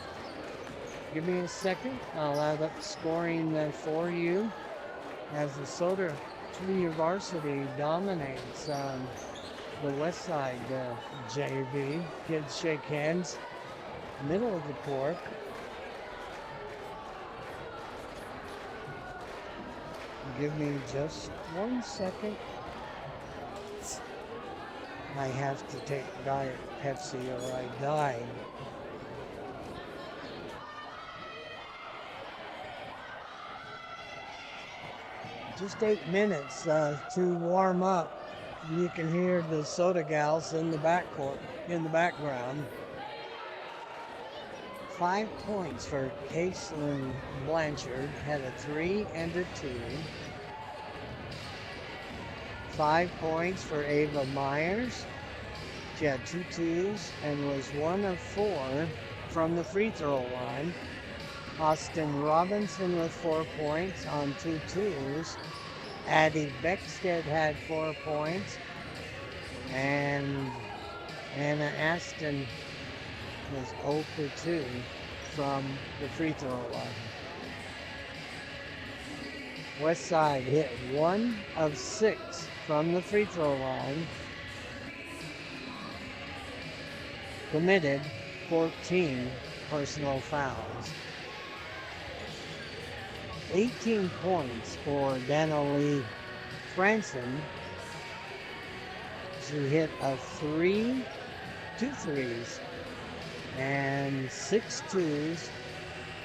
Give me a second. I'll add up the scoring for you as the Soda Junior Varsity dominates the Westside JV. Kids shake hands. Middle of the court. Give me just 1 second. I have to take Diet Pepsi or I die. Just 8 minutes to warm up. You can hear the Soda Gals in the backcourt, in the background. 5 points for Caitlin Blanchard, had a 3 and a 2. 5 points for Ava Myers. She had 2 twos and was 1 of 4 from the free throw line. Austin Robinson with 4 points on 2 twos. Addie Beckstead had 4 points. And Anna Aston was 0 for 2 from the free throw line. Westside hit 1 of 6 from the free throw line. Committed 14 personal fouls. 18 points for Danielle Franson. She hit two threes, and 6 twos,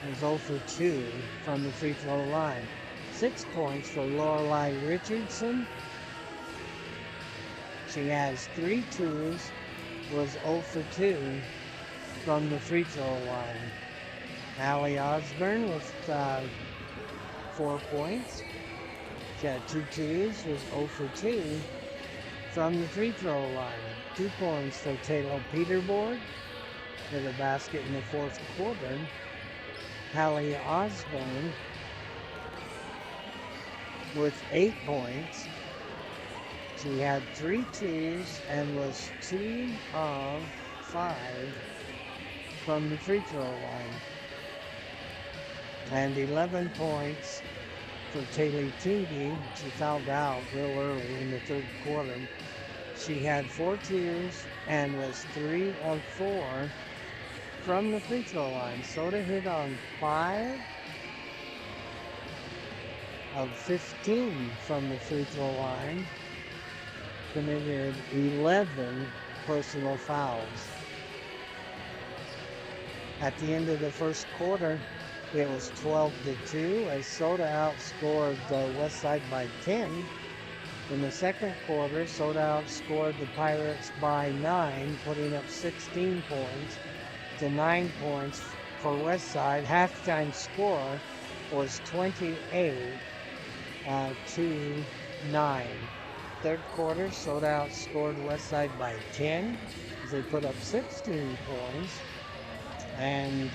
and 0 for 2 from the free throw line. 6 points for Lorelei Richardson. She has 3 twos, was 0 for 2 from the free throw line. Allie Osborne with 4 points. She had 2 twos, was 0 for 2 from the free throw line. 2 points for Taylor Peterborg with a basket in the 4th quarter. Hallie Osborne with 8 points. She had 3 twos and was 2 of 5 from the free throw line. And 11 points for Taylor Teague. She fouled out real early in the 3rd quarter. She had 4 twos and was 3 of 4 from the free throw line. Soda hit on 5 of 15 from the free throw line. Committed 11 personal fouls. At the end of the first quarter, it was 12-2 as Soda outscored Westside by 10. In the second quarter, Soda outscored the Pirates by 9, putting up 16 points to 9 points for Westside. Halftime score was 28-9. Third quarter, Soda outscored Westside by 10 as they put up 16 points, and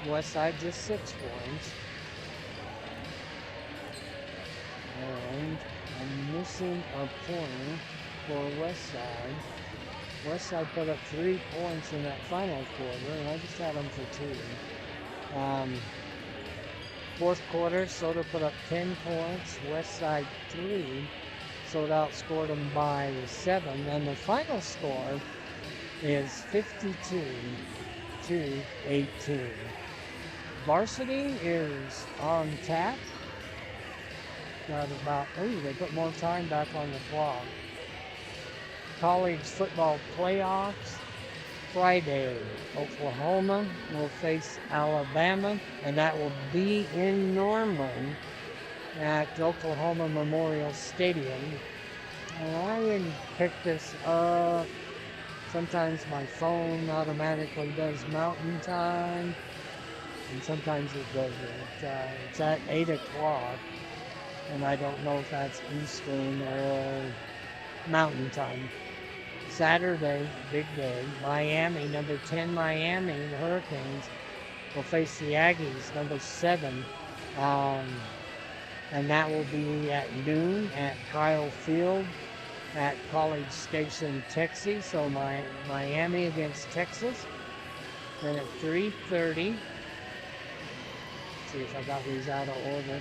Westside just 6 points. And I'm missing a point for Westside. Westside put up 3 points in that final quarter, and I just had them for 2. Fourth quarter, Soda put up 10 points, Westside 3. Soda outscored them by 7, and the final score is 52-18. Varsity is on tap. Got about, they put more time back on the clock. College football playoffs. Friday, Oklahoma will face Alabama, and that will be in Norman at Oklahoma Memorial Stadium. And I didn't pick this up. Sometimes my phone automatically does mountain time, and sometimes it doesn't. It's at 8 o'clock, and I don't know if that's Eastern or mountain time. Saturday, big day, Miami, number 10 Miami, the Hurricanes, will face the Aggies, number 7. And that will be at noon at Kyle Field at College Station, Texas. So Miami against Texas. Then at 3:30, see if I got these out of order.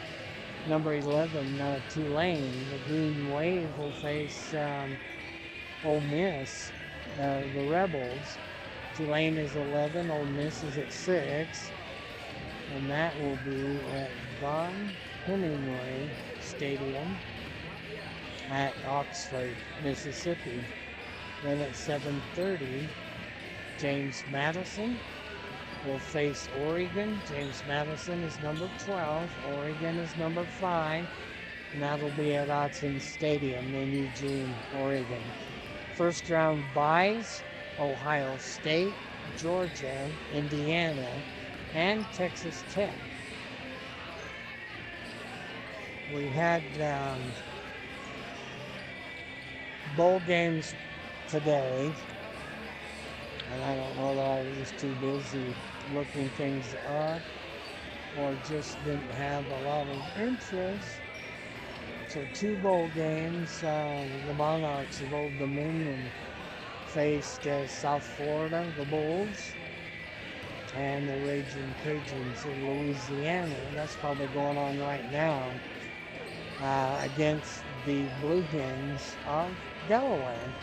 Number 11, Tulane, the Green Wave will face Ole Miss, the Rebels. Tulane is 11, Ole Miss is at 6. And that will be at Von Hemingway Stadium at Oxford, Mississippi. Then at 7:30, James Madison will face Oregon. James Madison is number 12. Oregon is number 5. And that'll be at Autzen Stadium in Eugene, Oregon. First round byes, Ohio State, Georgia, Indiana, and Texas Tech. We had bowl games today, and I don't know that I was too busy looking things up or just didn't have a lot of interest. So 2 bowl games, the Monarchs of Old Dominion faced South Florida, the Bulls, and the Raging Cajuns of Louisiana. That's probably going on right now against the Blue Hens of Delaware.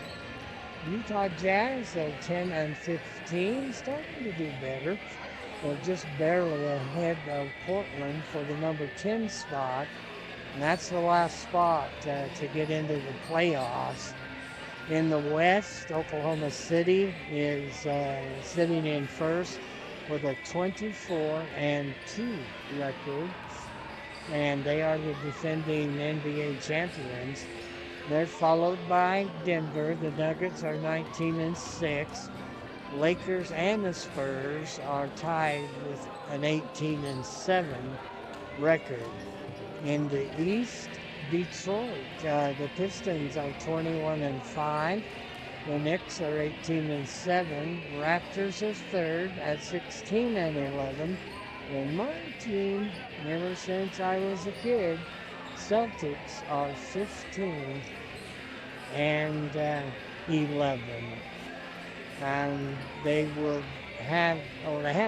Utah Jazz are 10-15, starting to do better. They're just barely ahead of Portland for the number 10 spot. And that's the last spot to get into the playoffs. In the West, Oklahoma City is sitting in first with a 24-2 record. And they are the defending NBA champions. They're followed by Denver. The Nuggets are 19-6. Lakers and the Spurs are tied with an 18-7 record. In the East, Detroit, the Pistons are 21-5. The Knicks are 18-7. Raptors are third at 16-11. And my team, ever since I was a kid, Celtics are 15-11. And they had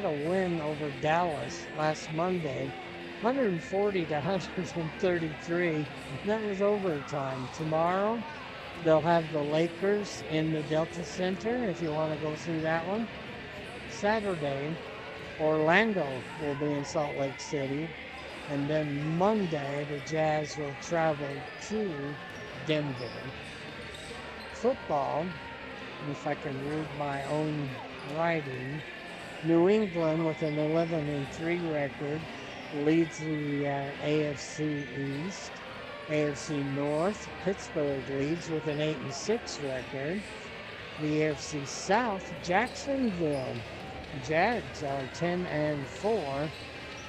a win over Dallas last Monday, 140-133. That was overtime. Tomorrow, they'll have the Lakers in the Delta Center, if you want to go through that one. Saturday, Orlando will be in Salt Lake City. And then Monday, the Jazz will travel to Denver. Football, if I can read my own writing, New England with an 11-3 record leads the AFC East. AFC North, Pittsburgh leads with an 8-6 record. The AFC South, Jacksonville Jags are 10-4.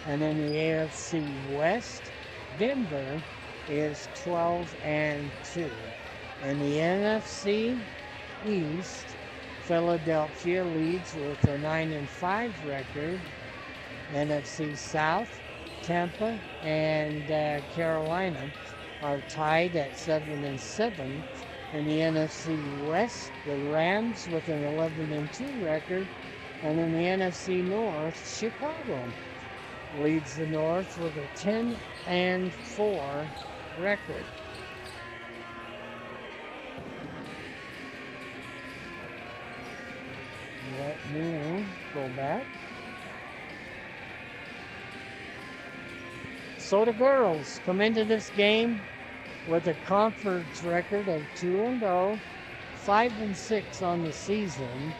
And then the AFC West, Denver is 12-2. And the NFC East, Philadelphia leads with a 9-5 record. NFC South, Tampa and Carolina are tied at 7-7. In the NFC West, the Rams with an 11-2 record. And in the NFC North, Chicago leads the North with a 10-4 record. Let me go back. So the girls come into this game with a conference record of 2-0, 5-6 on the season.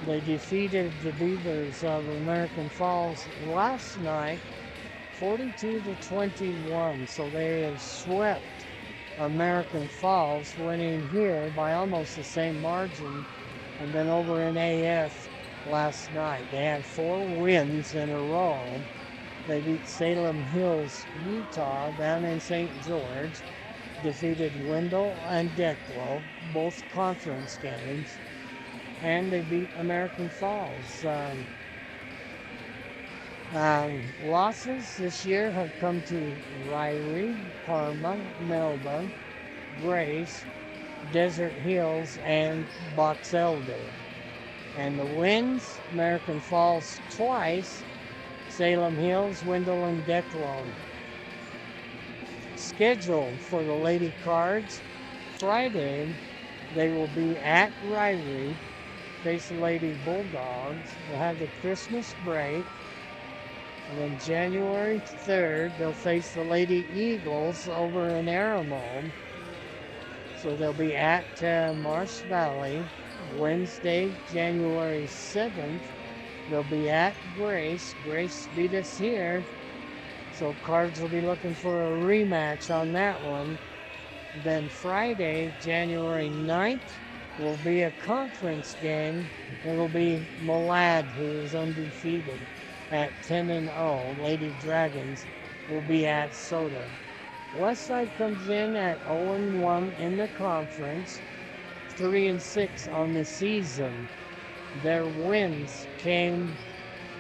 They defeated the Beavers of American Falls last night, 42-21. So they have swept American Falls, winning here by almost the same margin. And then over in AF last night, they had 4 wins in a row. They beat Salem Hills, Utah, down in St. George, defeated Wendell and Declo, both conference games, and they beat American Falls. Losses this year have come to Ryrie, Parma, Melba, Grace, Desert Hills, and Box Elder. And the wins, American Falls twice, Salem Hills, Wendell, and Declo. Scheduled for the Lady Cards, Friday, they will be at Ryrie, face the Lady Bulldogs. They'll have the Christmas break. And then January 3rd, they'll face the Lady Eagles over in Aramon. So they'll be at Marsh Valley. Wednesday, January 7th, they'll be at Grace. Grace beat us here. So Cards will be looking for a rematch on that one. Then Friday, January 9th, will be a conference game. It'll be Malad, who is undefeated at 10-0. Lady Dragons will be at Soda. Westside comes in at 0-1 in the conference, 3-6 on the season. Their wins came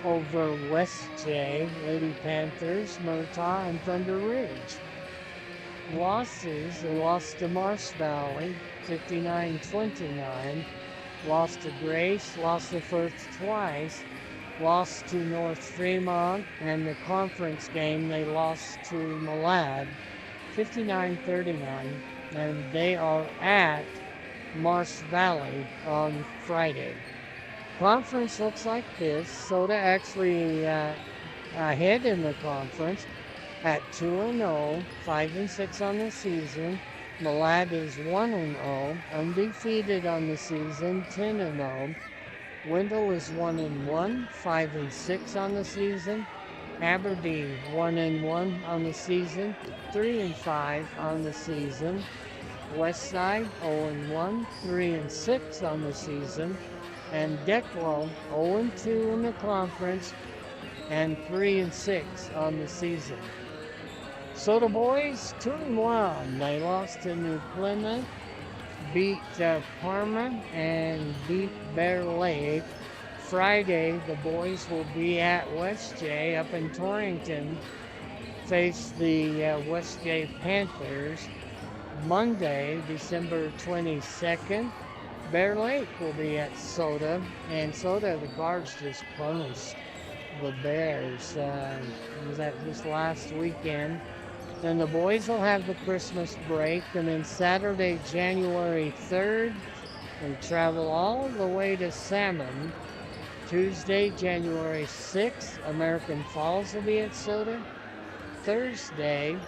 over West J, Lady Panthers, Murtaugh, and Thunder Ridge. Losses, they lost to Marsh Valley, 59-29. Lost to Grace, lost to Firth twice. Lost to North Fremont, and the conference game they lost to Malad, 59-39. And they are at Marsh Valley on Friday. Conference looks like this. Soda actually ahead in the conference at 2-0, 5-6 on the season. Malad is 1-0, undefeated on the season, 10-0. Wendell is 1-1, 5-6 on the season. Aberdeen 1-1 on the season, 3-5 on the season. Westside 0-1, 3-6 on the season. And Declo 0-2 in the conference and 3-6 on the season. Soda Boys 2-1. They lost to New Plymouth, beat Parma, and beat Bear Lake. Friday, the boys will be at West J up in Torrington, face the West J Panthers. Monday, December 22nd, Bear Lake will be at Soda, and Soda, the Guards just punished the Bears. Was that just last weekend? Then the boys will have the Christmas break, and then Saturday, January 3rd, we travel all the way to Salmon. Tuesday, January 6th, American Falls will be at Soda. Thursday,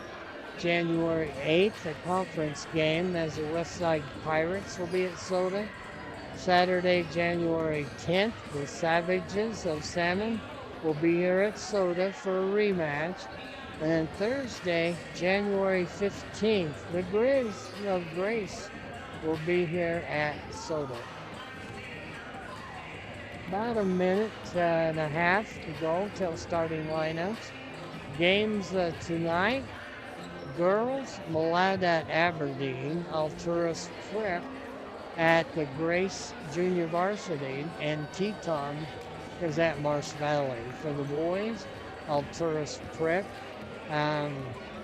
January 8th, a conference game as the Westside Pirates will be at Soda. Saturday, January 10th, the Savages of Salmon will be here at Soda for a rematch. And then Thursday, January 15th, the Grizz of Grace will be here at Soda. About a minute and a half to go till starting lineups. Games tonight. Girls, Malad at Aberdeen, Alturas Prep at the Grace Junior Varsity, and Teton is at Marsh Valley. For the boys, Alturas Prep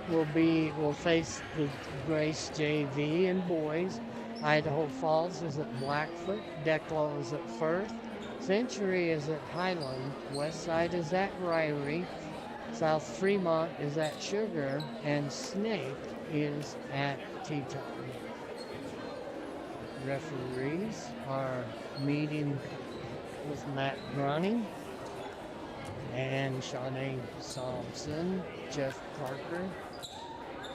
will face the Grace JV, and boys, Idaho Falls is at Blackfoot, Declo is at Firth, Century is at Highland, Westside is at Ryrie, South Fremont is at Sugar, and Snake is at Teton. Referees are meeting with Matt Groney and Shawnee Thompson, Jeff Parker.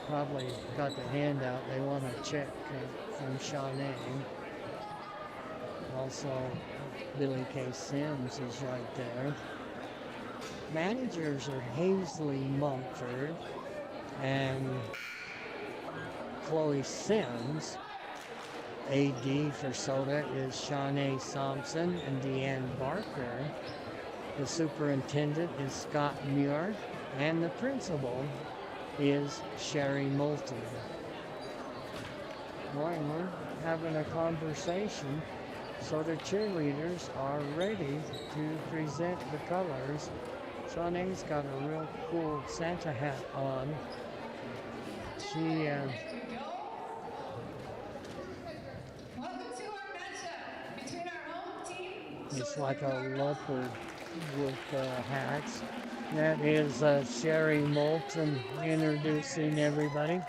Probably got the handout. They want to check from Shawnee. Also, Billy K. Sims is right there. Managers are Hazley Mumford and Chloe Sims. AD for Soda is Shawnee Thompson and Deanne Barker. The superintendent is Scott Muir, and the principal is Sherry Moulton. Boy, we're having a conversation. So the cheerleaders are ready to present the colors. Shawnee's got a real cool Santa hat on. She it's like a leopard with hats. That is Sherry Moulton introducing everybody.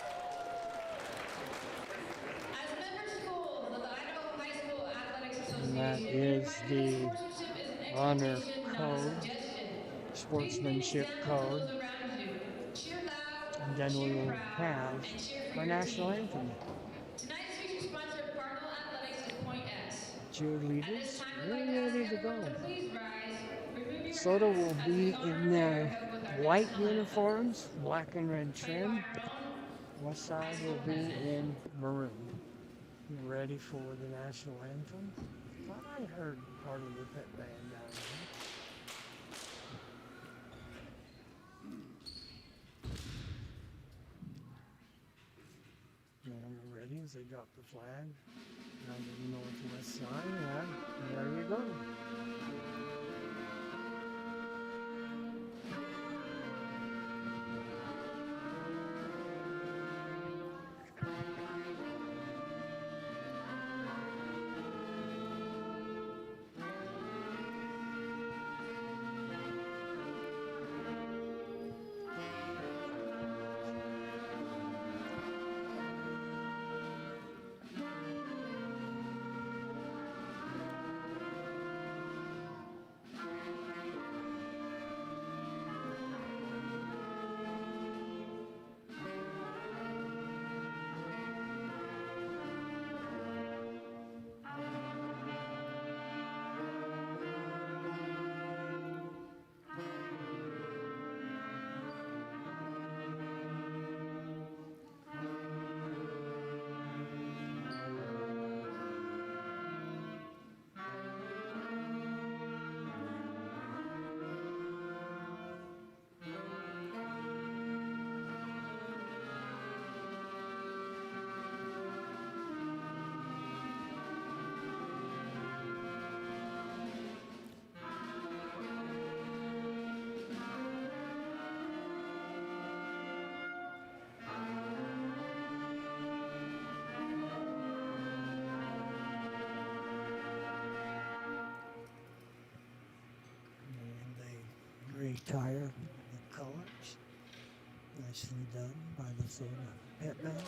And that is the honor code, sportsmanship code. And then we will have our national anthem. Cheerleaders, they're ready to go. Soda will be in their white uniforms, black and red trim. Westside will be in maroon. Ready for the national anthem? Thought I heard part of the pit band down there. We're ready as they drop the flag. Now the northwest side, yeah, there you go. Retire the colors. Nicely done by the Soda pit band.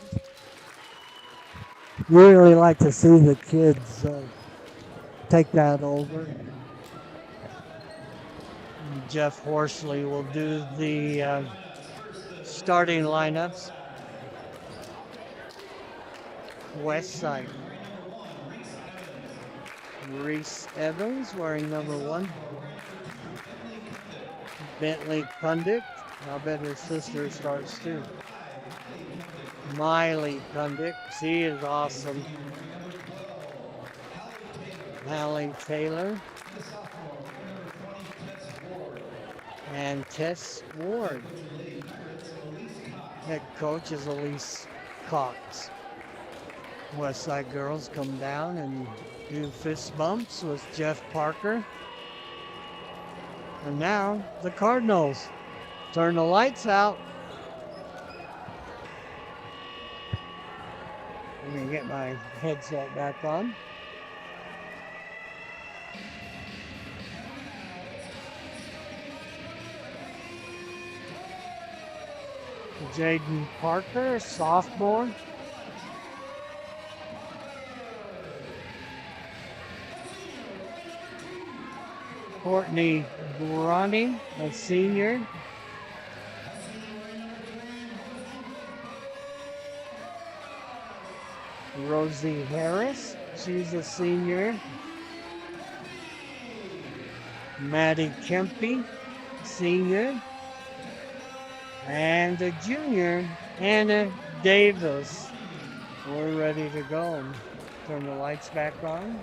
Really like to see the kids take that over. And Jeff Horsley will do the starting lineups. West side. Reese Evans wearing number 1. Bentley Kundick. I'll bet her sister starts too. Miley Kundick. She is awesome. Hallie Taylor. And Tess Ward. Head coach is Elise Cox. West Side girls come down and do fist bumps with Jeff Parker. And now the Cardinals turn the lights out. Let me get my headset back on. Jaden Parker, sophomore. Courtney Bronny, a senior. Rosie Harris, she's a senior. Maddie Kempe, senior. And a junior, Anna Davis. We're ready to go. Turn the lights back on.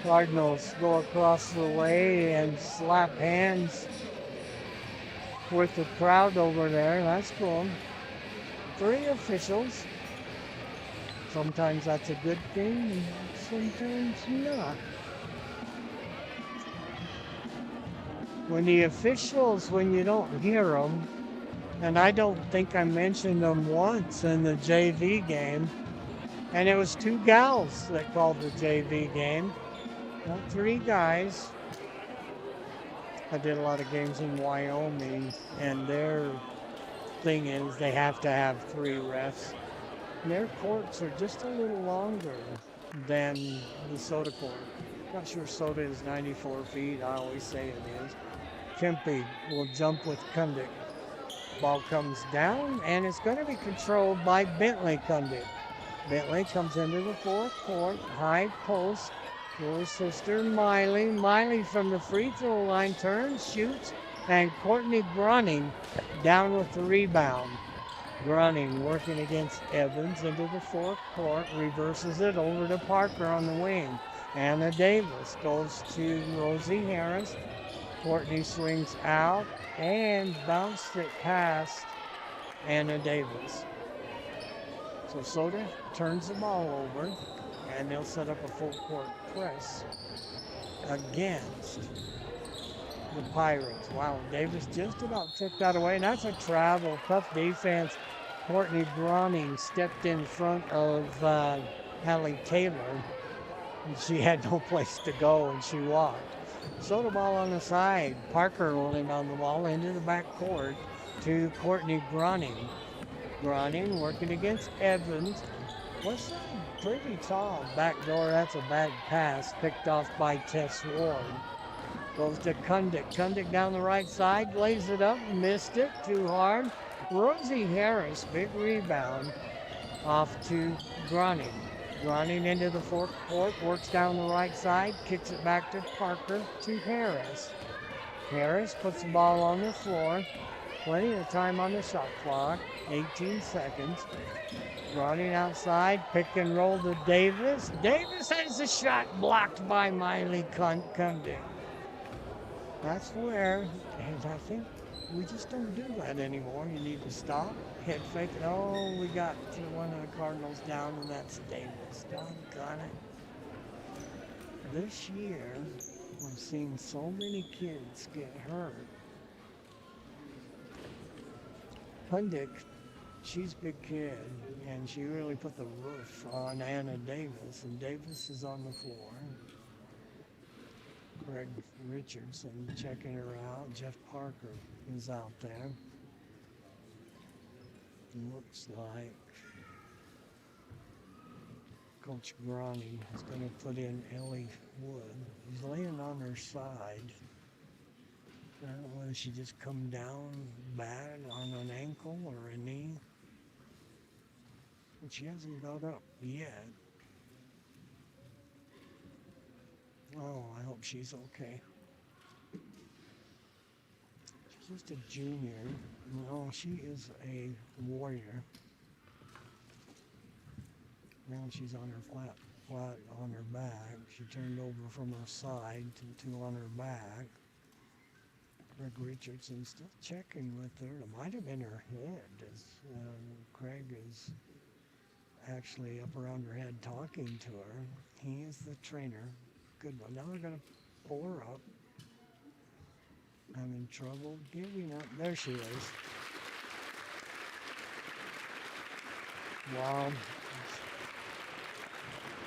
Cardinals go across the way and slap hands with the crowd over there. That's cool. 3 officials. Sometimes that's a good thing, and sometimes not. When the officials, when you don't hear them, and I don't think I mentioned them once in the JV game, and it was 2 gals that called the JV game, not 3 guys. I did a lot of games in Wyoming, and their thing is they have to have 3 refs. And their courts are just a little longer than the soda court. Not sure soda is 94 feet. I always say it is. Kempe will jump with Kundick. Ball comes down, and it's going to be controlled by Bentley Kundick. Bentley comes into the 4th court, high post for his sister Miley. Miley from the free throw line turns, shoots, and Courtney Grunning down with the rebound. Grunning working against Evans into the 4th court, reverses it over to Parker on the wing. Anna Davis goes to Rosie Harris. Courtney swings out and bounced it past Anna Davis. So Soda turns the ball over, and they'll set up a full court press against the Pirates. Wow, Davis just about took that away. And that's a travel, tough defense. Courtney Bronning stepped in front of Hallie Taylor, and she had no place to go, and she walked. Soda ball on the side. Parker rolling on the ball into the back court to Courtney Grunning. Grunning working against Evans. What's that? Pretty tall. Backdoor, that's a bad pass. Picked off by Tess Ward. Goes to Kundick. Kundick down the right side. Lays it up. Missed it. Too hard. Rosie Harris. Big rebound. Off to Grunning. Grunning into the 4th court. Works down the right side. Kicks it back to Parker to Harris. Harris puts the ball on the floor. Plenty of time on the shot clock. 18 seconds. Running outside. Pick and roll to Davis. Davis has the shot blocked by Miley Kundick. That's where, and I think we just don't do that anymore. You need to stop, head fake it. Oh, we got one of the Cardinals down, and that's Davis. Doggone it. This year, we've seen so many kids get hurt. Kundick, she's a big kid, and she really put the roof on Anna Davis, and Davis is on the floor. Greg Richardson checking her out. Jeff Parker is out there. Looks like Coach Grani is going to put in Ellie Wood. He's laying on her side. I don't know whether she just come down bad on an ankle or a knee. But she hasn't got up yet. Oh, I hope she's okay. She's just a junior. No, she is a warrior. Now she's on her flat on her back. She turned over from her side to on her back. Craig Richardson's still checking with her. It might have been her head, as Craig is actually up around her head talking to her. He is the trainer. Good one. Now they're going to pull her up. Having trouble getting up. There she is. Wow.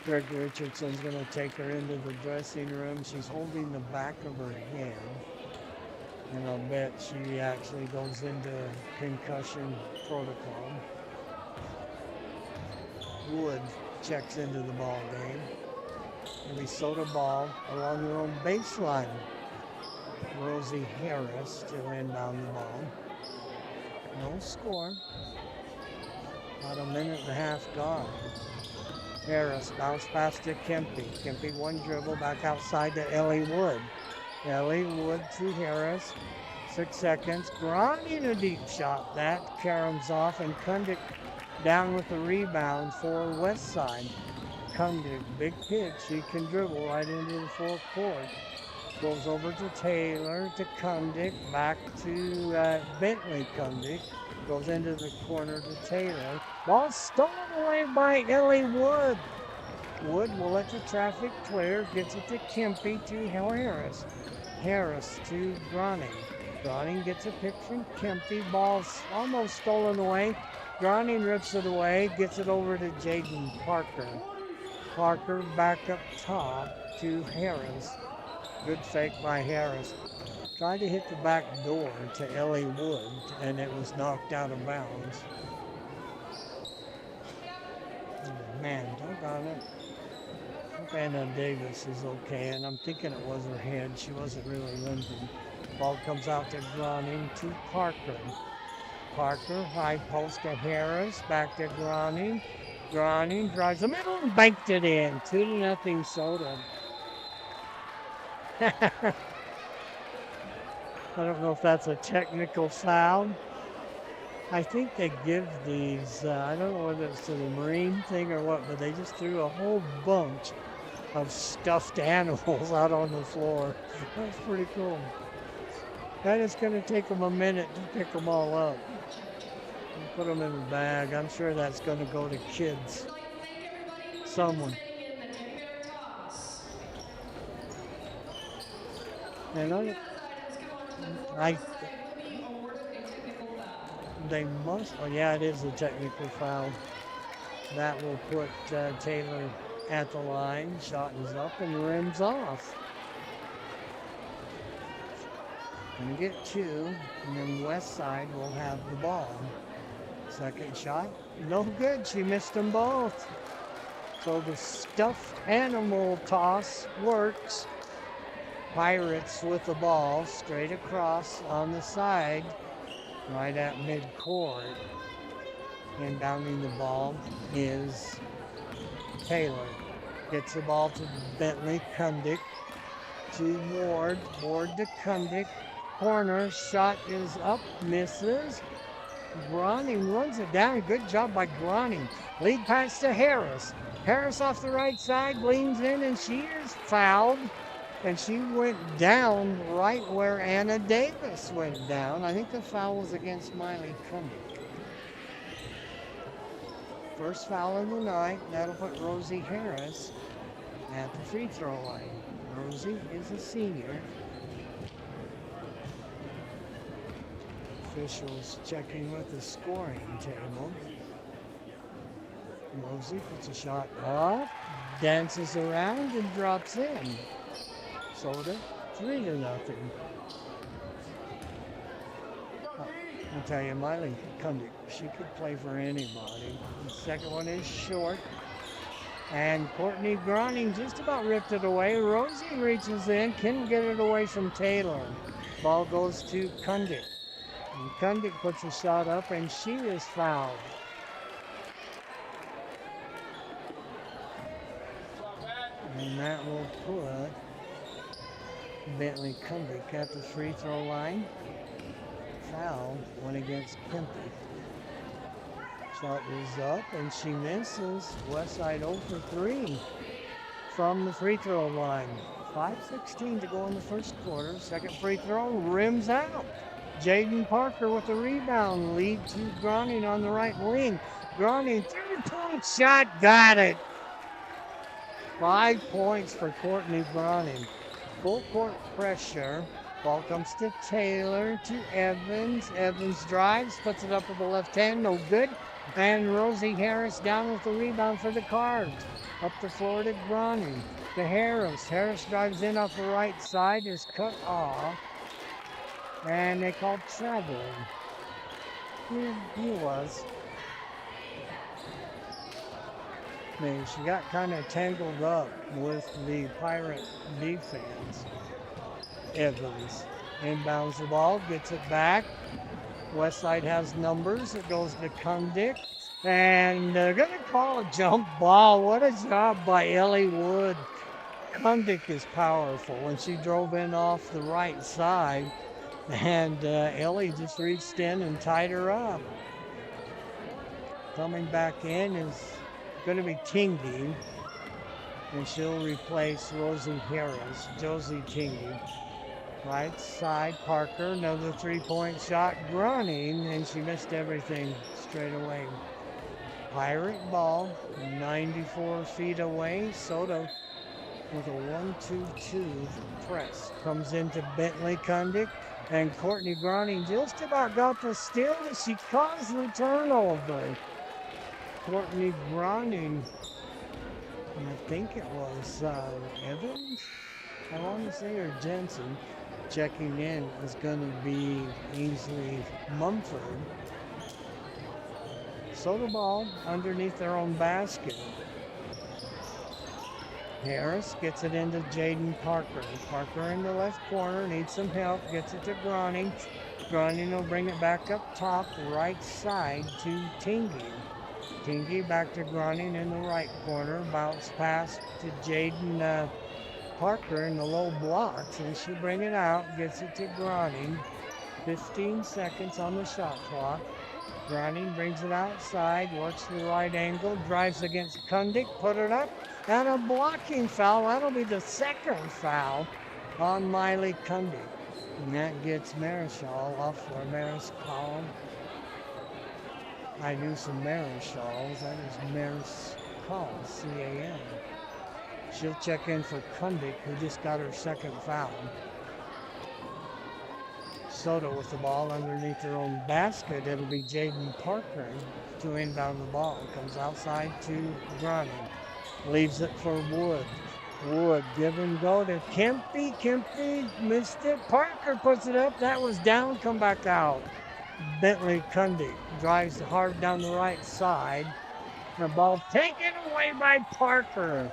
Greg Richardson's going to take her into the dressing room. She's holding the back of her head. And I'll bet she actually goes into concussion protocol. Wood checks into the ball game. Minnesota ball along their own baseline. Rosie Harris to inbound the ball. No score. About a minute and a half gone. Harris bounce pass to Kempe. Kempe one dribble back outside to Ellie Wood. Ellie Wood to Harris. 6 seconds. Grinding a deep shot. That caroms off, and Kundick down with the rebound for West Side. Kundick, big pitch. He can dribble right into the fourth court. Goes over to Taylor, to Kundick, back to Bentley Kundick. Goes into the corner to Taylor. Ball stolen away by Ellie Wood. Wood will let the traffic clear. Gets it to Kempe, to Harris. Harris to Groning. Groning gets a pick from Kempe. Ball's almost stolen away. Groning rips it away. Gets it over to Jaden Parker. Parker back up top to Harris. Good fake by Harris. Tried to hit the back door to Ellie Wood, and it was knocked out of bounds. Oh, man, doggone it. Hope Anna Davis is okay, and I'm thinking it was her head. She wasn't really limping. Ball comes out to Groning, to Parker. Parker, high post to Harris, back to Groning. Groning drives the middle and banked it in. 2-0 Soda. I don't know if that's a technical foul. I think they give these, I don't know whether it's to the Marine thing or what, but they just threw a whole bunch of stuffed animals out on the floor. That's pretty cool. That is going to take them a minute to pick them all up and put them in the bag. I'm sure that's going to go to kids. Someone. And they must, oh yeah, it is a technical foul. That will put Taylor at the line. Shot is up and rims off. Gonna get 2, and then West Side will have the ball. Second shot, no good. She missed them both. So the stuffed animal toss works. Pirates with the ball straight across on the side, right at midcourt. Inbounding the ball is Taylor. Gets the ball to Bentley. Kundick to Ward. Ward to Kundick. Corner shot is up, misses. Groning runs it down. Good job by Groning. Lead pass to Harris. Harris off the right side, leans in, and she is fouled. And she went down right where Anna Davis went down. I think the foul was against Miley Kundick. First foul of the night. That'll put Rosie Harris at the free throw line. Rosie is a senior. Officials checking with the scoring table. Rosie puts a shot up, dances around, and drops in. Soda, 3-0. I'll tell you, Miley Kundick, she could play for anybody. The second one is short. And Courtney Groning just about ripped it away. Rosie reaches in, couldn't get it away from Taylor. Ball goes to Kundick. And Kundick puts a shot up, and she is fouled. And that will put Bentley Kundick at the free throw line. Foul went against Kempy. Shot is up and she misses. Westside 0 for 3 from the free throw line. 5:16 to go in the first quarter. Second free throw rims out. Jaden Parker with the rebound. Lead to Groning on the right wing. Groning, 3-point shot, got it. 5 points for Courtney Groning. Full court pressure. Ball comes to Taylor, to Evans. Evans drives, puts it up with the left hand, no good. And Rosie Harris down with the rebound for the Cards. Up the floor to Groning. To Harris. Harris drives in off the right side, is cut off. And they called travel. He was. I mean, she got kind of tangled up with the Pirate defense. Evans inbounds the ball, gets it back. Westside has numbers. It goes to Kundick. And they're going to call a jump ball. What a job by Ellie Wood. Kundick is powerful. When she drove in off the right side, and Ellie just reached in and tied her up. Coming back in is going to be Tingy, and she'll replace Rosie Harris. Josie Tingy. Right side, Parker, another 3-point shot, Groning, and she missed everything straight away. Pirate ball, 94 feet away. Soto with a 1-2-2 press. Comes into Bentley Kundick, and Courtney Groning just about got the steal, and she caused the turnover. Courtney Groning, I think it was Evans, I want to say, or Jensen. Checking in is going to be Ainsley Mumford. So the ball underneath their own basket. Harris gets it into Jaden Parker. Parker in the left corner, needs some help, gets it to Groning. Groning will bring it back up top, right side to Tingy. Tingy back to Groning in the right corner, bounce pass to Jaden Parker in the low blocks, and she'll bring it out, gets it to Groning. 15 seconds on the shot clock. Groning brings it outside, works the right angle, drives against Kundick, put it up, and a blocking foul. That'll be the second foul on Miley Kundick. And that gets Marischal off for Marischal. I knew some Marischals. That is Marischal, C-A-N. She'll check in for Kundick, who just got her second foul. Soto with the ball underneath their own basket. It'll be Jaden Parker to inbound the ball. Comes outside to Groning. Leaves it for Wood. Wood, give and go to Kempy. Kempy missed it. Parker puts it up. That was down. Come back out. Bentley Kundick drives hard down the right side. The ball taken away by Parker.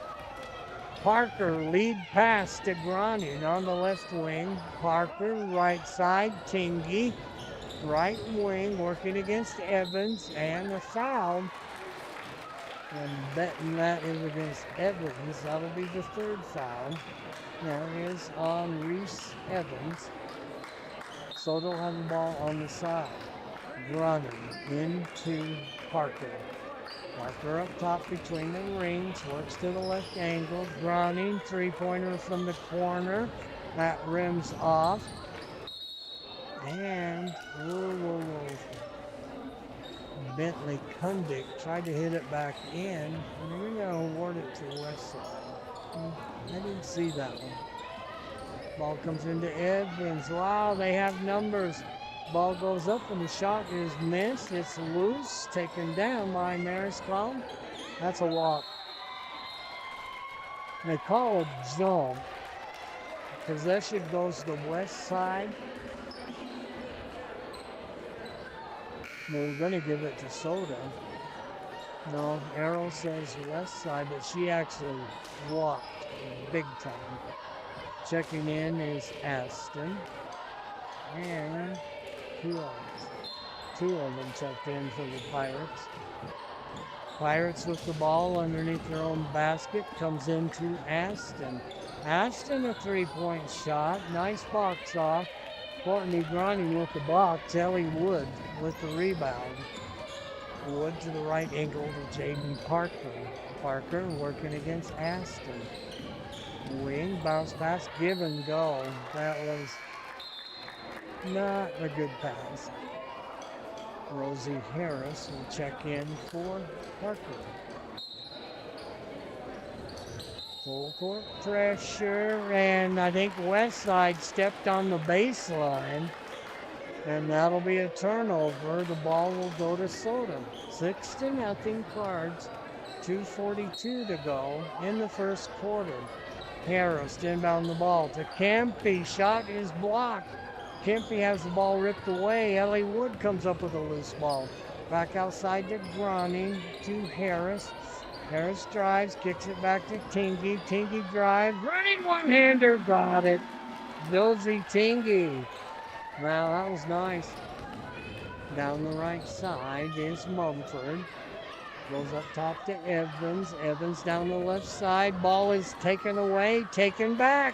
Parker lead pass to Groning on the left wing. Parker right side. Tingy right wing working against Evans, and a foul. And betting that is against Evans. That'll be the third foul. That is on Reese Evans. So they'll have the ball on the side. Groning into Parker. Parker up top between the rings, works to the left angle. Groning, three-pointer from the corner. That rims off. And Bentley Kundick tried to hit it back in. And we're going to award it to Westside. I didn't see that one. Ball comes into Evans. Wow, they have numbers. Ball goes up and the shot is missed. It's loose, taken down by Mariscal. That's a walk. They call it jump. Possession goes to West Side. We're going to give it to Soda. No, Arrow says West Side, but she actually walked big time. Checking in is Aston. And two of them checked in for the Pirates. Pirates with the ball underneath their own basket. Comes into Aston. Ashton a three-point shot. Nice box off. Courtney Grunning with the box. Ellie Wood with the rebound. Wood to the right ankle to JB Parker. Parker working against Aston. Wing, bounce pass, give and go. That was not a good pass. Rosie Harris will check in for Parker. Full court pressure, and I think Westside stepped on the baseline, and that'll be a turnover. The ball will go to Soda. 6-0 Cards. 2:42 to go in the first quarter. Harris inbound the ball to Kempe. Shot is blocked. Kempe has the ball ripped away. Ellie Wood comes up with a loose ball. Back outside to Grunning to Harris. Harris drives, kicks it back to Tingy. Tingy drives, running one-hander, got it. Josie Tingy. Wow, that was nice. Down the right side is Mumford. Goes up top to Evans. Evans down the left side. Ball is taken away, taken back.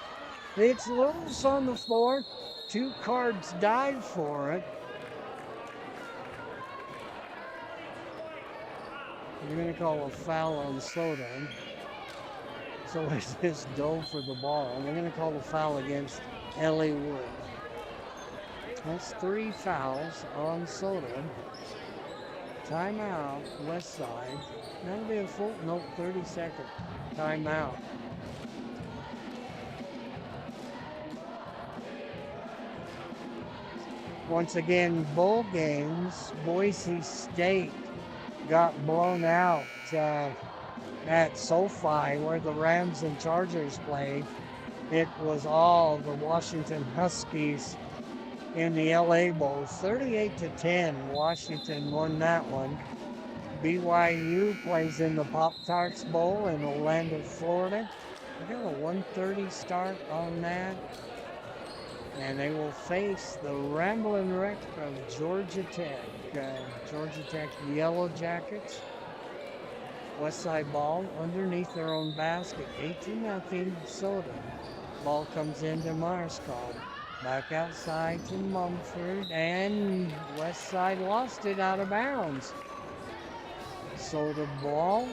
It's loose on the floor. 2 Cards dive for it. We're going to call a foul on Soda. So it's this dove for the ball. We're going to call a foul against Ellie Wood. That's 3 fouls on Soda. Timeout, West Side. That'll be a full, 30-second timeout. Once again, bowl games, Boise State got blown out at SoFi where the Rams and Chargers played. It was all the Washington Huskies in the LA Bowl. 38-10, Washington won that one. BYU plays in the Pop-Tarts Bowl in Orlando, Florida. They got a 1:30 start on that. And they will face the Ramblin' Wreck of Georgia Tech. Georgia Tech Yellow Jackets. Westside ball underneath their own basket. 18-0 Soda. Ball comes into Marscall. Back outside to Mumford. And Westside lost it out of bounds. Soda ball.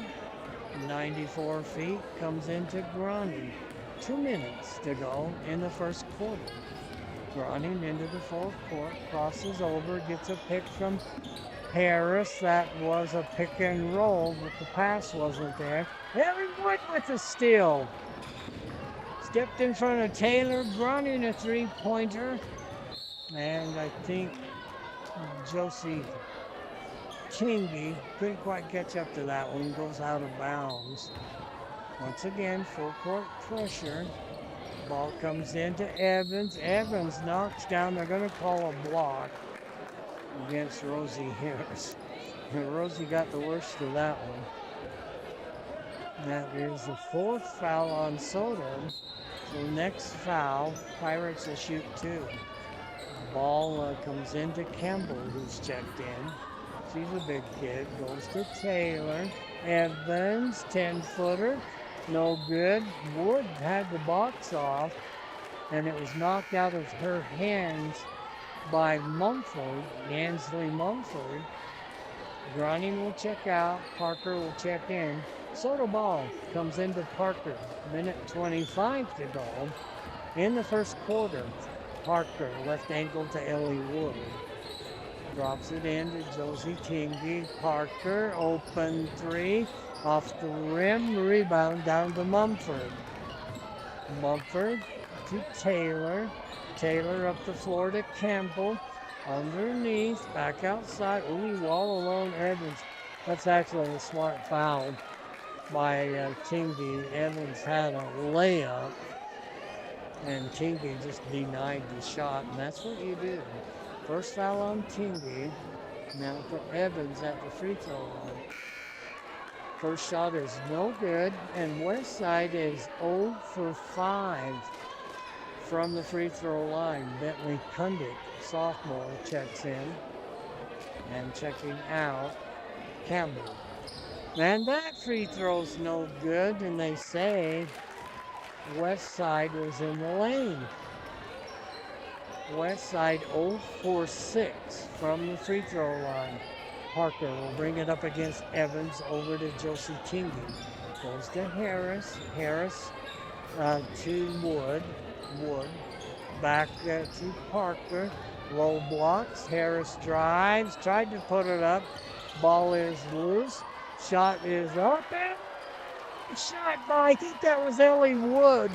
94 feet. Comes into Grunning. 2 minutes to go in the first quarter. Running into the full court, crosses over, gets a pick from Harris. That was a pick and roll, but the pass wasn't there. Ellie Wood with a steal. Stepped in front of Taylor, running a three-pointer. And I think Josie Tingy couldn't quite catch up to that one, goes out of bounds. Once again, full court pressure. Ball comes into Evans. Evans knocks down. They're going to call a block against Rosie Harris. Rosie got the worst of that one. That is the 4th foul on Soda. So next foul, Pirates will shoot 2. Ball comes into Campbell, who's checked in. She's a big kid. Goes to Taylor. Evans, 10-footer. No good. Wood had the box off, and it was knocked out of her hands by Mumford, Ansley Mumford. Grunning will check out. Parker will check in. Soda ball comes into Parker. Minute 25 to go in the first quarter. Parker, left ankle to Ellie Wood. Drops it in to Josie Tingy. Parker, open 3. Off the rim, rebound down to Mumford. Mumford to Taylor. Taylor up the floor to Campbell. Underneath, back outside. Ooh, all alone Evans. That's actually a smart foul by Tingy. Evans had a layup, and Tingy just denied the shot, and that's what you do. First foul on Tingy. Now for Evans at the free throw line. First shot is no good, and Westside is 0 for 5 from the free throw line. Bentley Kundick, sophomore, checks in, and checking out, Campbell. And that free throw's no good, and they say West Side was in the lane. West Side 0 for 6 from the free throw line. Parker will bring it up against Evans over to Josie Kingy. Goes to Harris. Harris to Wood. Wood back to Parker. Low blocks. Harris drives. Tried to put it up. Ball is loose. Shot is up. And shot by, I think that was Ellie Wood.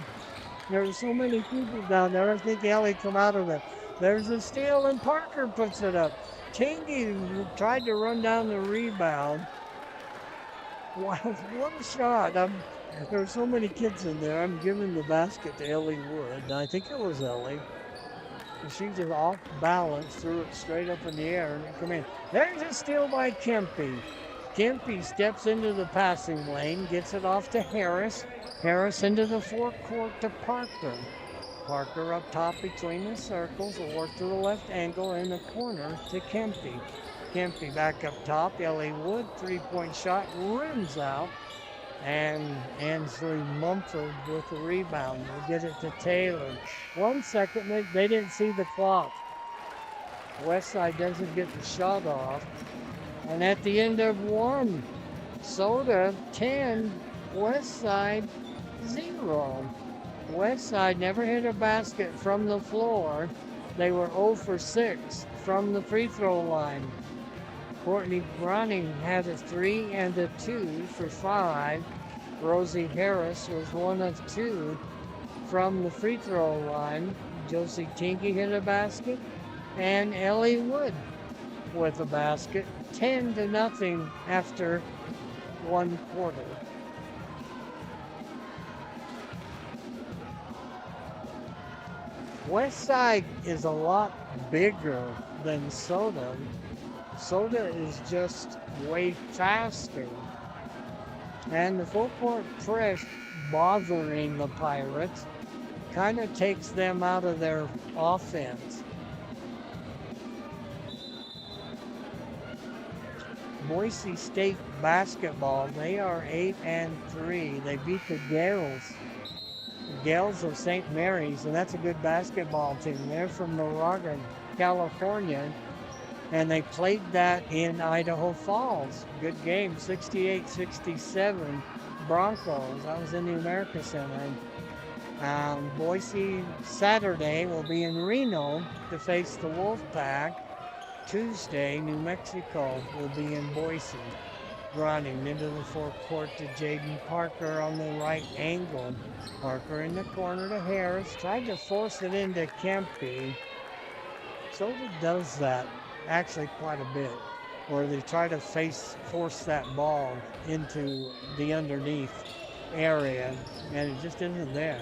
There were so many people down there. I think Ellie come out of it. There's a steal and Parker puts it up. Kingy tried to run down the rebound. Wow, what a shot. There were so many kids in there. I'm giving the basket to Ellie Wood. I think it was Ellie. She just off balance, threw it straight up in the air and it come in. There's a steal by Kempe. Kempe steps into the passing lane, gets it off to Harris. Harris into the forecourt to Parker. Parker up top between the circles, will work to the left angle in the corner to Kempe. Kempe back up top, Ellie Wood, three-point shot, rims out. And Ansley Mumford with the rebound. We'll get it to Taylor. 1 second, they didn't see the clock. Westside doesn't get the shot off. And at the end of one, Soda 10, Westside 0. Westside never hit a basket from the floor. They were 0 for 6 from the free throw line. Courtney Browning had a 3 and a 2 for 5. Rosie Harris was 1 of 2 from the free throw line. Josie Tinky hit a basket. And Ellie Wood with a basket. 10-0 after 1 quarter. Westside is a lot bigger than Soda. Soda is just way faster. And the full court press bothering the Pirates kind of takes them out of their offense. Boise State basketball, they are 8-3. They beat the Gales of St. Mary's, and that's a good basketball team. They're from Moraga, California. And they played that in Idaho Falls. Good game, 68-67 Broncos. That was in the America Center. Boise Saturday will be in Reno to face the Wolfpack. Tuesday, New Mexico will be in Boise. Running into the forecourt to Jaden Parker on the right angle. Parker in the corner to Harris. Tried to force it into Kempe. Soda does that actually quite a bit, where they try to force that ball into the underneath area, and it just isn't there.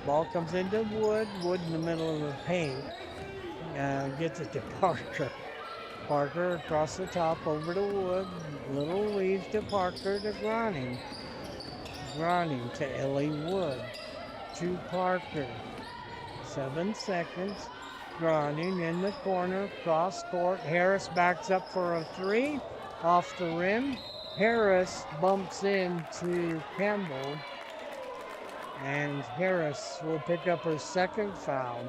Ball comes into Wood in the middle of the paint, gets it to Parker. Parker across the top over to Wood, little weave to Parker to Groning. Groning to Ellie Wood, to Parker. 7 seconds. Groning in the corner, cross court. Harris backs up for a 3, off the rim. Harris bumps into Campbell, and Harris will pick up her second foul.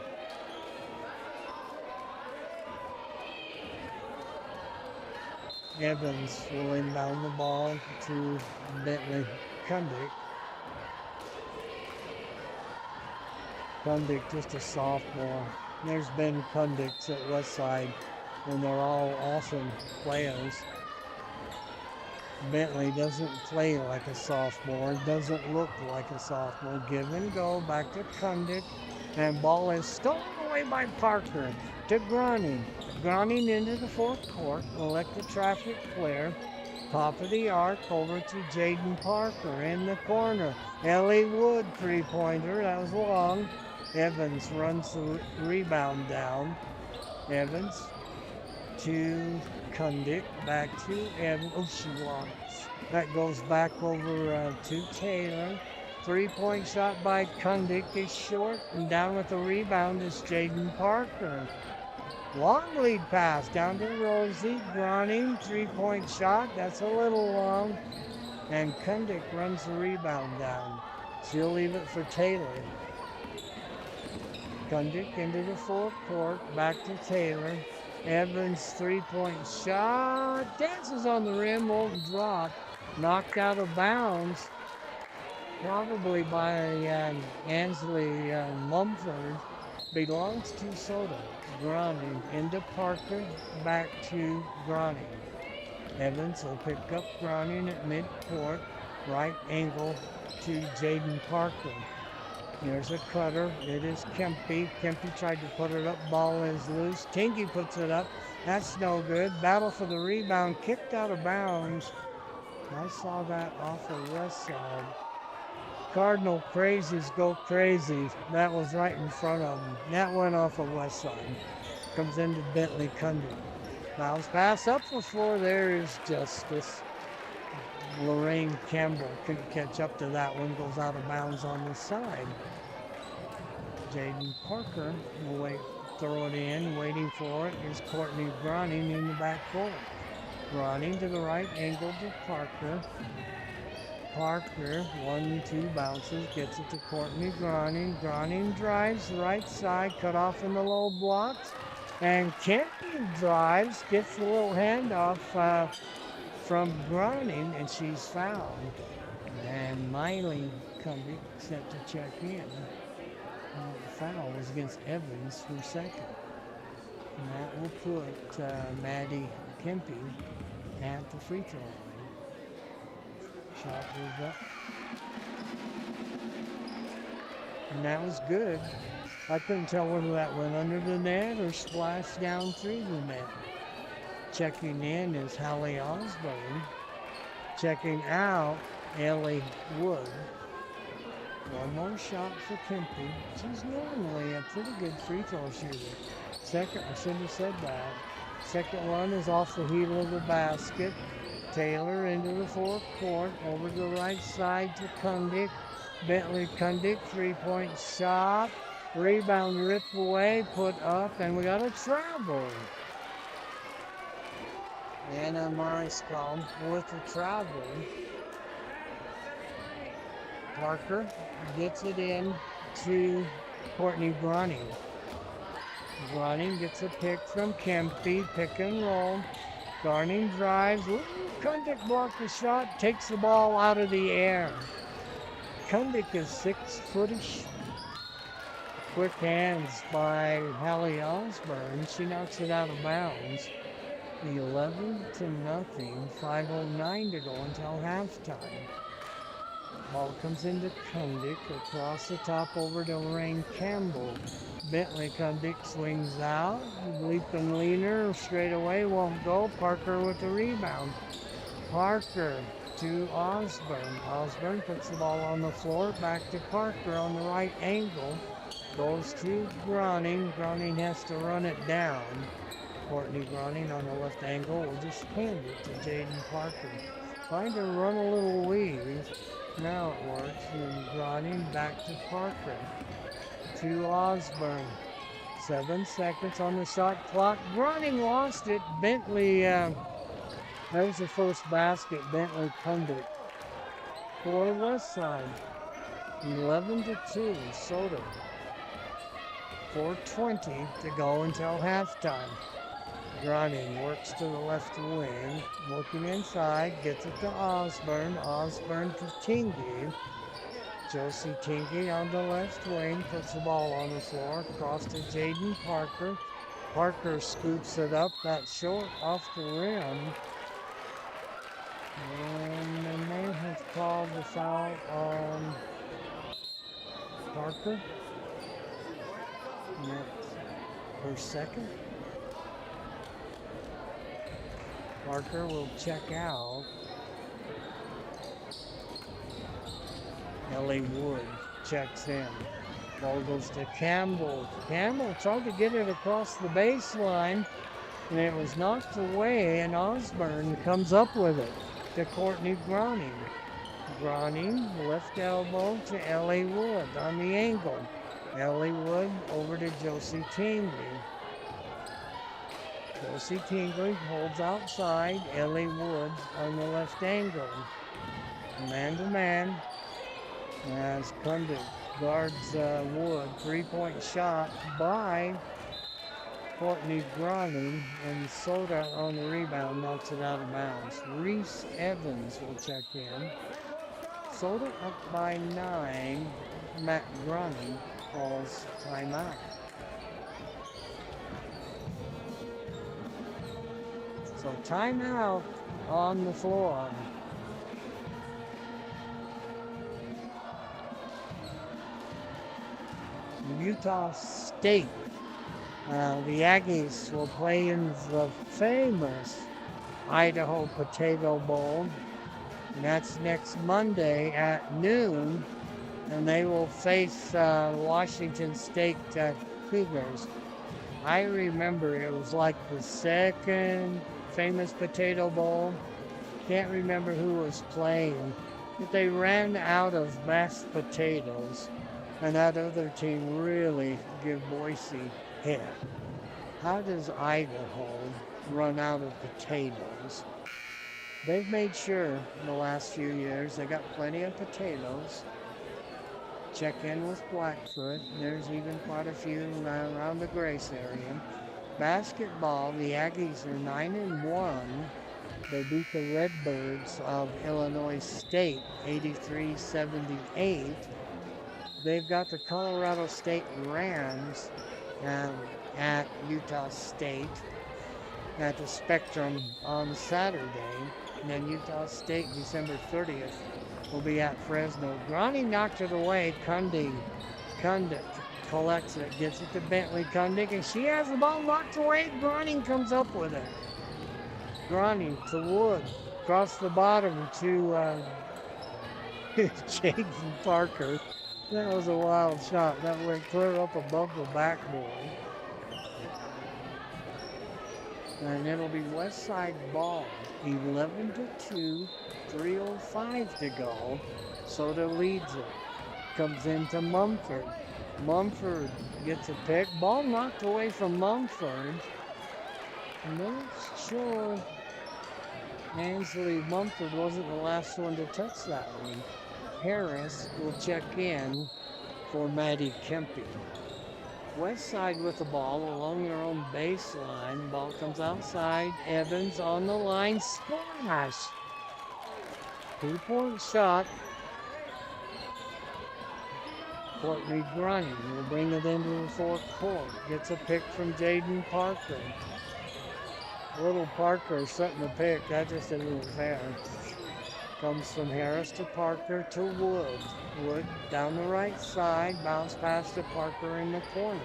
Evans will inbound the ball to Bentley Kundick. Kundick, just a sophomore. There's been Kundicks at Westside, and they're all awesome players. Bentley doesn't play like a sophomore, doesn't look like a sophomore. Give and go, back to Kundick, and ball is stolen away by Parker to Groning. Groning into the forecourt, will let the traffic clear. Top of the arc, over to Jaden Parker in the corner. Ellie Wood, three-pointer, that was long. Evans runs the rebound down. Evans to Kundick, back to Evans. Oh, she lost. That goes back over to Taylor. Three-point shot by Kundick is short, and down with the rebound is Jaden Parker. Long lead pass down to Rosie. Groning, three-point shot. That's a little long. And Kundick runs the rebound down. She'll leave it for Taylor. Kundick into the forecourt, back to Taylor. Evans 3-point shot, dances on the rim, won't drop. Knocked out of bounds, probably by Ansley Mumford. Belongs to Soda. Groning into Parker, back to Groning. Evans will pick up Groning at midcourt, right angle to Jaden Parker. There's a cutter. It is Kempe. Kempe tried to put it up. Ball is loose. Tingy puts it up. That's no good. Battle for the rebound. Kicked out of bounds. I saw that off the west side. Cardinal crazies go crazy. That was right in front of them. That went off the west side. Comes into Bentley Cundy. Bounce pass up for 4. There is Justice. Lorraine Campbell couldn't catch up to that one. Goes out of bounds on the side. Jaden Parker will throw it in. Waiting for it is Courtney Groning in the backcourt. Groning to the right angle to Parker. Parker, 1-2 bounces, gets it to Courtney Groning. Groning drives right side, cut off in the low blocks. And Kempe drives, gets a little handoff from Groning, and she's fouled. And Miley Cundick set to check in. The foul was against Evans for second. And that will put Maddie Kempe at the free throw line. Shot moved up. And that was good. I couldn't tell whether that went under the net or splashed down through the net. Checking in is Hallie Osborne. Checking out, Ellie Wood. One more shot for Kempe. She's normally a pretty good free throw shooter. Second, I shouldn't have said that. Second one is off the heel of the basket. Taylor into the forecourt, over the right side to Kundick. Bentley Kundick, 3-point shot. Rebound ripped away, put up, and we got a travel. Anna Mariscal with the travel. Parker gets it in to Courtney Groning. Groning gets a pick from Kempe, pick and roll. Groning drives. Kundick blocked the shot, takes the ball out of the air. Kundick is 6-footish. Quick hands by Hallie Osborne. She knocks it out of bounds. 11-0. 5:09 to go until halftime. Ball comes into Kundick, across the top over to Lorraine Campbell. Bentley Kundick swings out. Leap and leaner straight away, won't go. Parker with the rebound. Parker to Osborne. Osborne puts the ball on the floor. Back to Parker on the right angle. Goes to Groning. Groning has to run it down. Courtney Groning on the left angle will just hand it to Jaden Parker. Trying to run a little weave. Now it works. And Groning back to Parker. To Osborne. 7 seconds on the shot clock. Groning lost it. Bentley, that was the first basket. Bentley Kundick. For West Side. 11-2. Soda. 4:20 to go until halftime. Groning works to the left wing, looking inside, gets it to Osborne. Osborne to Tingy. Josie Tingy on the left wing, puts the ball on the floor, across to Jaden Parker. Parker scoops it up, that's short off the rim. And they may have called the foul on Parker. Her second. Parker will check out. Ellie Wood checks in. Ball goes to Campbell. Campbell tried to get it across the baseline, and it was knocked away, and Osborne comes up with it to Courtney Groning. Groning, left elbow to Ellie Wood on the angle. Ellie Wood over to Josie Tingley. Josie Tingley holds outside. Ellie Wood on the left angle. Man to man. as Kundig guards Wood. 3-point shot by Courtney Groning, and Soda on the rebound knocks it out of bounds. Reese Evans will check in. Soda up by 9. Matt Groning calls timeout. So timeout on the floor. Utah State. The Aggies will play in the famous Idaho Potato Bowl. And that's next Monday at noon. And they will face Washington State Cougars. I remember it was like the second famous Potato Bowl. Can't remember who was playing. But they ran out of mashed potatoes. And that other team really give Boise hell. How does Idaho run out of potatoes? They've made sure in the last few years they got plenty of potatoes. Check in with Blackfoot. There's even quite a few around the Grace area. Basketball, the Aggies are 9-1. They beat the Redbirds of Illinois State 83-78. They've got the Colorado State Rams at Utah State at the Spectrum on Saturday. And then Utah State, December 30th, will be at Fresno. Groning knocked it away. Kundig collects it, gets it to Bentley Kundig, and she has the ball knocked away. Groning comes up with it. Groning to Wood, across the bottom to Jaden Parker. That was a wild shot. That went clear up above the backboard. And it'll be West Side ball. 11-2, 3:05 to go. Soda leads it. Comes into Mumford. Mumford gets a pick. Ball knocked away from Mumford. Not sure Ainsley Mumford wasn't the last one to touch that one. Harris will check in for Maddie Kempe. West Side with the ball along their own baseline. Ball comes outside. Evans on the line. Splash! 2-point shot. Courtney Groning will bring it into the fourth court. Gets a pick from Jaden Parker. Little Parker setting the pick. That just isn't fair. Comes from Harris to Parker to Wood. Wood down the right side. Bounce pass to Parker in the corner.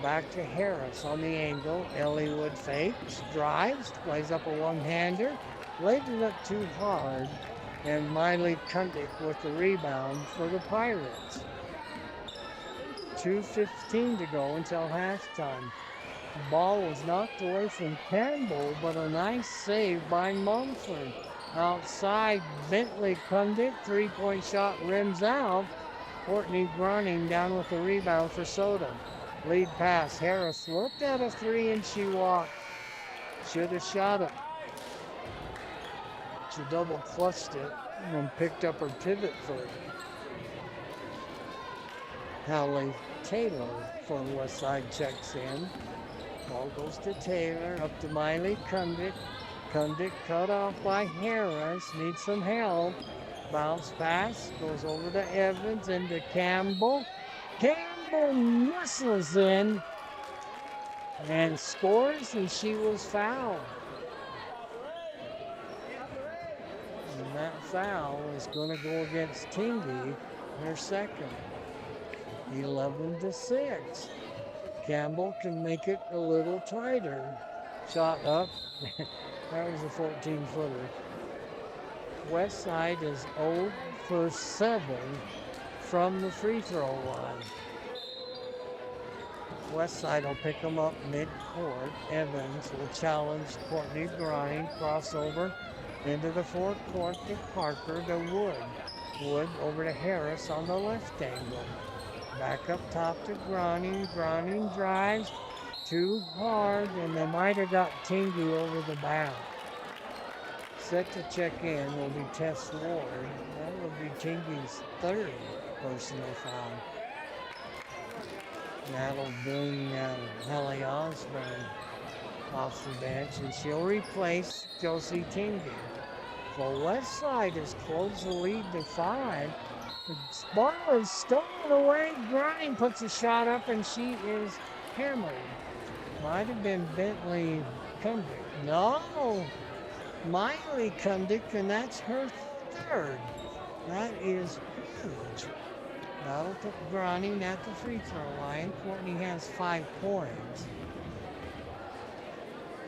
Back to Harris on the angle. Ellie Wood fakes, drives, plays up a one-hander. Laid it up too hard. And Miley Kundig with the rebound for the Pirates. 2:15 to go until halftime. The ball was knocked away from Campbell, but a nice save by Mumford. Outside, Bentley Kundig, 3-point shot rims out. Courtney Groning down with the rebound for Soda. Lead pass, Harris looked at a 3 and she walked. Should have shot it. She double clutched it and picked up her pivot foot. Hallie Taylor for Westside checks in. Ball goes to Taylor, up to Miley Kundig. Kundig cut off by Harris, needs some help. Bounce pass, goes over to Evans, into Campbell. Campbell muscles in and scores, and she was fouled. And that foul is going to go against Tingy, her second. 11-6. Campbell can make it a little tighter. Shot up. That was a 14-footer. West Side is 0 for 7 from the free throw line. West Side will pick them up mid-court. Evans will challenge Courtney Groning. Crossover into the fourth court to Parker to Wood. Wood over to Harris on the left angle. Back up top to Groning. Groning drives too hard, and they might have got Tingy over the back. Set to check in will be Tess Ward. That will be Tingy's third personal foul. That'll bring Hallie Osborne off the bench, and she'll replace Josie Tingy. Well, Westside has closed the lead to 5. The ball is stolen away. Grind puts a shot up, and she is hammered. Might have been Bentley Kundick. No! Miley Kundick, and that's her third. That is huge. That'll put Groning at the free throw line. Courtney has 5 points.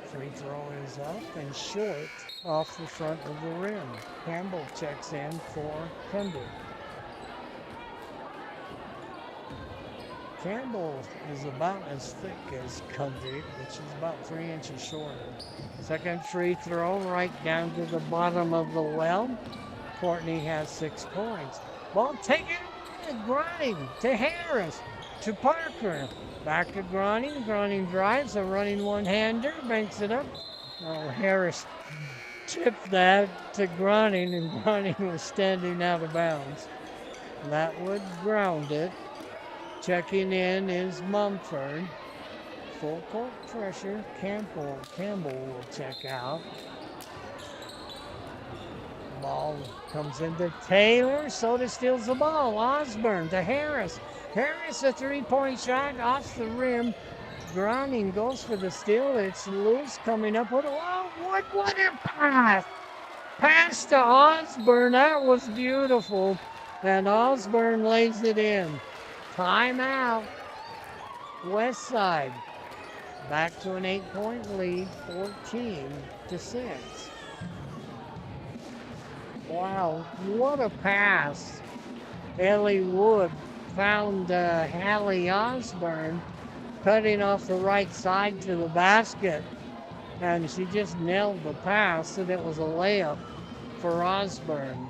Free throw is up and short off the front of the rim. Campbell checks in for Kundick. Campbell is about as thick as Kundick, which is about 3 inches shorter. Second free throw right down to the bottom of the well. Courtney has 6 points. Ball taken to Groning, to Harris, to Parker. Back to Groning. Groning drives, a running one-hander, banks it up. Oh, Harris tipped that to Groning, and Groning was standing out of bounds. That would ground it. Checking in is Mumford. Full court pressure. Campbell will check out. Ball comes into Taylor. Soda steals the ball. Osborne to Harris. Harris, a three-point shot off the rim. Groning goes for the steal. It's loose coming up. What a pass! Pass to Osborne. That was beautiful. And Osborne lays it in. Timeout. West Side. Back to an 8-point lead, 14-6. Wow, what a pass. Ellie Wood found Hallie Osborne cutting off the right side to the basket. And she just nailed the pass, and it was a layup for Osborne.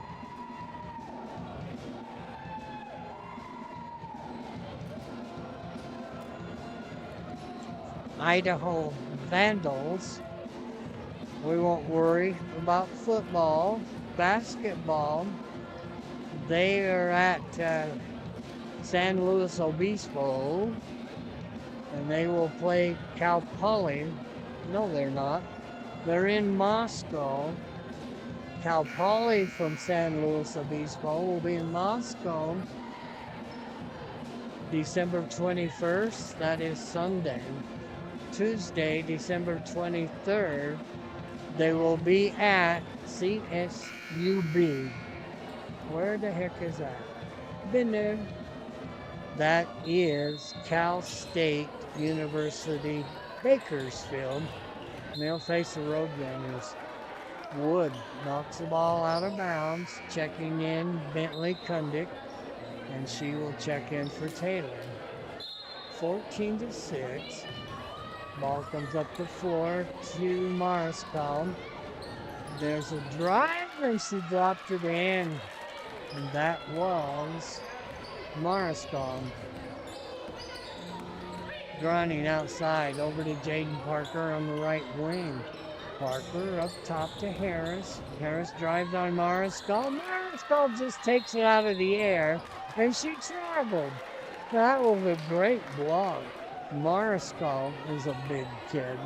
Idaho Vandals. We won't worry about football, basketball. They are at San Luis Obispo, and they will play Cal Poly. No, they're not. They're in Moscow. Cal Poly from San Luis Obispo will be in Moscow December 21st. That is Sunday. Tuesday, December 23rd, they will be at CSUB. Where the heck is that? Been there. That is Cal State University, Bakersfield. And they'll face the Roadrunners. Wood knocks the ball out of bounds, checking in Bentley Kundick, and she will check in for Taylor. 14-6. Ball comes up the floor to Mariscal. There's a drive, and she dropped it in. And that was Mariscal. Grinding outside over to Jaden Parker on the right wing. Parker up top to Harris. Harris drives on Mariscal. Mariscal just takes it out of the air, and she traveled. That was a great block. Mariscal is a big kid.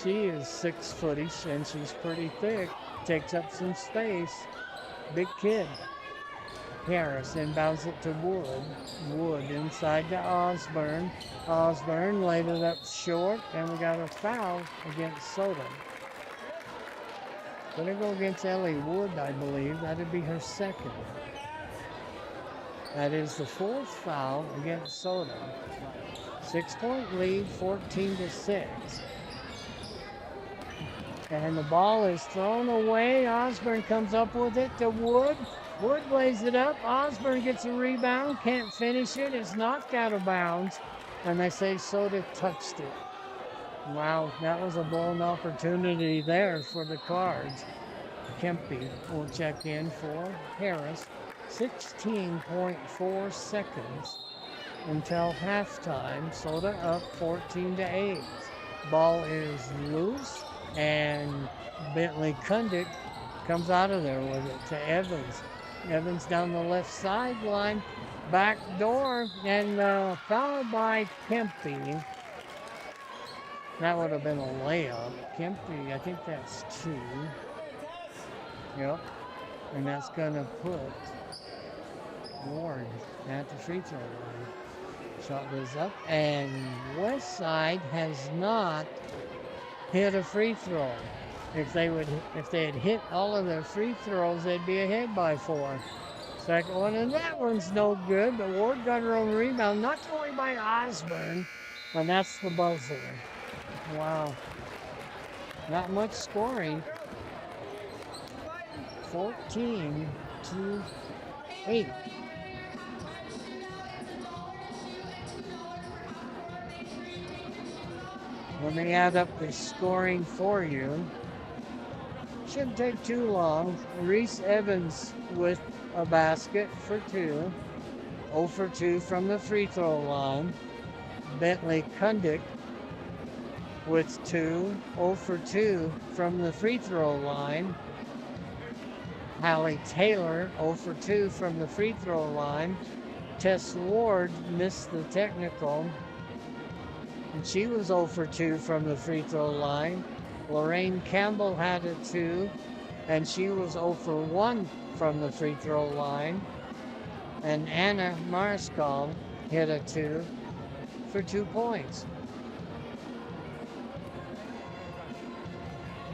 She is 6-footish, and she's pretty thick. Takes up some space. Big kid. Harris inbounds it to Wood. Wood inside to Osborne. Osborne laid it up short, and we got a foul against Soda. Gonna go against Ellie Wood, I believe. That'd be her second. That is the fourth foul against Soda. 6-point lead, 14-6. And the ball is thrown away. Osborne comes up with it to Wood. Wood lays it up. Osborne gets a rebound, can't finish it. It's knocked out of bounds. And they say Soda touched it. Wow, that was a blown opportunity there for the Cards. Kempe will check in for Harris. 16.4 seconds until halftime. Soda up 14-8. Ball is loose, and Bentley Kundick comes out of there with it to Evans. Evans down the left sideline, back door, and foul by Kempy. That would have been a layup. Kempy, I think that's 2. Yep. And that's going to put Ward at the free throw line. Shot goes up, and Westside has not hit a free throw. If they had hit all of their free throws, they'd be ahead by 4. Second one, and that one's no good, but Ward got her own rebound, knocked away by Osborne, and that's the buzzer. Wow. Not much scoring. 14-8. Let me add up the scoring for you. Shouldn't take too long. Reese Evans with a basket for 2. 0 for 2 from the free throw line. Bentley Kundick with 2. 0 for 2 from the free throw line. Hallie Taylor 0 for 2 from the free throw line. Tess Ward missed the technical, and she was 0 for 2 from the free throw line. Lorraine Campbell had a 2, and she was 0 for 1 from the free throw line. And Anna Mariscal hit a 2 for 2 points.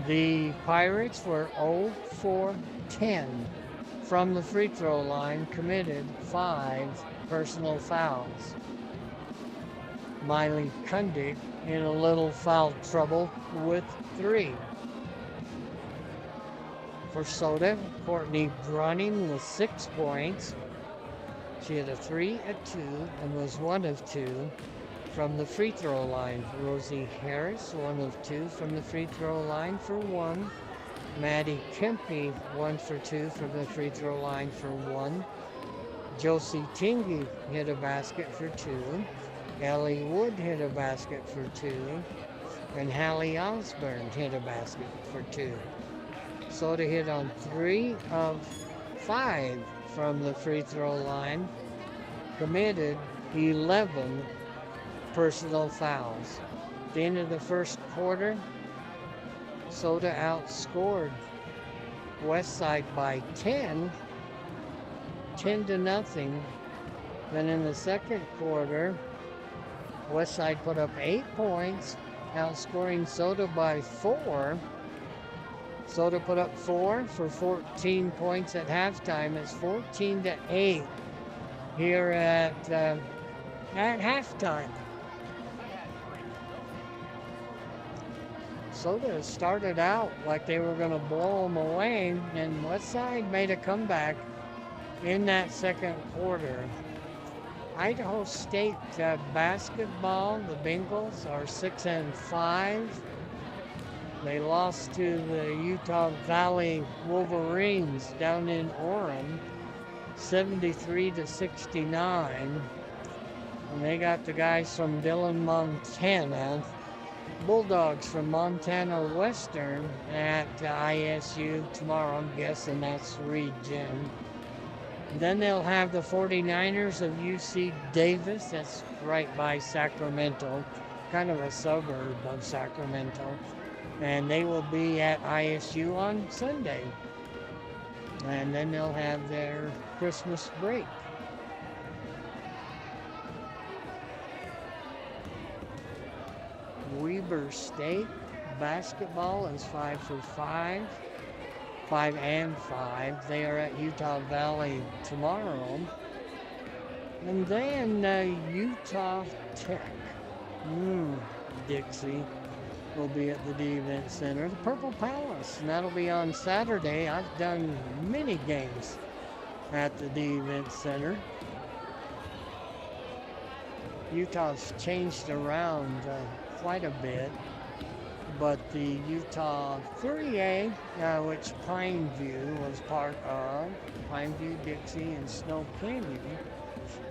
The Pirates were 0 for 10 from the free throw line, committed 5 personal fouls. Miley Kundick in a little foul trouble with 3. For Soda, Courtney Brunning with 6 points. She had a 3, a 2, and was 1 of 2 from the free throw line. Rosie Harris, 1 of 2 from the free throw line for 1. Maddie Kempy, 1 for 2 from the free throw line for 1. Josie Tingy hit a basket for 2. Ellie Wood hit a basket for 2. And Hallie Osborne hit a basket for 2. Soda hit on 3 of 5 from the free throw line. Committed 11 personal fouls. At the end of the first quarter, Soda outscored Westside by 10 to nothing. Then in the second quarter, Westside put up 8 points, outscoring Soda by 4. Soda put up 4 for 14 points at halftime. It's 14-8 here at halftime. Soda started out like they were going to blow them away, and Westside made a comeback in that second quarter. Idaho State basketball, the Bengals are 6-5. They lost to the Utah Valley Wolverines down in Orem, 73-69. And they got the guys from Dillon, Montana. Bulldogs from Montana Western at ISU tomorrow. I'm guessing that's region. Then they'll have the 49ers of UC Davis. That's right by Sacramento, kind of a suburb of Sacramento. And they will be at ISU on Sunday. And then they'll have their Christmas break. Weber State basketball is 5 for 5. 5 and 5. They are at Utah Valley tomorrow. And then Utah Tech, Dixie, will be at the D Event Center. The Purple Palace, and that'll be on Saturday. I've done many games at the D Event Center. Utah's changed around quite a bit. But the Utah 3A, which Pineview was part of, Pineview, Dixie, and Snow Canyon.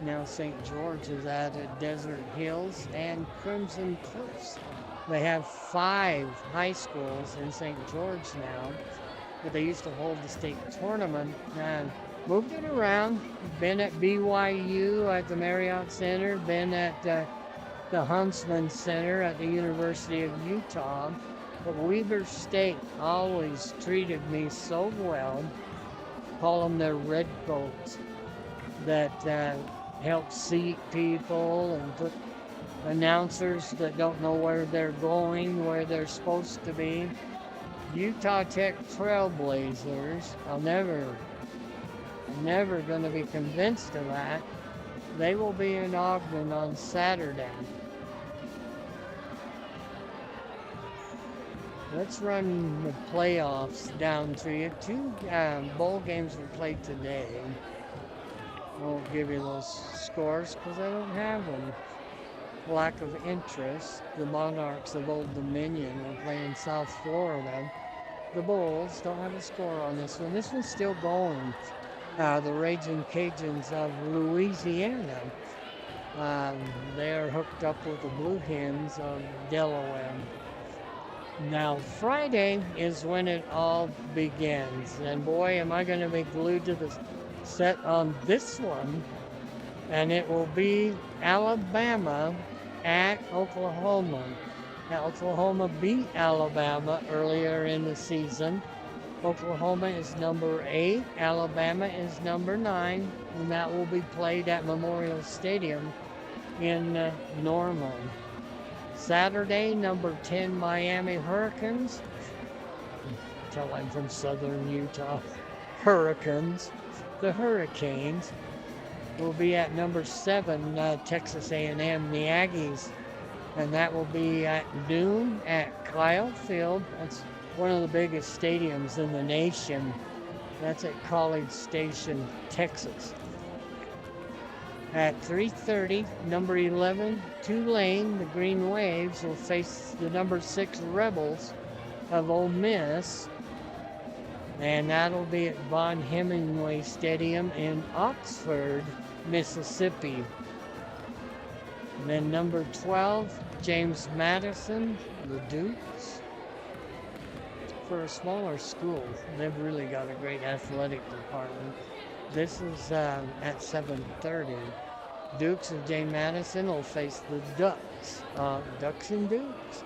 Now St. George is at Desert Hills and Crimson Cliffs They have 5 high schools in St. George now, but they used to hold the state tournament and moved it around. Been at BYU at the Marriott Center, been at the Huntsman Center at the University of Utah. But Weber State always treated me so well. Call them their redcoats that help seat people and put announcers that don't know where they're going, where they're supposed to be. Utah Tech Trailblazers, I'm never going to be convinced of that. They will be in Ogden on Saturday. Let's run the playoffs down to you. 2 bowl games were played today. I won't give you those scores because I don't have them. Lack of interest. The Monarchs of Old Dominion are playing South Florida. The Bulls don't have a score on this one. This one's still going. The Raging Cajuns of Louisiana. They are hooked up with the Blue Hens of Delaware. Now, Friday is when it all begins. And boy, am I going to be glued to the set on this one. And it will be Alabama at Oklahoma. Now, Oklahoma beat Alabama earlier in the season. Oklahoma is number 8. Alabama is number 9. And that will be played at Memorial Stadium in Norman. Saturday, number 10 Miami Hurricanes. Tell I'm from southern Utah. Hurricanes. The Hurricanes will be at number 7 Texas A&M, the Aggies. And that will be at noon at Kyle Field. That's one of the biggest stadiums in the nation. That's at College Station, Texas. At 3:30, number 11, Tulane, the Green Waves, will face the number 6 Rebels of Ole Miss. And that'll be at Von Hemingway Stadium in Oxford, Mississippi. And then number 12, James Madison, the Dukes. For a smaller school, they've really got a great athletic department. This is at 7:30. Dukes of James Madison will face the Ducks. Ducks and Dukes.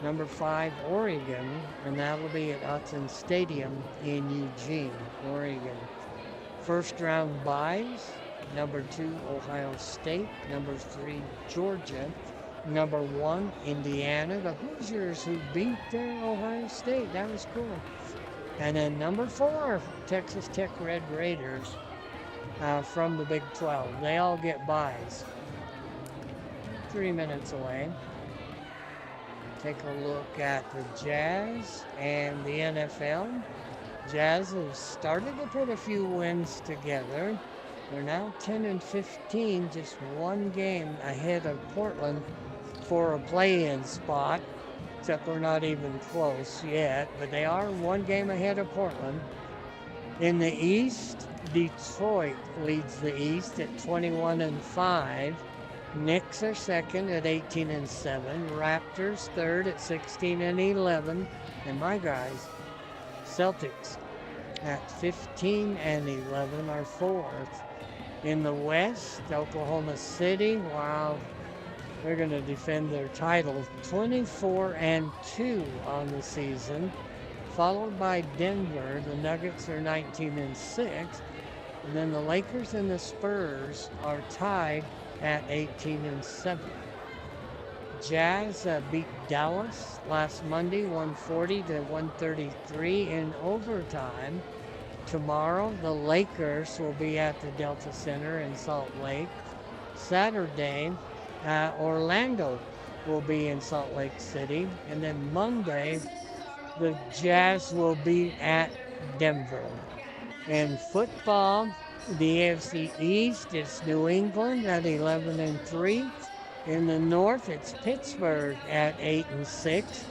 Number 5, Oregon, and that will be at Hudson Stadium in Eugene, Oregon. First round byes. Number 2, Ohio State. Number 3, Georgia. Number 1, Indiana. The Hoosiers who beat Ohio State. That was cool. And then number 4, Texas Tech Red Raiders from the Big 12. They all get byes. 3 minutes away. Take a look at the Jazz and the NFL. Jazz have started to put a few wins together. They're now 10-15, just 1 game ahead of Portland for a play-in spot, except we're not even close yet, but they are 1 game ahead of Portland. In the East, Detroit leads the East at 21-5. Knicks are second at 18-7. Raptors third at 16-11. And my guys, Celtics at 15-11 are fourth. In the West, Oklahoma City, wow, they're going to defend their title, 24-2 on the season, followed by Denver. The Nuggets are 19-6, and then the Lakers and the Spurs are tied at 18-7. Jazz beat Dallas last Monday, 140-133 in overtime. Tomorrow, the Lakers will be at the Delta Center in Salt Lake. Saturday, Orlando will be in Salt Lake City. And then Monday, the Jazz will be at Denver. In football, the AFC East, it's New England at 11-3. In the North, it's Pittsburgh at 8-6.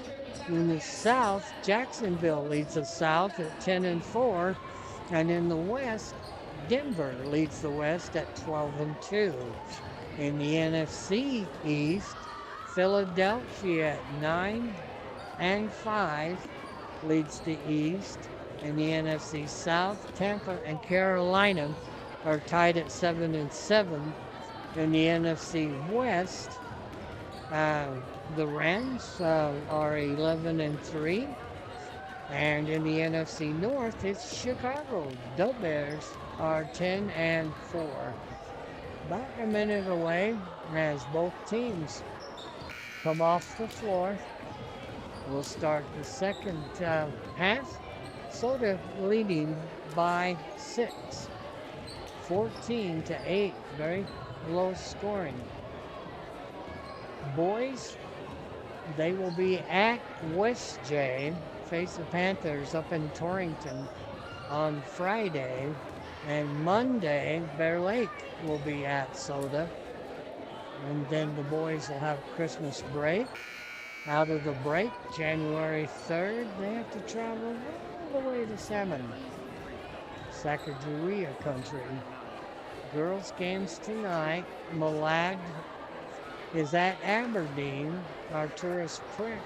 In the South, Jacksonville leads the South at 10-4. And in the West, Denver leads the West at 12-2. In the NFC East, Philadelphia at 9-5 leads the East. In the NFC South, Tampa and Carolina are tied at 7-7. In the NFC West, the Rams are 11-3. And in the NFC North, it's Chicago. The Bears are 10-4. About a minute away as both teams come off the floor. We'll start the second half. Soda leading by 6. 14-8. Very low scoring. Boys, they will be at West J, face the Panthers up in Torrington on Friday. And Monday, Bear Lake will be at Soda. And then the boys will have Christmas break. Out of the break, January 3rd, they have to travel all the way to Salmon, Sacagawea country. Girls games tonight. Malad is at Aberdeen. Arcturus Prick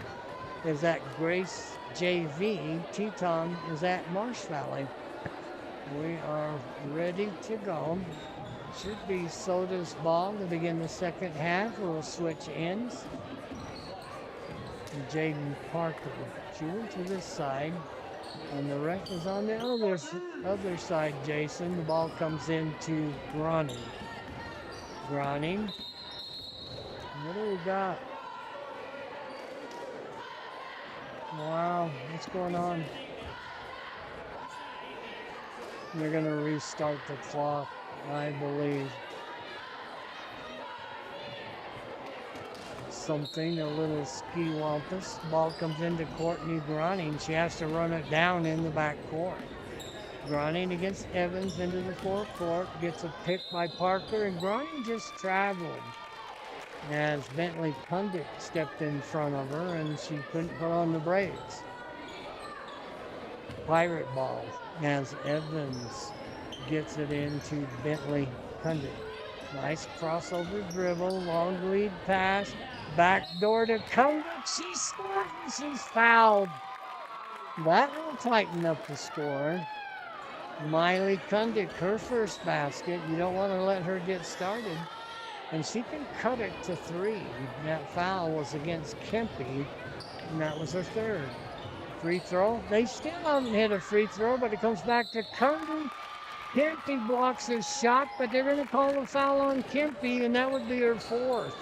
is at Grace JV. Teton is at Marsh Valley. We are ready to go. Should be Soda's ball to begin the second half. We'll switch ends. Jaden Parker. She went to this side, and the ref is on the other side, Jason. The ball comes into Groning. Groning. What do we got? Wow, what's going on? They're going to restart the clock, I believe. Something, a little ski-wampus. Ball comes into Courtney Groning. She has to run it down in the back court. Groning against Evans into the forecourt. Gets a pick by Parker, and Groning just traveled. As Bentley Pundit stepped in front of her, and she couldn't put on the brakes. Pirate ball as Evans gets it into Bentley Pundit. Nice crossover dribble, long lead pass, back door to Kundit. She scored and she's fouled. That will tighten up the score. Miley Kundit, her first basket. You don't want to let her get started. And she can cut it to 3. That foul was against Kempe, and that was her third. Free throw. They still haven't hit a free throw, but it comes back to Kundit. Kempe blocks his shot, but they're going to call a foul on Kempe, and that would be her 4th.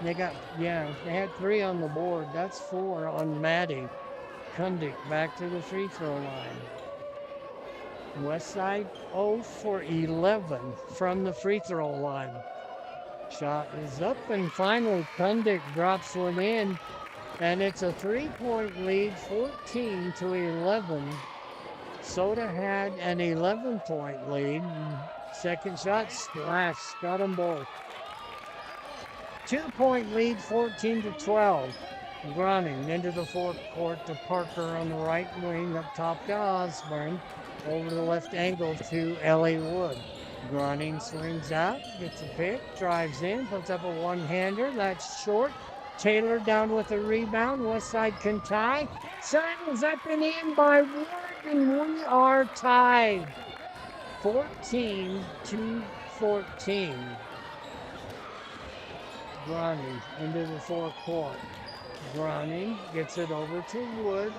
They had 3 on the board. That's 4 on Maddie. Kundit back to the free throw line. Westside 0 for 11 from the free throw line. Shot is up, and finally Kundit drops one in, and it's a 3-point lead, 14-11. Soda had an 11-point lead. Second shot, splash, got them both. 2-point lead, 14-12. Groning into the forecourt to Parker on the right wing, up top to Osborne. Over the left angle to Ellie Wood. Groning swings out, gets a pick, drives in, puts up a one-hander. That's short. Taylor down with a rebound. Westside can tie. Simon's up and in by Wood, and we are tied. 14-14. Groning into the forecourt. Groning gets it over to Wood.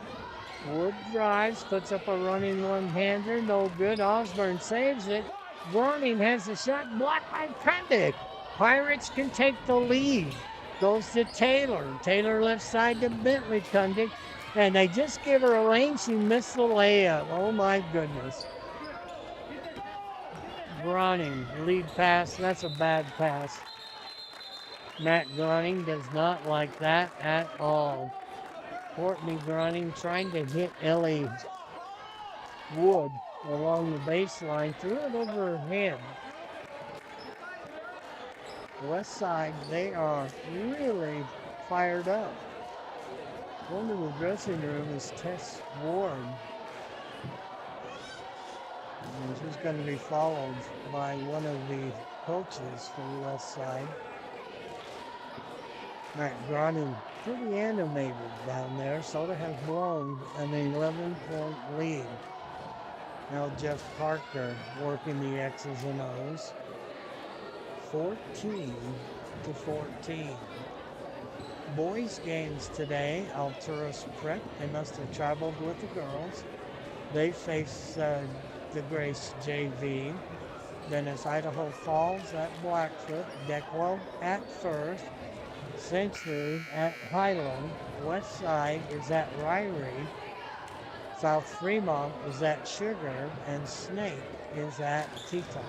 Wood drives, puts up a running one-hander, no good. Osborne saves it. Groning has the shot blocked by Kundit. Pirates can take the lead. Goes to Taylor. Taylor left side to Bentley Kundit. And they just give her a lane. She missed the layup. Oh my goodness. Groning, lead pass. That's a bad pass. Matt Groning does not like that at all. Courtney Groning trying to hit Ellie Wood along the baseline, threw it over her head. West side, they are really fired up. Going to the dressing room is Tess Ward. And she's going to be followed by one of the coaches for the West Side. Matt Gronin pretty animated down there. Soda has blown an 11-point lead. Now Jeff Parker working the X's and O's. 14-14. Boys games today. Alturas Prep. They must have traveled with the girls. They face the Grace JV. Then it's Idaho Falls at Blackfoot. Declo at First. Century at Highland. West Side is at Ryrie. South Fremont is at Sugar. And Snake is at Teton.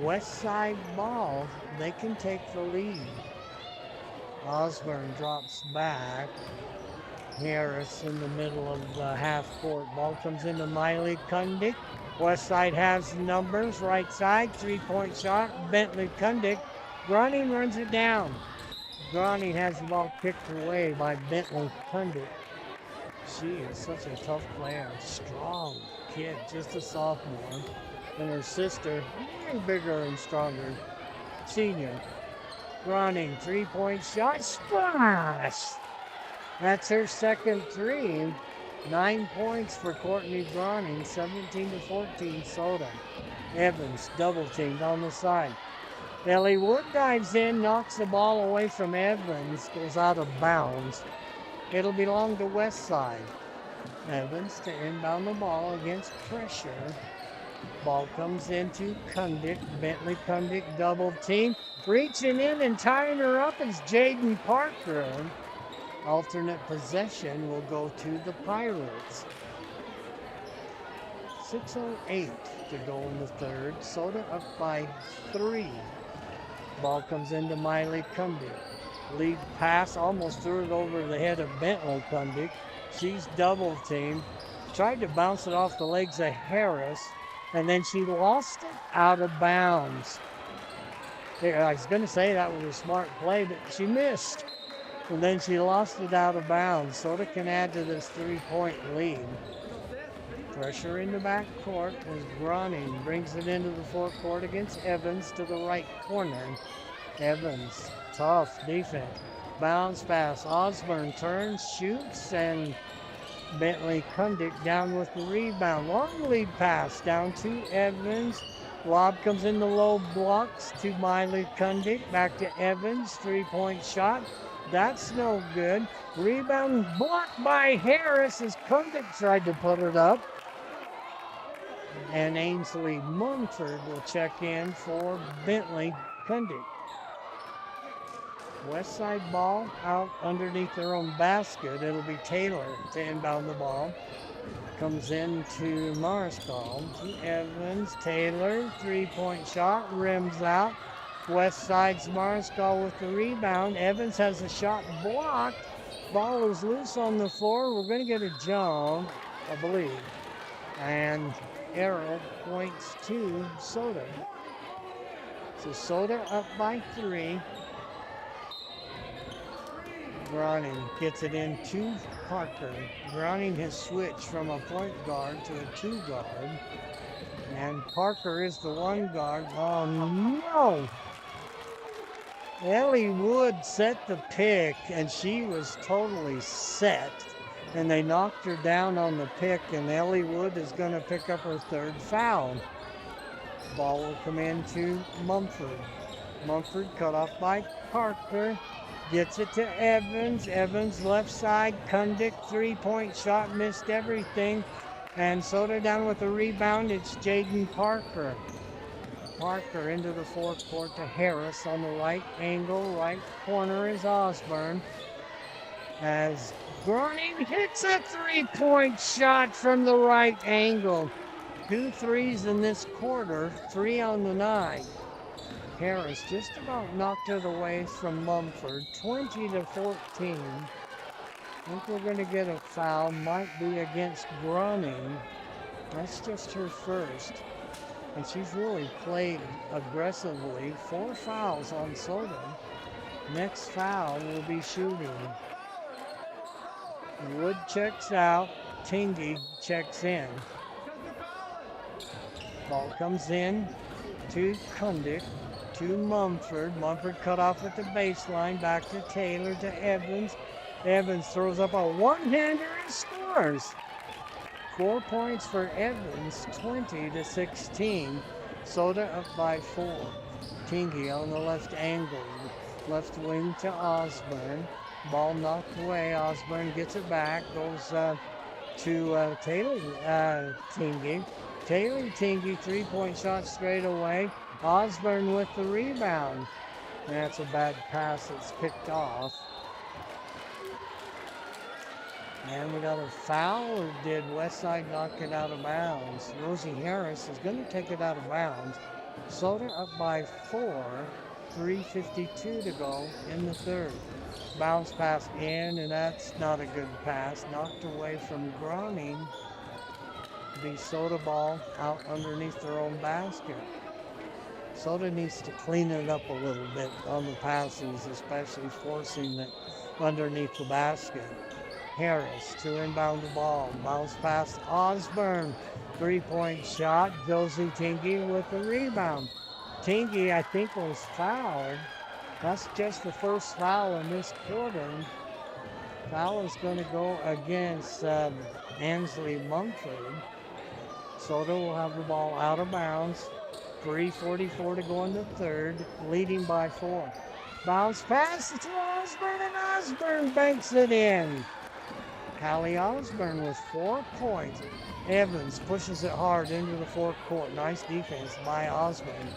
West Side ball, they can take the lead. Osborne drops back. Harris in the middle of the half court. Ball comes into Miley Kundick. West Side has numbers. Right side, 3-point shot. Bentley Kundick. Groning runs it down. Groning has the ball kicked away by Bentley Kundick. She is such a tough player. Strong kid, just a sophomore. And her sister, bigger and stronger, senior. Groning, 3-point shot, splash! That's her second three. 9 points for Courtney Groning, 17-14 Soda. Evans double teamed on the side. Ellie Wood dives in, knocks the ball away from Evans, goes out of bounds. It'll belong to West Side. Evans to inbound the ball against pressure. Ball comes into Kundick. Bentley Kundick double team. Reaching in and tying her up is Jaden Parker. Alternate possession will go to the Pirates. 6:08 to go in the third. Soda up by 3. Ball comes into Miley Kundick. Lead pass, almost threw it over the head of Bentley Kundick. She's double teamed. Tried to bounce it off the legs of Harris, and then she lost it out of bounds. I was going to say that was a smart play, but she missed. And then she lost it out of bounds. Soda can add to this 3-point lead. Pressure in the back court as Groning brings it into the forecourt against Evans to the right corner. Evans, tough defense. Bounce pass. Osborne turns, shoots, and Bentley Kundick down with the rebound. Long lead pass down to Evans. Lob comes in the low blocks to Miley Kundick. Back to Evans. 3-point shot. That's no good. Rebound blocked by Harris as Kundick tried to put it up. And Ainsley Munford will check in for Bentley Kundick. West Side ball out underneath their own basket. It'll be Taylor to inbound the ball. Comes into Mariscal. To Evans. Taylor, 3-point shot. Rims out. West Side's Mariscal with the rebound. Evans has a shot blocked. Ball is loose on the floor. We're going to get a jump, I believe. And arrow points to Soda. So Soda up by 3. Groning gets it in to Parker. Groning has switched from a point guard to a 2 guard. And Parker is the 1 guard. Oh no! Ellie Wood set the pick, and she was totally set. And they knocked her down on the pick, and Ellie Wood is going to pick up her 3rd foul. Ball will come into Mumford. Mumford cut off by Parker. Gets it to Evans. Evans left side. Kundick 3-point shot. Missed everything. And Soda down with the rebound. It's Jaden Parker. Parker into the forecourt to Harris on the right angle. Right corner is Osborne. As Groning hits a 3-point shot from the right angle. 2 threes in this quarter. 3 on the night. Harris just about knocked it away from Mumford. 20-14. I think we're going to get a foul. Might be against Groning. That's just her first. And she's really played aggressively. 4 fouls on Soda. Next foul will be shooting. Wood checks out. Tingy checks in. Ball comes in to Kundick, to Mumford. Mumford cut off at the baseline, back to Taylor, to Evans. Evans throws up a one-hander and scores. 4 points for Evans, 20-16. Soda up by 4. Tingy on the left angle, left wing to Osborne. Ball knocked away. Osborne gets it back, goes to Taylor Tingy. Taylor Tingy, 3-point shot straight away. Osborne with the rebound. That's a bad pass. It's picked off. And we got a foul, or did Westside knock it out of bounds? Rosie Harris is going to take it out of bounds. Soda up by 4, 3:52 to go in the third. Bounce pass in, and that's not a good pass. Knocked away from Groning. The Soda ball out underneath their own basket. Soda needs to clean it up a little bit on the passes, especially forcing it underneath the basket. Harris to inbound the ball. Bounce past Osborne. 3-point shot. Josie Tingy with the rebound. Tingy, I think, was fouled. That's just the first foul in this quarter. Foul is going to go against Ansley Mumford. Soda will have the ball out of bounds. 3:44 to go in the third, leading by 4. Bounce pass to Osborne, and Osborne banks it in. Callie Osborne with 4 points. Evans pushes it hard into the fourth court. Nice defense by Osborne.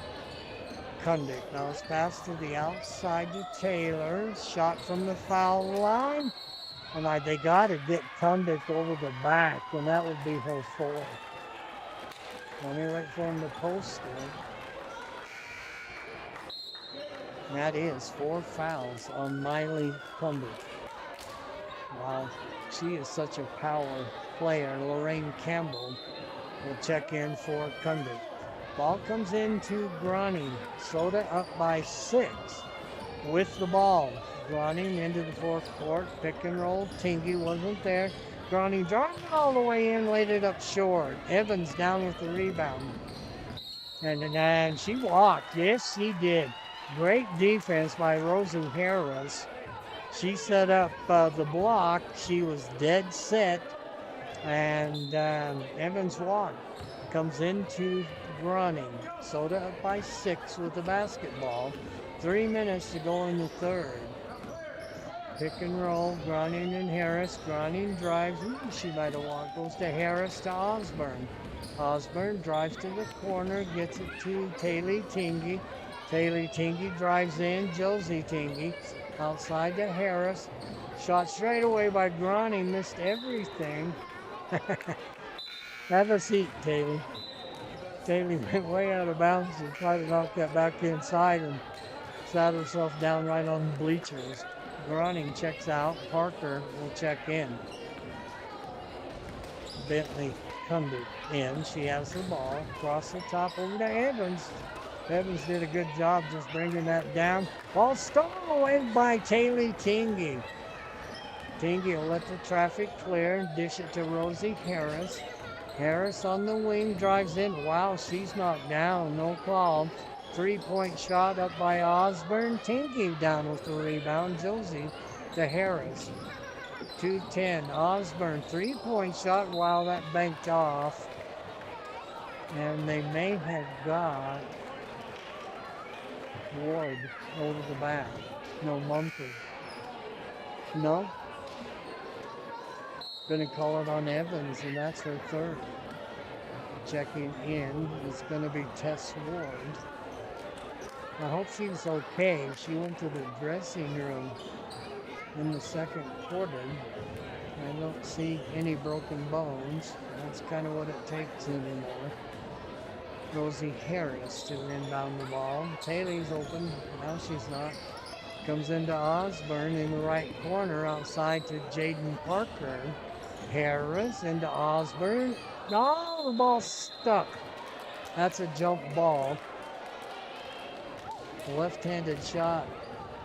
Kundick bounce pass to the outside to Taylor. Shot from the foul line. And they got to get Kundick over the back, and that would be her 4th. Let me wait for him to post it. That is 4 fouls on Miley Kundick. Wow, she is such a power player. Lorraine Campbell will check in for Kundick. Ball comes into Groning. Soda up by 6 with the ball. Groning into the fourth court. Pick and roll. Tingy wasn't there. Groning dropped it all the way in, laid it up short. Evans down with the rebound. And she walked. Yes, she did. Great defense by Rosie Harris. She set up the block. She was dead set. And Evans walked. Comes into Groning. Soda up by 6 with the basketball. 3 minutes to go in the third. Pick and roll, Groning and Harris. Groning drives. Ooh, she might have walked. Goes to Harris to Osborne. Osborne drives to the corner, gets it to Taylor Tingy. Taylor Tingy drives in. Josie Tingy outside to Harris. Shot straight away by Groning. Missed everything. Have a seat, Taylor. Taylor went way out of bounds and tried to knock that back inside and sat herself down right on the bleachers. Groning checks out. Parker will check in. Bentley Kundick in. She has the ball. Across the top over to Evans. Evans did a good job just bringing that down. Ball stolen away by Taylor Tingy. Tingy will let the traffic clear. Dish it to Rosie Harris. Harris on the wing drives in. Wow, she's knocked down. No call. 3-point shot up by Osborne. Tingy down with the rebound. Josie to Harris. 2-10. Osborne, 3-point shot. Wow, that banked off. And they may have got Ward over the back. No, Mumford. No. Gonna call it on Evans, and that's her 3rd. Checking in is gonna be Tess Ward. I hope she's okay. She went to the dressing room in the second quarter. I don't see any broken bones. That's kind of what it takes anymore. Rosie Harris to inbound the ball. Taylor's open. Now she's not. Comes into Osborne in the right corner outside to Jaden Parker. Harris into Osborne. Oh, the ball stuck. That's a jump ball. Left-handed shot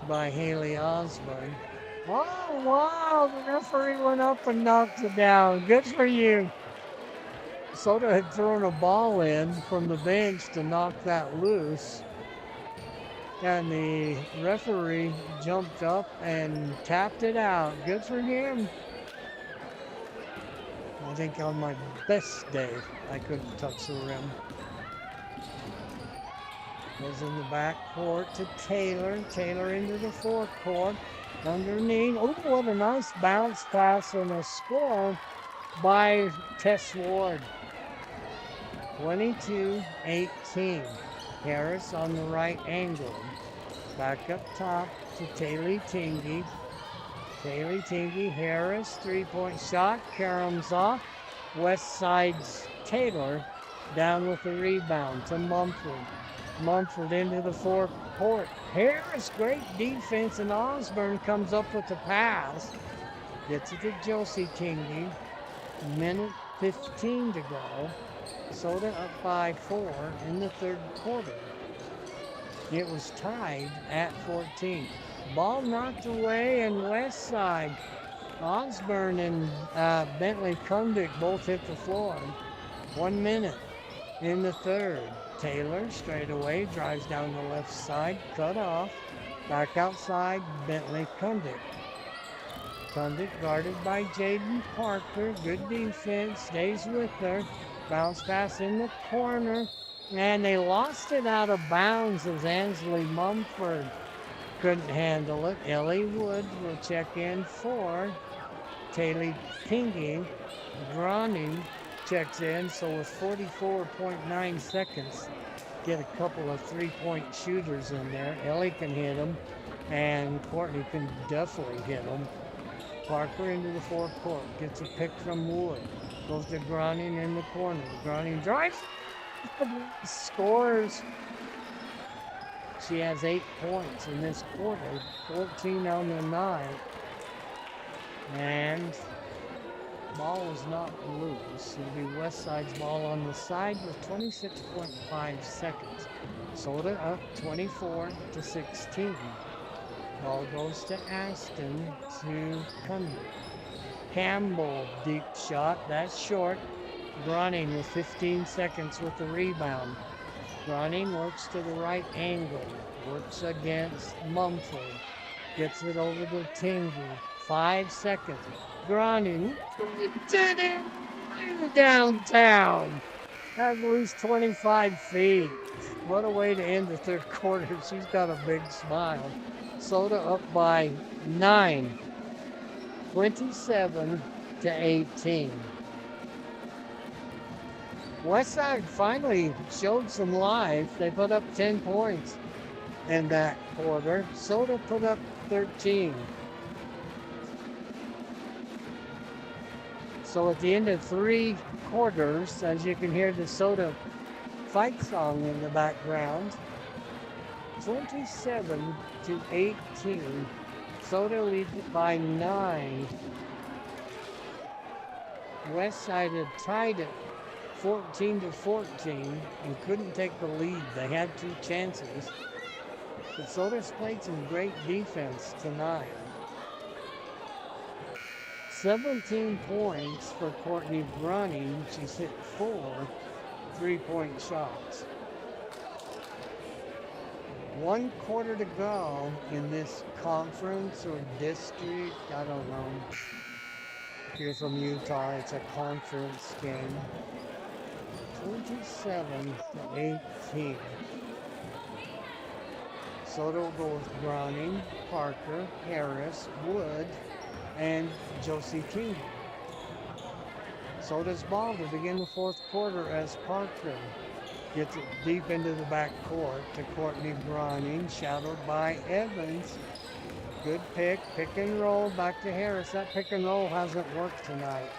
by Haley Osborne. Oh, wow, the referee went up and knocked it down. Good for you. Soda had thrown a ball in from the bench to knock that loose. And the referee jumped up and tapped it out. Good for him. I think on my best day, I couldn't touch the rim. Goes in the back court to Taylor. Taylor into the fourth court. Underneath. Oh, what a nice bounce pass and a score by Tess Ward. 22-18. Harris on the right angle. Back up top to Taylor Tingy. Taylor Tingy, Harris, three-point shot. Karam's off. West Side's Taylor down with the rebound to Mumford. Mumford into the forecourt. Harris, great defense, and Osborne comes up with the pass. Gets it to Josie Tingy. Minute 15 to go. Soda up by 4 in the third quarter. It was tied at 14. Ball knocked away, and West Side. Osborne and Bentley Kundick both hit the floor. 1 minute in the third. Taylor straight away drives down the left side, cut off. Back outside, Bentley Kundick. Kundick guarded by Jaden Parker. Good defense, stays with her. Bounce pass in the corner. And they lost it out of bounds as Ansley Mumford couldn't handle it. Ellie Wood will check in for Taylor Tingy. Groning checks in, so with 44.9 seconds, get a couple of three-point shooters in there. Ellie can hit them, and Courtney can definitely hit them. Parker into the forecourt, gets a pick from Wood. Goes to Groning in the corner. Groning drives, scores. She has 8 points in this quarter, 14 on the night. And ball is not loose. It'll be West Side's ball on the side with 26.5 seconds. Soda up 24-16. Ball goes to Aston to Cundy. Campbell, deep shot, that's short. Groning with 15 seconds with the rebound. Groning works to the right angle, works against Mumford, gets it over to Tingy. 5 seconds. Groning did it downtown. That lose 25 feet. What a way to end the third quarter. She's got a big smile. Soda up by 9, 27-18. Westside finally showed some life. They put up 10 points in that quarter. Soda put up 13. So at the end of 3 quarters, as you can hear the Soda fight song in the background, 27-18. Soda leads it by 9. Westside had tied it 14-14 and couldn't take the lead. They had 2 chances. But Soda's played some great defense tonight. 17 points for Courtney Brunning. She's hit 4 3-point shots. 1 quarter to go in this conference or district. I don't know. If you're from Utah, it's a conference game. 27-18. Soda will go with Browning, Parker, Harris, Wood, and Josie King. Soda's ball to begin the 4th quarter as Parker gets it deep into the back court to Courtney Browning, shadowed by Evans. Good pick and roll back to Harris. That pick and roll hasn't worked tonight.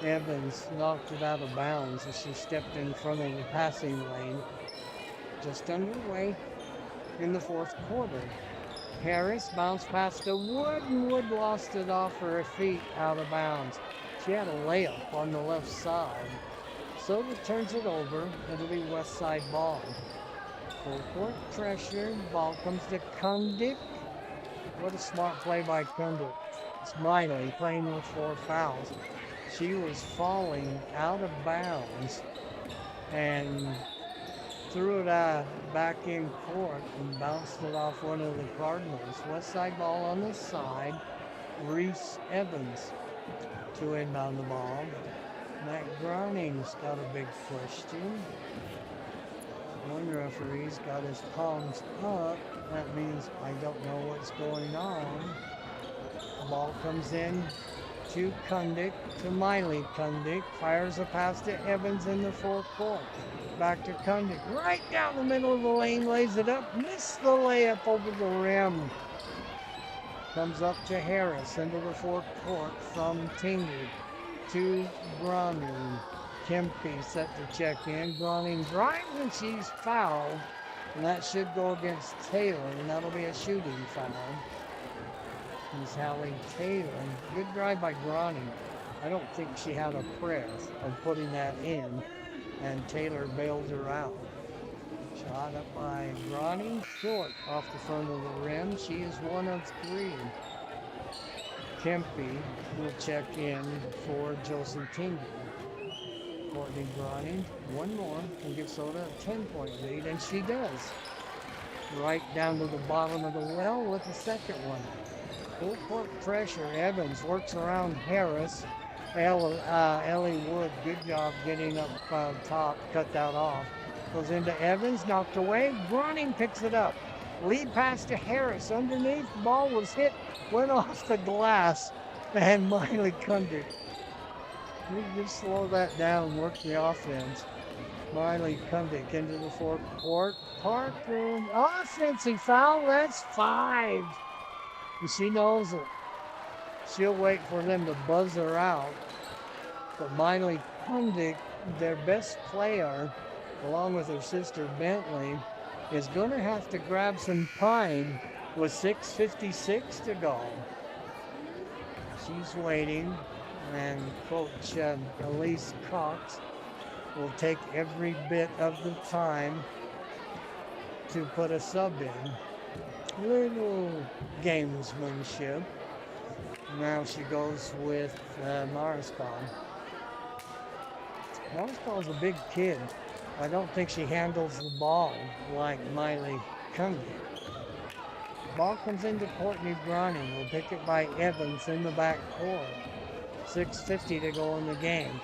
Evans knocked it out of bounds as she stepped in front of the passing lane. Just underway in the 4th quarter. Harris bounced past to Wood, and Wood lost it off her feet out of bounds. She had a layup on the left side. Soda turns it over. It'll be West Side ball. Full court pressure. Ball comes to Kundick. What a smart play by Kundick. Smiley playing with 4 fouls. She was falling out of bounds and threw it back in court and bounced it off one of the Cardinals. West side ball on the side. Reese Evans to inbound the ball. Matt Groening's got a big question. One referee's got his palms up. That means I don't know what's going on. The ball comes in to Kundick, to Miley Kundick. Fires a pass to Evans in the forecourt. Back to Kundick. Right down the middle of the lane, lays it up. Missed the layup over the rim. Comes up to Harris into the forecourt from Tingley to Groening. Kempe set to check in. Groening drives and she's fouled. And that should go against Taylor, and that'll be a shooting foul. He's Hallie Taylor. Good drive by Groening. I don't think she had a prayer of putting that in, and Taylor bailed her out. Shot up by Groening, short off the front of the rim. She is 1 of 3. Kempe will check in for Josie Tingley. Courtney Groening, one more, and give Soda a 10-point lead, and she does. Right down to the bottom of the well with the second one. Full court pressure. Evans works around Harris. Ellie Wood, good job getting up top, cut that off. Goes into Evans, knocked away. Groening picks it up. Lead pass to Harris. Underneath, the ball was hit, went off the glass, and Miley Kundick. We just slow that down, work the offense. Miley Kundick into the forecourt. Parker, offensive foul, that's 5. And she knows it. She'll wait for them to buzz her out. But Miley Kundick, their best player, along with her sister Bentley, is going to have to grab some time with 6:56 to go. She's waiting, and Coach Elise Cox will take every bit of the time to put a sub in. Little gamesmanship. Now she goes with Mariscal. Mariscal's a big kid. I don't think she handles the ball like Miley Kundick. Ball comes into Courtney Groening. We'll pick it by Evans in the back court. 6:50 to go in the game.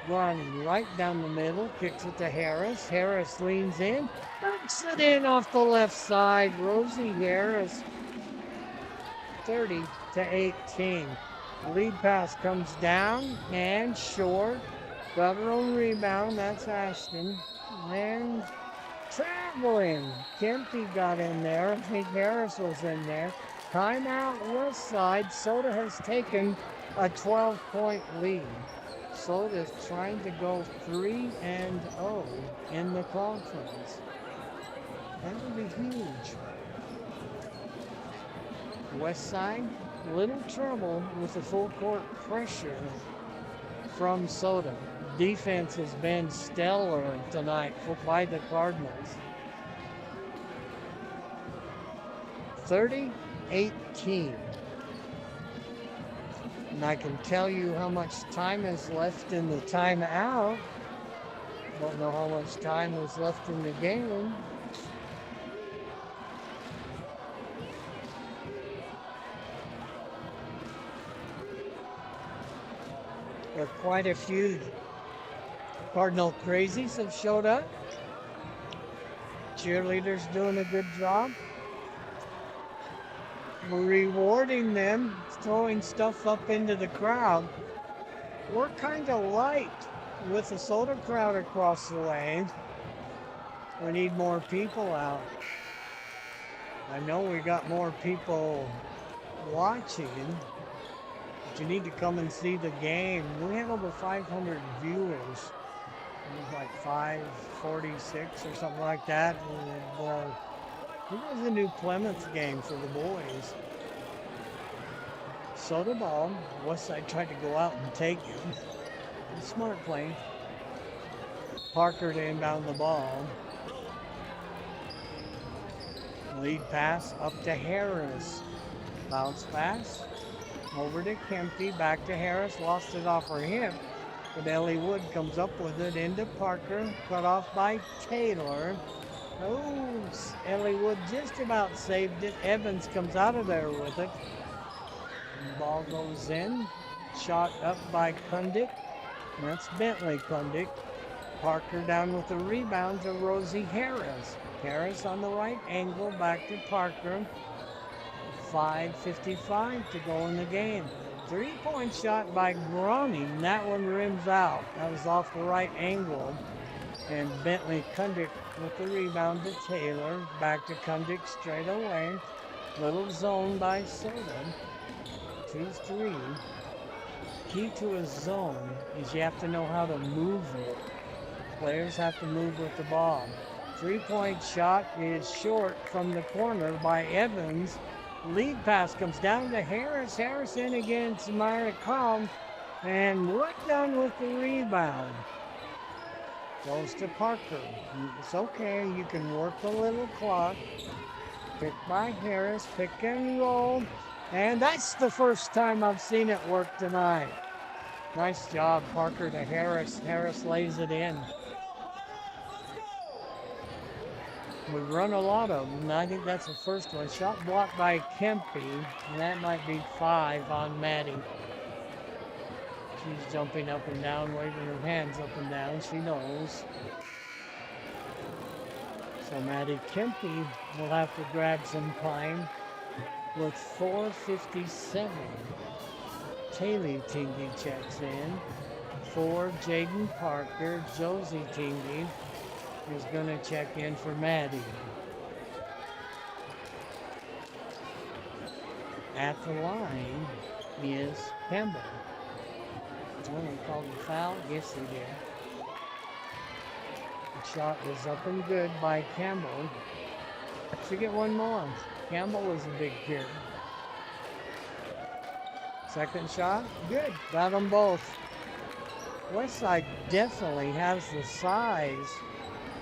Groening right down the middle, kicks it to Harris. Harris leans in, knocks it in off the left side. Rosie Harris, 30-18. Lead pass comes down and short. Got her own rebound, that's Ashton. And traveling. Kempe got in there. I think Harris was in there. Timeout west side. Soda has taken a 12-point lead. Soda's trying to go 3-0 in the conference. That would be huge. West side, little trouble with the full court pressure from Soda. Defense has been stellar tonight by the Cardinals. 30-18. And I can tell you how much time is left in the timeout. Don't know how much time is left in the game. There are quite a few Cardinal crazies have showed up. Cheerleaders doing a good job. We're rewarding them, throwing stuff up into the crowd. We're kind of light with the Soda crowd across the lane. We need more people out. I know we got more people watching, but you need to come and see the game. We had over 500 viewers. It was like 546 or something like that. And, it was a New Plymouth game for the boys. Soda ball. Westside tried to go out and take it. Smart play. Parker to inbound the ball. Lead pass up to Harris. Bounce pass. Over to Kempy, back to Harris, lost it off her hip. But Ellie Wood comes up with it into Parker, cut off by Taylor. Oh, Ellie Wood just about saved it. Evans comes out of there with it. Ball goes in. Shot up by Kundick. That's Bentley Kundick. Parker down with the rebound to Rosie Harris. Harris on the right angle, back to Parker. 5:55 to go in the game. 3-point shot by Groning. That one rims out. That was off the right angle. And Bentley Kundick with the rebound to Taylor. Back to Kundick straight away. Little zone by Soda. 2-3. Key to a zone is you have to know how to move it. Players have to move with the ball. 3-point shot is short from the corner by Evans. Lead pass comes down to Harris. Harris in against Myra Calm. And Wood done with the rebound. Goes to Parker. It's okay. You can work a little clock. Picked by Harris. Pick and roll. And that's the first time I've seen it work tonight. Nice job, Parker to Harris. Harris lays it in. We run a lot of them, and I think that's the first one. Shot blocked by Kempy, and that might be 5 on Maddie. She's jumping up and down, waving her hands up and down. She knows. So Maddie Kempy will have to grab some time with 4:57. Taylor Tingy checks in. For Jaden Parker, Josie Tingy is going to check in for Maddie. At the line is Campbell. Oh, they called a foul? Yes, they did. The shot was up and good by Campbell. Should get one more. Campbell was a big kid. Second shot, good. Got them both. Westside definitely has the size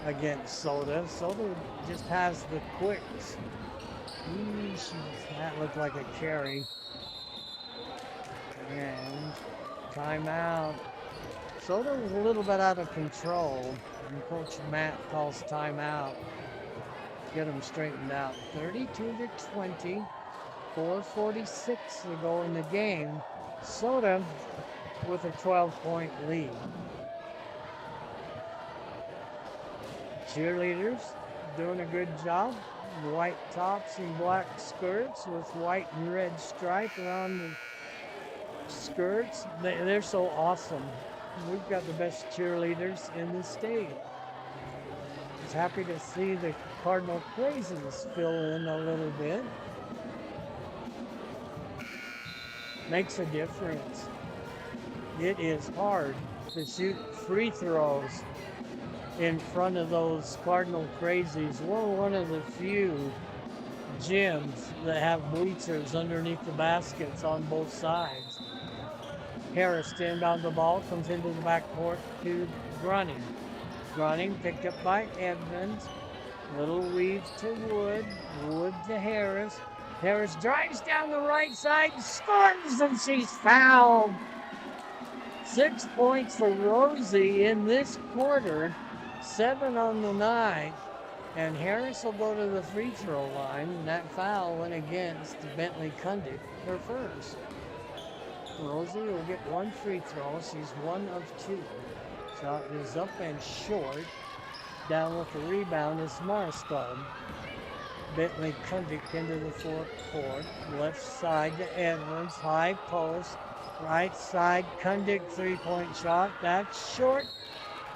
against Soda. Soda just has the quicks. That looked like a carry. And timeout. Soda was a little bit out of control. And Coach Matt calls timeout. Get them straightened out. 32-20. 4:46 to go in the game. Soda with a 12-point lead. Cheerleaders doing a good job. White tops and black skirts with white and red stripe around the skirts. They're so awesome. We've got the best cheerleaders in the state. I was happy to see the Cardinal Crazies fill in a little bit. Makes a difference. It is hard to shoot free throws in front of those Cardinal Crazies. We're one of the few gyms that have bleachers underneath the baskets on both sides. Harris to inbound the ball, comes into the backcourt to Grunning. Grunning picked up by Evans. Little weave to Wood. Wood to Harris. Harris drives down the right side, scores, and she's fouled. 6 points for Rosie in this quarter, 7 on the night, and Harris will go to the free throw line, and that foul went against Bentley Kundick, her first. Rosie will get one free throw. She's 1 of 2. Shot is up and short. Down with the rebound is Marscald. Bentley Kundick into the forecourt. Left side to Edwards. High post. Right side, Kundick 3-point shot. That's short.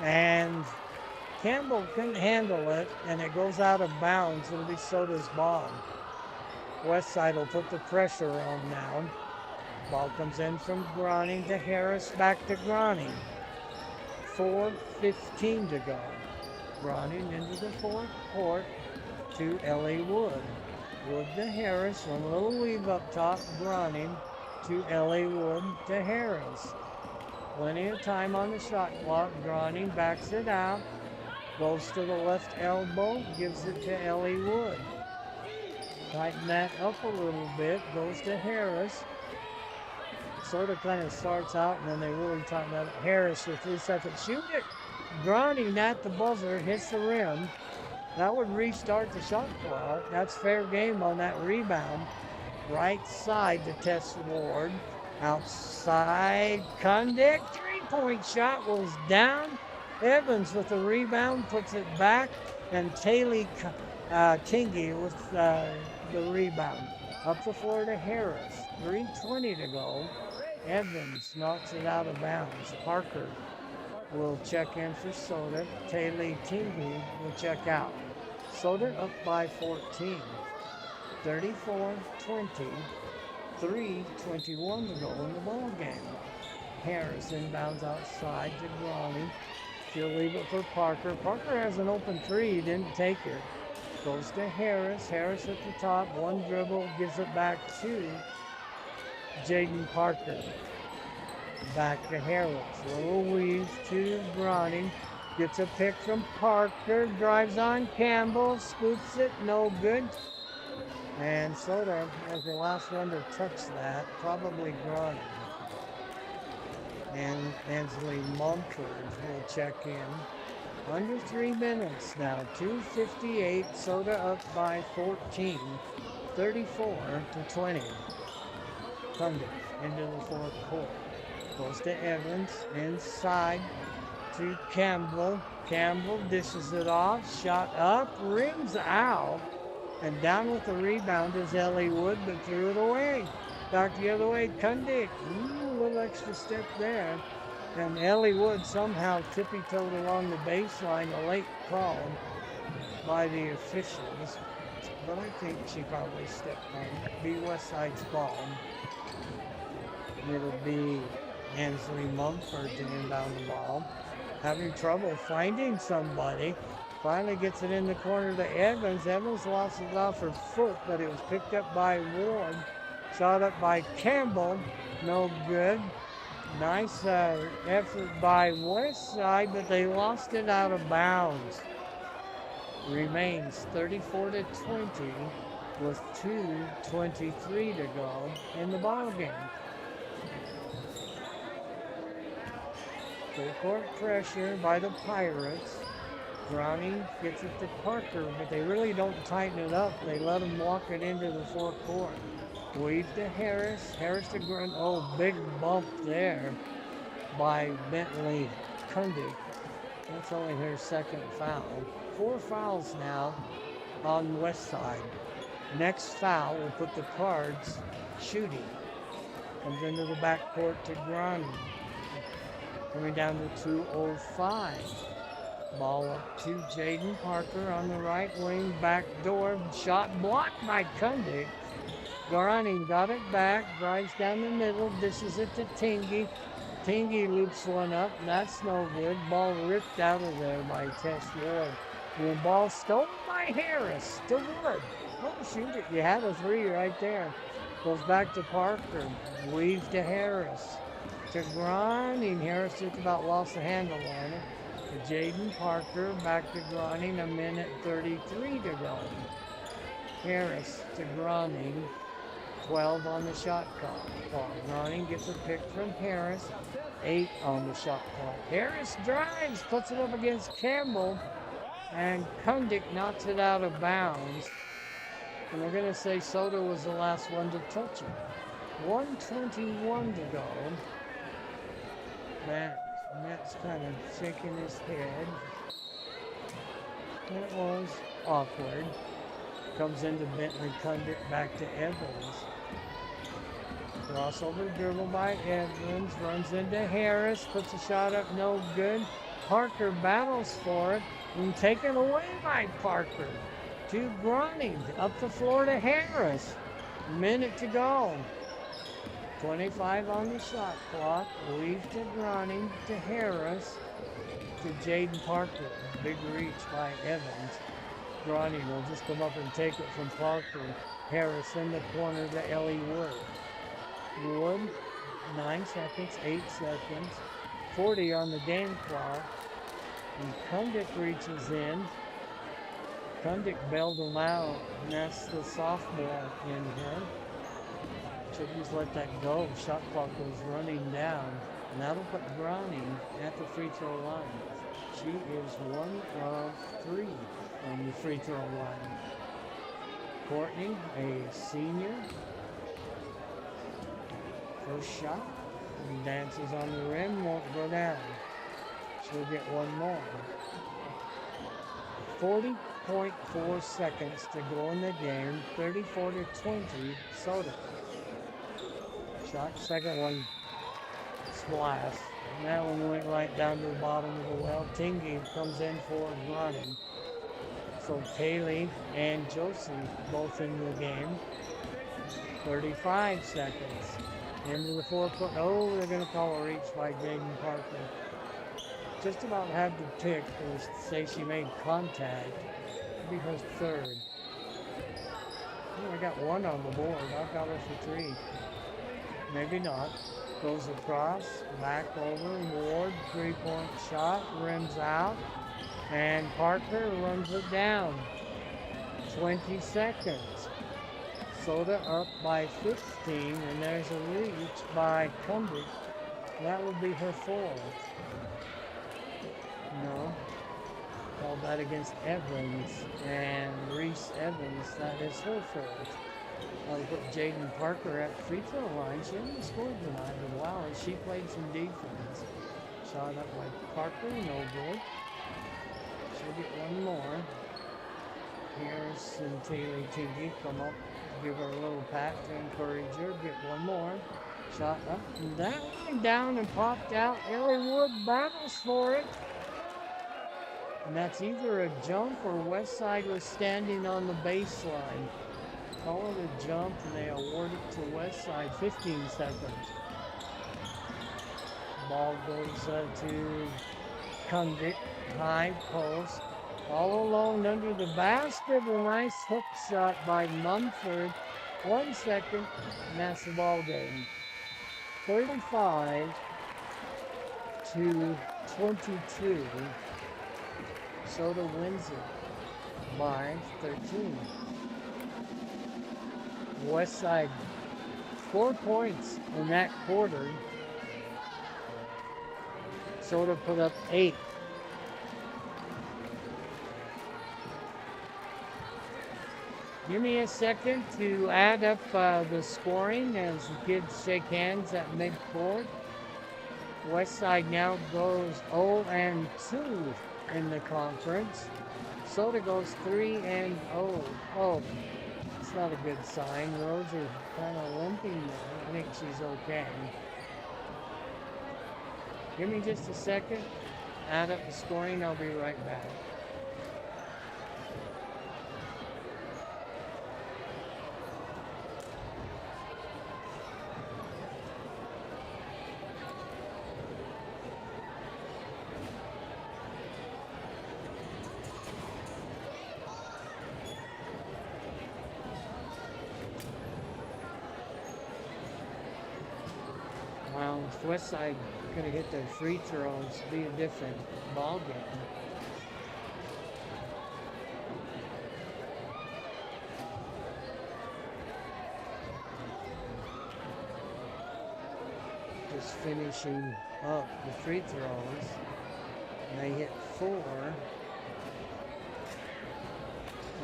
And Campbell couldn't handle it, and it goes out of bounds. It'll be Soda's ball. Westside will put the pressure on now. Ball comes in from Groning to Harris. Back to Groning. 4:15 to go. Groning into the forecourt to Ellie Wood. Wood to Harris. One little weave up top. Groning to Ellie Wood to Harris. Plenty of time on the shot clock. Groning backs it out. Goes to the left elbow. Gives it to Ellie Wood. Tighten that up a little bit. Goes to Harris. Sort of kind of starts out and then they really tighten up. Harris for 3 seconds. Shoot it. Grunting at the buzzer, hits the rim. That would restart the shot clock. That's fair game on that rebound. Right side to test Ward. Outside, Kundick. 3-point shot was down. Evans with the rebound puts it back. And Taylor Tingy with the rebound. Up the floor to Harris. 3:20 to go. Evans knocks it out of bounds. Parker will check in for Soda. Taylor Tingy will check out. Soda up by 14. 34-20. 3:21 to go in the ball game. Harris inbounds outside to Groney. She'll leave it for Parker. Parker has an open three. He didn't take it. Goes to Harris. Harris at the top. One dribble. Gives it back to Jaden Parker. Back to Harris. Little weave to Groney. Gets a pick from Parker. Drives on Campbell. Scoops it. No good. And Soda was the last one to touch that. Probably Groney. And Ansley Mumford will check in. Under 3 minutes now. 2:58. Soda up by 14. 34-20. Kundick into the fourth quarter. Goes to Evans. Inside to Campbell. Campbell dishes it off. Shot up. Rings out. And down with the rebound is Ellie Wood, but threw it away. Back the other way, Kundick. A little extra step there. And Ellie Wood somehow tippy-toed along the baseline, a late call by the officials. But I think she probably stepped on it. Be Westside's ball. It'll be Ansley Mumford to inbound the ball. Having trouble finding somebody. Finally gets it in the corner to Evans. Evans lost it off her foot, but it was picked up by Ward. Shot up by Campbell. No good. Nice effort by Westside, but they lost it out of bounds. Remains 34-20 with 2:23 to go in the ball game. Full court pressure by the Pirates. Browning gets it to Parker, but they really don't tighten it up. They let him walk it into the forecourt. Weave to Harris. Harris to Grunt. Oh, big bump there by Bentley Kundick. That's only her second foul. 4 fouls now on the west side. Next foul will put the Cards shooting. Comes into the backcourt to Grunt. Coming down to 2:05. Ball up to Jaden Parker on the right wing. Back door. Shot blocked by Kundick. Garani got it back. Drives down the middle. Dishes it to Tingy. Tingy loops one up. That's no good. Ball ripped out of there by Tess Ward. And the ball stolen by Harris to Wood. Oh, shoot it. You had a three right there. Goes back to Parker. Weave to Harris. To Grinding. Harris just about lost the handle on it. To Jaden Parker. Back to Grinding. 1:33 to go. Harris to Grinding. 12 on the shot clock. Grinding gets a pick from Harris. 8 on the shot clock. Harris drives. Puts it up against Campbell. And Kundick knocks it out of bounds. And we're going to say Soda was the last one to touch it. 1:21 to go. Matt's kind of shaking his head. That was awkward. Comes into Bentley Kundick back to Evans. Crossover dribble by Evans. Runs into Harris. Puts a shot up. No good. Parker battles for it. And taken away by Parker. To Grunning. Up the floor to Harris. Minute to go. 25 on the shot clock. Weave to Grunning. To Harris. To Jaden Parker. Big reach by Evans. Grunning will just come up and take it from Parker. Harris in the corner to Ellie Wood. Wood, 9 seconds, 8 seconds. 40 on the game clock. And Kundick reaches in. Kundick bailed him out, and that's the sophomore in her. Should just let that go. Shot clock goes running down. And that'll put Browning at the free throw line. She is 1 of 3 on the free throw line. Courtney, a senior. First shot. And dances on the rim, won't go down. She'll get one more. 40.4 seconds to go in the game. 34-20, Soda. Shot, second one, splash. And that one went right down to the bottom of the well. Tingy comes in for running. So Kaylee and Josie both in the game. 35 seconds. Into the fourth. Oh, they're going to call a reach by Jaden Parker. Just about had to pick to say she made contact. It'll be her third. Oh, I got one on the board. I've got her for 3. Maybe not. Goes across, back over, Ward, 3-point shot, rims out, and Parker runs it down. 20 seconds. Soda up by 15, and there's a reach by Cumby. That will be her 4th. No. Called that against Evans, and Reese Evans, that is her 4th. I'll put Jaden Parker at the free throw line. She hasn't scored tonight, but wow, she played some defense. Shot up by Parker, no good. She'll get one more. Harris and Taylor Tingy come up, give her a little pat to encourage her. Get one more. Shot up and that went down and popped out. Ellie Wood battles for it. And that's either a jump or Westside was standing on the baseline. Call it a jump and they award it to Westside. 15 seconds. Ball goes to Condit, high post. All alone under the basket. A nice hook shot by Mumford. 1 second, and that's the ball game. 35-22. Soda wins it by 13. Westside 4 points in that quarter. Soda put up 8. Give me a second to add up the scoring as the kids shake hands at midcourt. Westside now goes 0-2 in the conference. Soda goes 3-0. Oh, it's not a good sign. Rose is kind of limping there. I think she's okay. Give me just a second. Add up the scoring. I'll be right back. Well, if Westside could have hit their free throws, it'd be a different ball game. Just finishing up the free throws. And they hit 4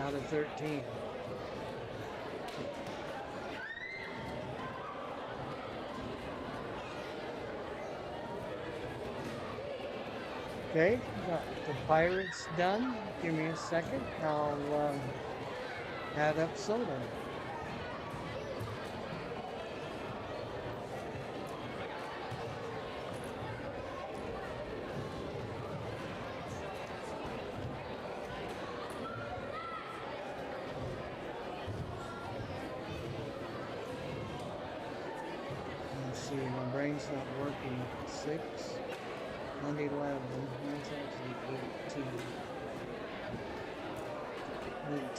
out of 13. Okay, got the Pirates done. Give me a second. I'll add up Soda. Let's see, my brain's not working. 6. And 11, that's actually 18.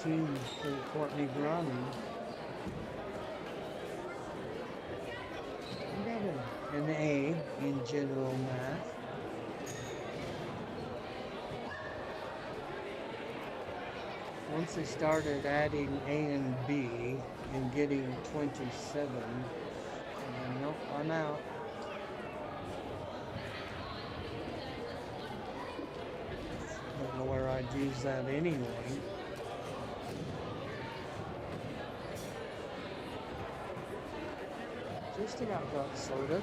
18 for Courtney Browning. I got an A in general math. once they started adding A and B and getting 27, nope, I'm out. Don't know where I'd use that anyway. Just about got soda.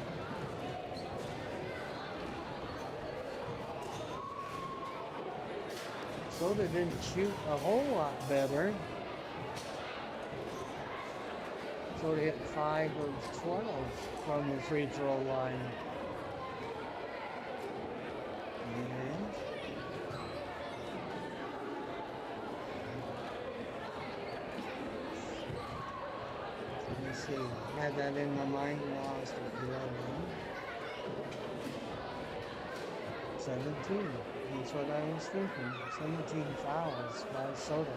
Soda didn't shoot a whole lot better. Soda hit 5 of 12 from the free throw line. And let me see. I had that in my mind and lost it. 17. That's what I was thinking. 17 fouls by Soda.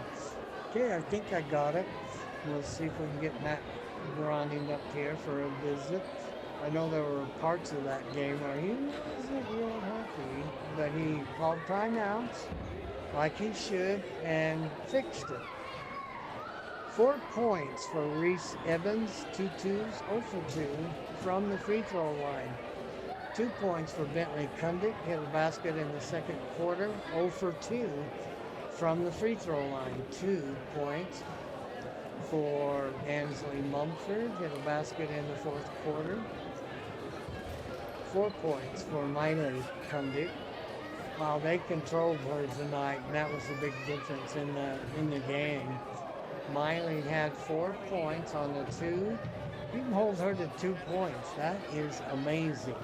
Okay, I think I got it. We'll see if we can get Matt Groening up here for a visit. I know there were parts of that game where he wasn't real happy, but he called timeouts like he should and fixed it. 4 points for Reese Evans, 2 twos, 0 for 2 from the free throw line. 2 points for Bentley Kundick, hit a basket in the second quarter, 0 for 2 from the free throw line. 2 points for Ansley Mumford, hit a basket in the fourth quarter. 4 points for Miley Kundick. Wow, they controlled her tonight, and that was the big difference in the game. Miley had 4 points on the 2. You can hold her to 2 points. That is amazing.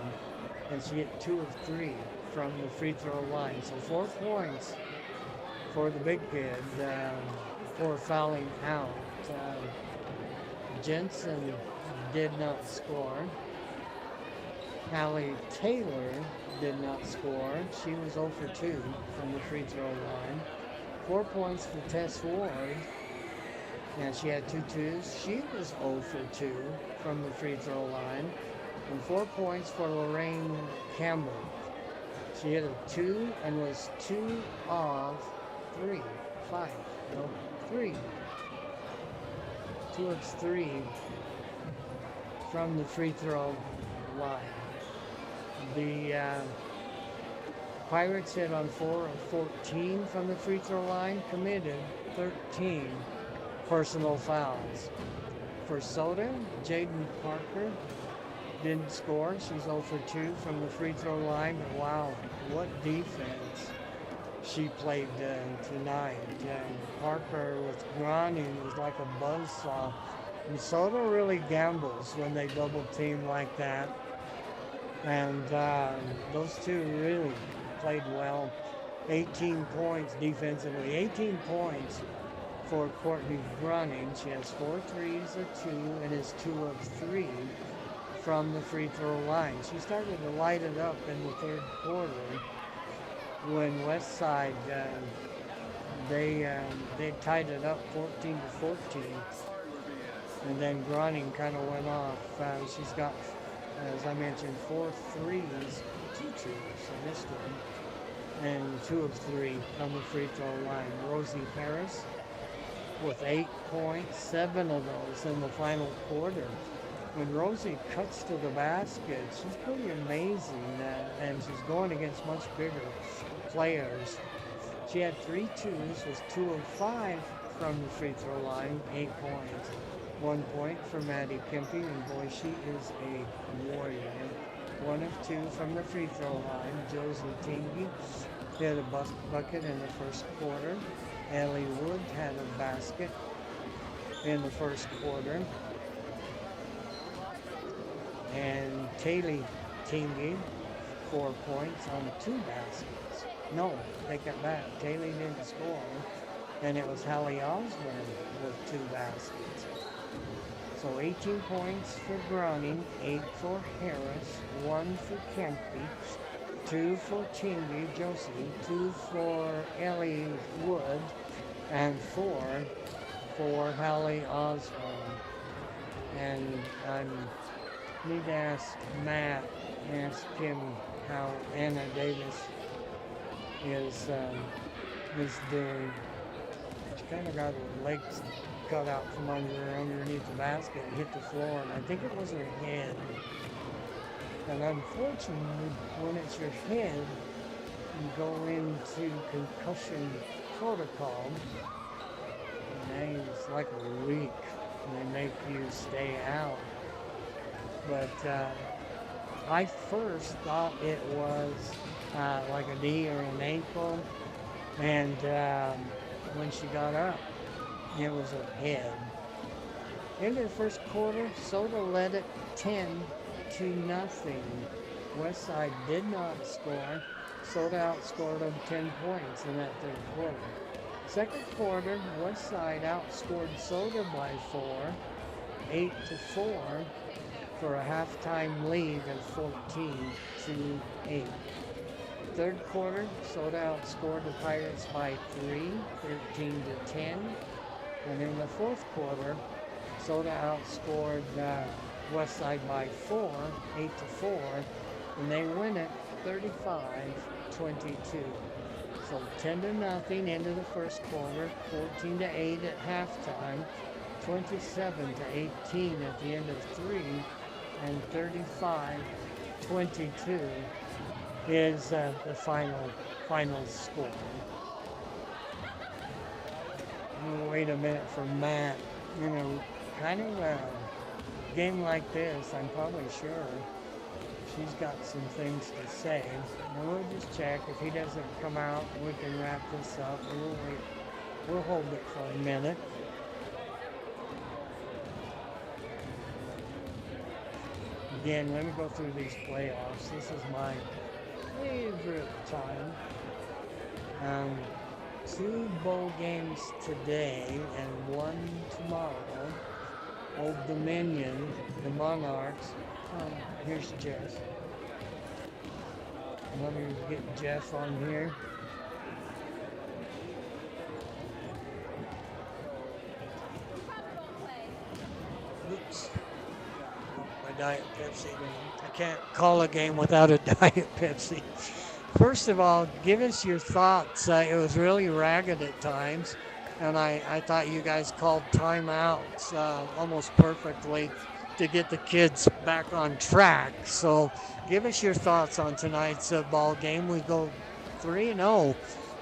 And she hit 2 of 3 from the free throw line. So 4 points for the big kid for fouling out. Jensen did not score. Hallie Taylor did not score. She was 0 for 2 from the free throw line. 4 points for Tess Ward. And she had 2 twos. She was 0 for 2 from the free throw line. And 4 points for Lorraine Campbell. She hit a 2 and was 2 of 3. 5. No, 3. 2 of 3 from the free throw line. The Pirates hit on 4 of 14 from the free throw line, committed 13 personal fouls. For Soda, Jaden Parker didn't score. She's 0 for 2 from the free throw line. But wow, what defense she played tonight. Parker with Groening was like a buzzsaw. And Soda really gambles when they double team like that. And those two really played well. 18 points defensively. 18 points for Courtney Groening. She has 4 threes, a 2, and is 2 of 3 from the free throw line. She started to light it up in the third quarter when Westside they tied it up 14 to 14, and then Groening kind of went off. She's got, as I mentioned, 4 threes, 2 twos, I missed one, and 2 of 3 from the free throw line. Rosie Harris with 8 points, 7 of those in the final quarter. When Rosie cuts to the basket, she's pretty amazing, and she's going against much bigger players. She had 3 twos, was 2 of 5 from the free throw line, 8 points. 1 point for Maddie Kempe, and boy, she is a warrior. 1 of 2 from the free throw line. Josie Tingy hit a bucket in the first quarter. Ellie Wood had a basket in the first quarter. And Taylor Tingy, 4 points on 2 baskets. No, take it back. Taylor didn't score. And it was Hallie Osborne with 2 baskets. So 18 points for Groening, 8 for Harris, 1 for Kempe, 2 for Tingy, Josie, 2 for Ellie Wood, and 4 for Hallie Osborne. And I need to ask Matt, ask him how Anna Davis is doing. She kind of got her legs cut out from underneath the basket and hit the floor, and I think it was her head. And unfortunately, when it's your head, you go into concussion protocol, and it's like a week, and they make you stay out. But I first thought it was like a knee or an ankle, and when she got up, it was her head. Into the first quarter, Soda led it 10-0. Westside did not score. Soda outscored them 10 points in that third quarter. Second quarter, Westside outscored Soda by 4, 8-4, for a halftime lead of 14-8. Third quarter, Soda outscored the Pirates by 3, 13-10. And in the fourth quarter, Soda outscored Westside by 4, 8-4, and they win it 35-22. So 10-0 into the first quarter, 14-8 at halftime, 27-18 at the end of 3, and 35-22 is the final score. Wait a minute for Matt. Kind of a game like this, I'm probably sure she's got some things to say. And we'll just check. If he doesn't come out, we can wrap this up. We'll wait. We'll hold it for a minute. Again, let me go through these playoffs. This is my favorite time. 2 bowl games today and 1 tomorrow. Old Dominion, the Monarchs. Here's Jeff. Let me get Jeff on here. Oops. My Diet Pepsi. I can't call a game without a Diet Pepsi. First of all, give us your thoughts. It was really ragged at times, and I thought you guys called timeouts almost perfectly to get the kids back on track. So give us your thoughts on tonight's ball game. We go 3-0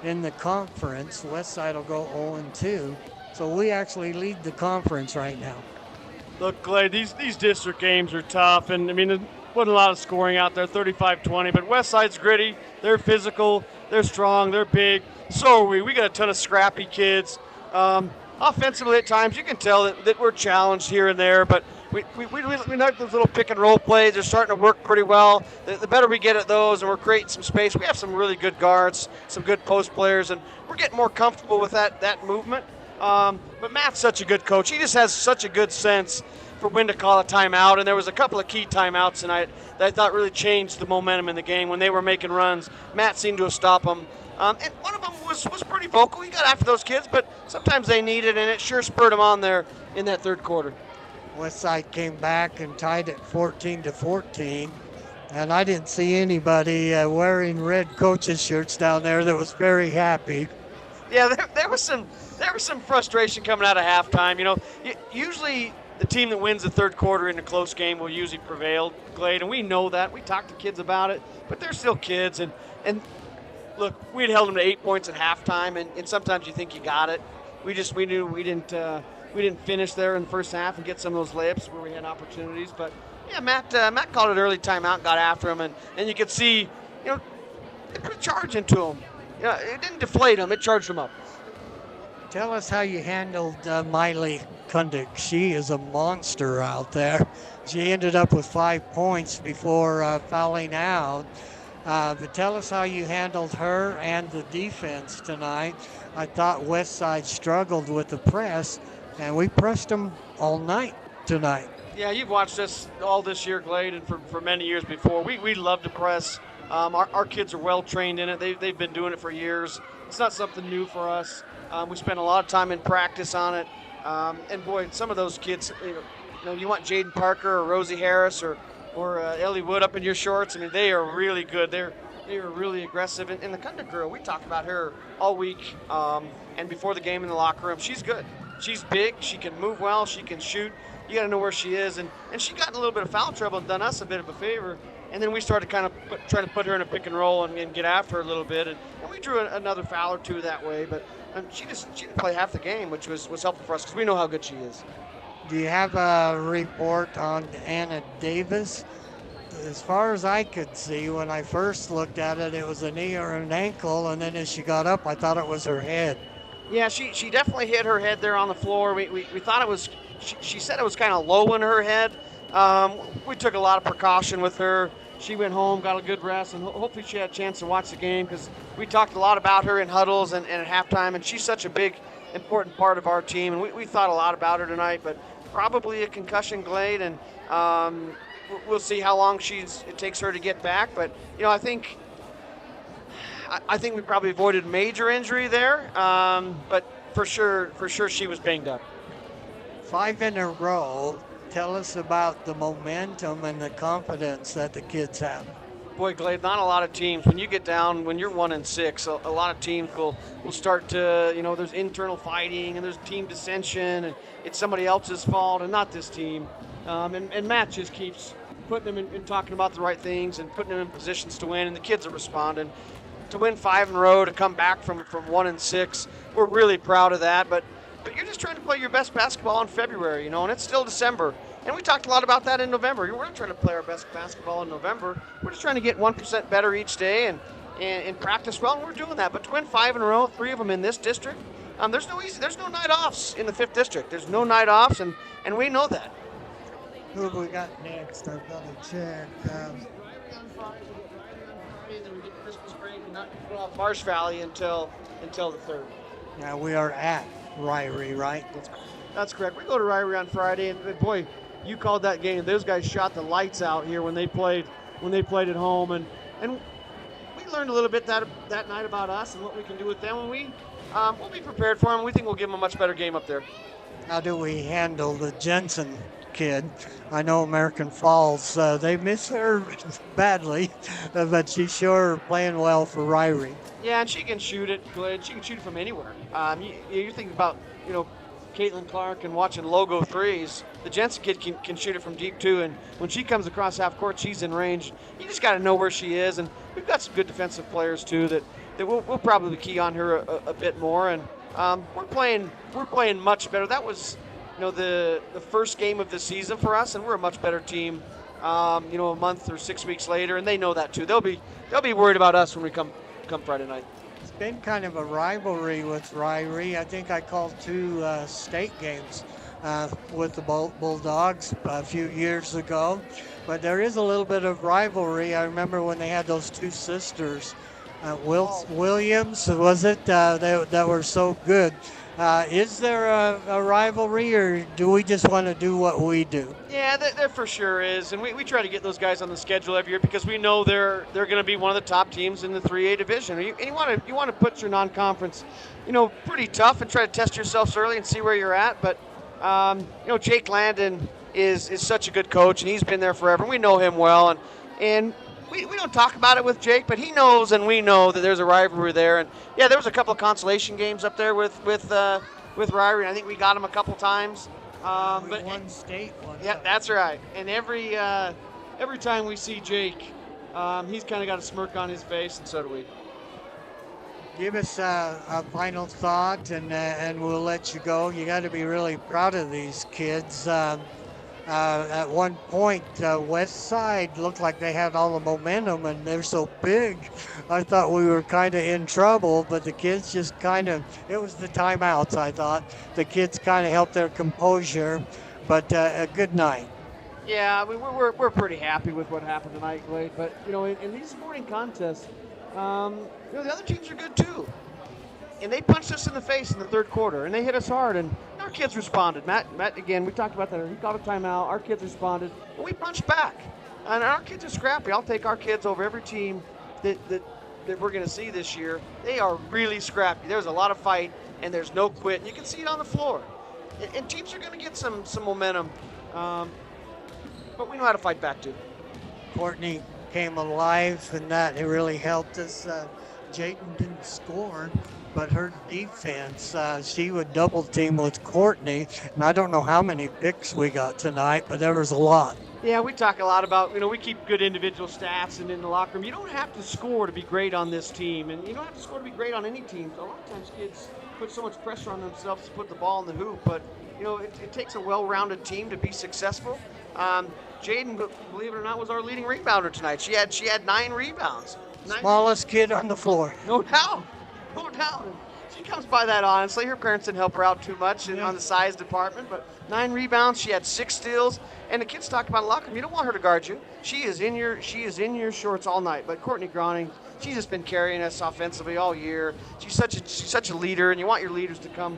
in the conference. Westside will go 0-2. So we actually lead the conference right now. Look, Clay, these district games are tough, and I mean, there wasn't a lot of scoring out there, 35-20, but Westside's gritty. They're physical, they're strong, they're big. So are we. We got a ton of scrappy kids. Offensively, at times, you can tell that we're challenged here and there, but we like those little pick and roll plays. They're starting to work pretty well. The better we get at those, and we're creating some space. We have some really good guards, some good post players, and we're getting more comfortable with that movement. But Matt's such a good coach. He just has such a good sense for when to call a timeout, and there was a couple of key timeouts tonight that I thought really changed the momentum in the game. When they were making runs, Matt seemed to have stopped them. And one of them was pretty vocal. He got after those kids, but sometimes they need it, and it sure spurred them on there in that third quarter. Westside came back and tied it 14-14, and I didn't see anybody wearing red coaches shirts down there that was very happy. Yeah, there was some frustration coming out of halftime. Usually the team that wins the third quarter in a close game will usually prevail, Glade, and we know that. We talk to kids about it, but they're still kids. And look, we'd held them to 8 points at halftime, and sometimes you think you got it. We knew we didn't finish there in the first half and get some of those layups where we had opportunities. But yeah, Matt called it early timeout, got after him, and you could see, they put a charge into him. It didn't deflate him; it charged him up. Tell us how you handled Miley Kundig. She is a monster out there. She ended up with 5 points before fouling out. But tell us how you handled her and the defense tonight. I thought Westside struggled with the press, and we pressed them all night tonight. Yeah, you've watched us all this year, Glade, and for many years before. We love to press. Our kids are well trained in it. They've been doing it for years. It's not something new for us. We spend a lot of time in practice on it. And boy, some of those kids, you want Jaden Parker or Rosie Harris or Ellie Wood up in your shorts. I mean, they are really good. They were really aggressive. And the Kunda girl, we talked about her all week and before the game in the locker room. She's good. She's big. She can move well. She can shoot. You got to know where she is. And she got in a little bit of foul trouble and done us a bit of a favor. And then we started kind of trying to put her in a pick and roll and get after her a little bit. And we drew another foul or two that way. But she didn't play half the game, which was helpful for us because we know how good she is. Do you have a report on Anna Davis? As far as I could see, when I first looked at it, it was a knee or an ankle, and then as she got up, I thought it was her head. Yeah, she definitely hit her head there on the floor. We thought it was, she said it was kind of low in her head. We took a lot of precaution with her. She went home, got a good rest, and hopefully she had a chance to watch the game because we talked a lot about her in huddles and at halftime, and she's such a big, important part of our team, and we thought a lot about her tonight, but probably a concussion, Glade, and we'll see how long it takes her to get back. But I think we probably avoided major injury there. But for sure she was banged up. 5 in a row. Tell us about the momentum and the confidence that the kids have. Boy, Glade, not a lot of teams. When you get down, when you're 1-6, a lot of teams will start to, there's internal fighting and there's team dissension and it's somebody else's fault and not this team. And Matt just keeps putting them in talking about the right things and putting them in positions to win, and the kids are responding. To win 5 in a row, to come back from 1-6, we're really proud of that. But you're just trying to play your best basketball in February, and it's still December. And we talked a lot about that in November. We're not trying to play our best basketball in November. We're just trying to get 1% better each day and practice well, and we're doing that. But to win 5 in a row, 3 of them in this district, there's no night offs in the 5th district. There's no night offs, and we know that. Who have we got next? I've got to check. And then we get Christmas break and not go off Marsh Valley until the 3rd. Now we are at Ryrie, right? That's correct. We go to Ryrie on Friday, and boy, you called that game. Those guys shot the lights out here when they played at home, and we learned a little bit that night about us and what we can do with them, and we'll be prepared for them. We think we'll give them a much better game up there. How do we handle the Jensen kid? I know American Falls, they miss her badly, but she's sure playing well for Ryrie. Yeah, and she can shoot it good. She can shoot it from anywhere. You think about, Caitlin Clark and watching logo threes. The Jensen kid can shoot it from deep too, and when she comes across half court, she's in range. You just got to know where she is, and we've got some good defensive players too that we'll probably key on her a bit more. And we're playing much better. That was the first game of the season for us, and we're a much better team. A month or 6 weeks later, and they know that too. They'll be worried about us when we come Friday night. It's been kind of a rivalry with Ryrie. I think I called 2 state games with the Bulldogs a few years ago, but there is a little bit of rivalry. I remember when they had those 2 sisters, Williams, was it? That were so good. Is there a rivalry, or do we just want to do what we do? Yeah, there for sure is, and we try to get those guys on the schedule every year because we know they're going to be one of the top teams in the 3A division. And you want to put your non-conference, pretty tough and try to test yourselves early and see where you're at. But Jake Landon is such a good coach, and he's been there forever. We know him well, and we don't talk about it with Jake, but he knows and we know that there's a rivalry there. And yeah, there was a couple of consolation games up there with Ryrie. I think we got him a couple times. We won state one. Yeah, that's right. And every time we see Jake, he's kind of got a smirk on his face, and so do we. Give us a final thought, and we'll let you go. You got to be really proud of these kids. At one point, West Side looked like they had all the momentum, and they're so big. I thought we were kind of in trouble, but the kids just it was the timeouts, I thought. The kids kind of helped their composure, but a good night. Yeah, I mean, we're pretty happy with what happened tonight, Glade. But, in these sporting contests, the other teams are good too. And they punched us in the face in the 3rd quarter, and they hit us hard, and our kids responded. Matt, again, we talked about that. He called a timeout. Our kids responded, and we punched back. And our kids are scrappy. I'll take our kids over every team that we're going to see this year. They are really scrappy. There's a lot of fight, and there's no quit. And you can see it on the floor. And teams are going to get some momentum, but we know how to fight back too. Courtney, came alive, and that it really helped us. Jaden didn't score, but her defense, she would double team with Courtney, and I don't know how many picks we got tonight, but there was a lot. Yeah, we talk a lot about, we keep good individual stats and in the locker room. You don't have to score to be great on this team, and you don't have to score to be great on any team. A lot of times kids put so much pressure on themselves to put the ball in the hoop, but, it takes a well-rounded team to be successful. Jaden, believe it or not, was our leading rebounder tonight. She had 9 rebounds. Smallest kid on the floor. No doubt. No doubt. She comes by that honestly. Her parents didn't help her out too much on the size department, but 9 rebounds. She had 6 steals. And the kids talk about in the locker room, you don't want her to guard you. She is in your shorts all night. But Courtney Groning, she's just been carrying us offensively all year. She's such a leader, and you want your leaders to come,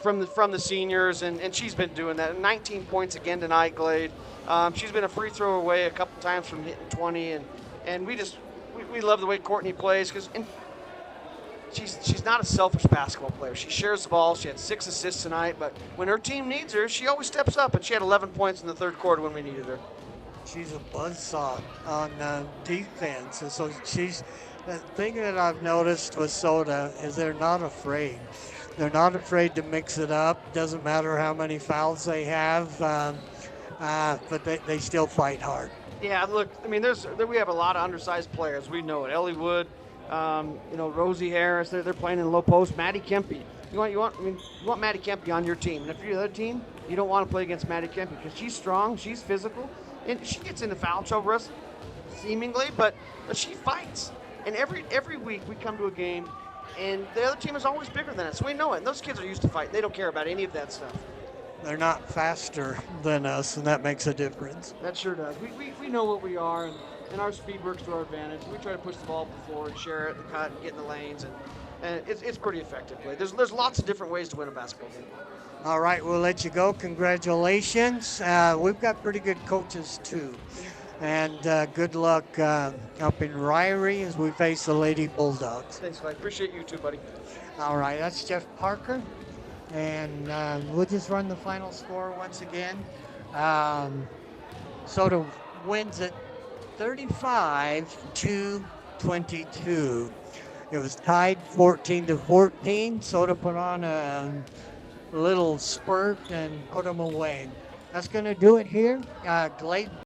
from the seniors, and she's been doing that. 19 points again tonight, Glade. She's been a free throw away a couple times from hitting 20, and we love the way Courtney plays because she's not a selfish basketball player. She shares the ball. She had 6 assists tonight, but when her team needs her, she always steps up, and she had 11 points in the third quarter when we needed her. She's a buzzsaw on defense, and so the thing that I've noticed with Soda is they're not afraid. They're not afraid to mix it up. Doesn't matter how many fouls they have, but they still fight hard. Yeah, look, we have a lot of undersized players. We know it. Ellie Wood, Rosie Harris. They're playing in low post. Maddie Kempe. You want Maddie Kempe on your team, and if you're the other team, you don't want to play against Maddie Kempe because she's strong, she's physical, and she gets into foul trouble us, seemingly, but she fights. And every week we come to a game, and the other team is always bigger than us. We know it. And those kids are used to fight. They don't care about any of that stuff. They're not faster than us, and that makes a difference. That sure does. We know what we are, and our speed works to our advantage. We try to push the ball up the floor and share it and cut and get in the lanes, and it's pretty effective. There's lots of different ways to win a basketball game. All right, we'll let you go. Congratulations. We've got pretty good coaches, too. And good luck up in Ryrie as we face the Lady Bulldogs. Thanks, Mike. Appreciate you too, buddy. All right, that's Jeff Parker. And we'll just run the final score once again. Soda wins it 35-22. It was tied 14-14. Soda put on a little spurt and put them away. That's going to do it here. Glade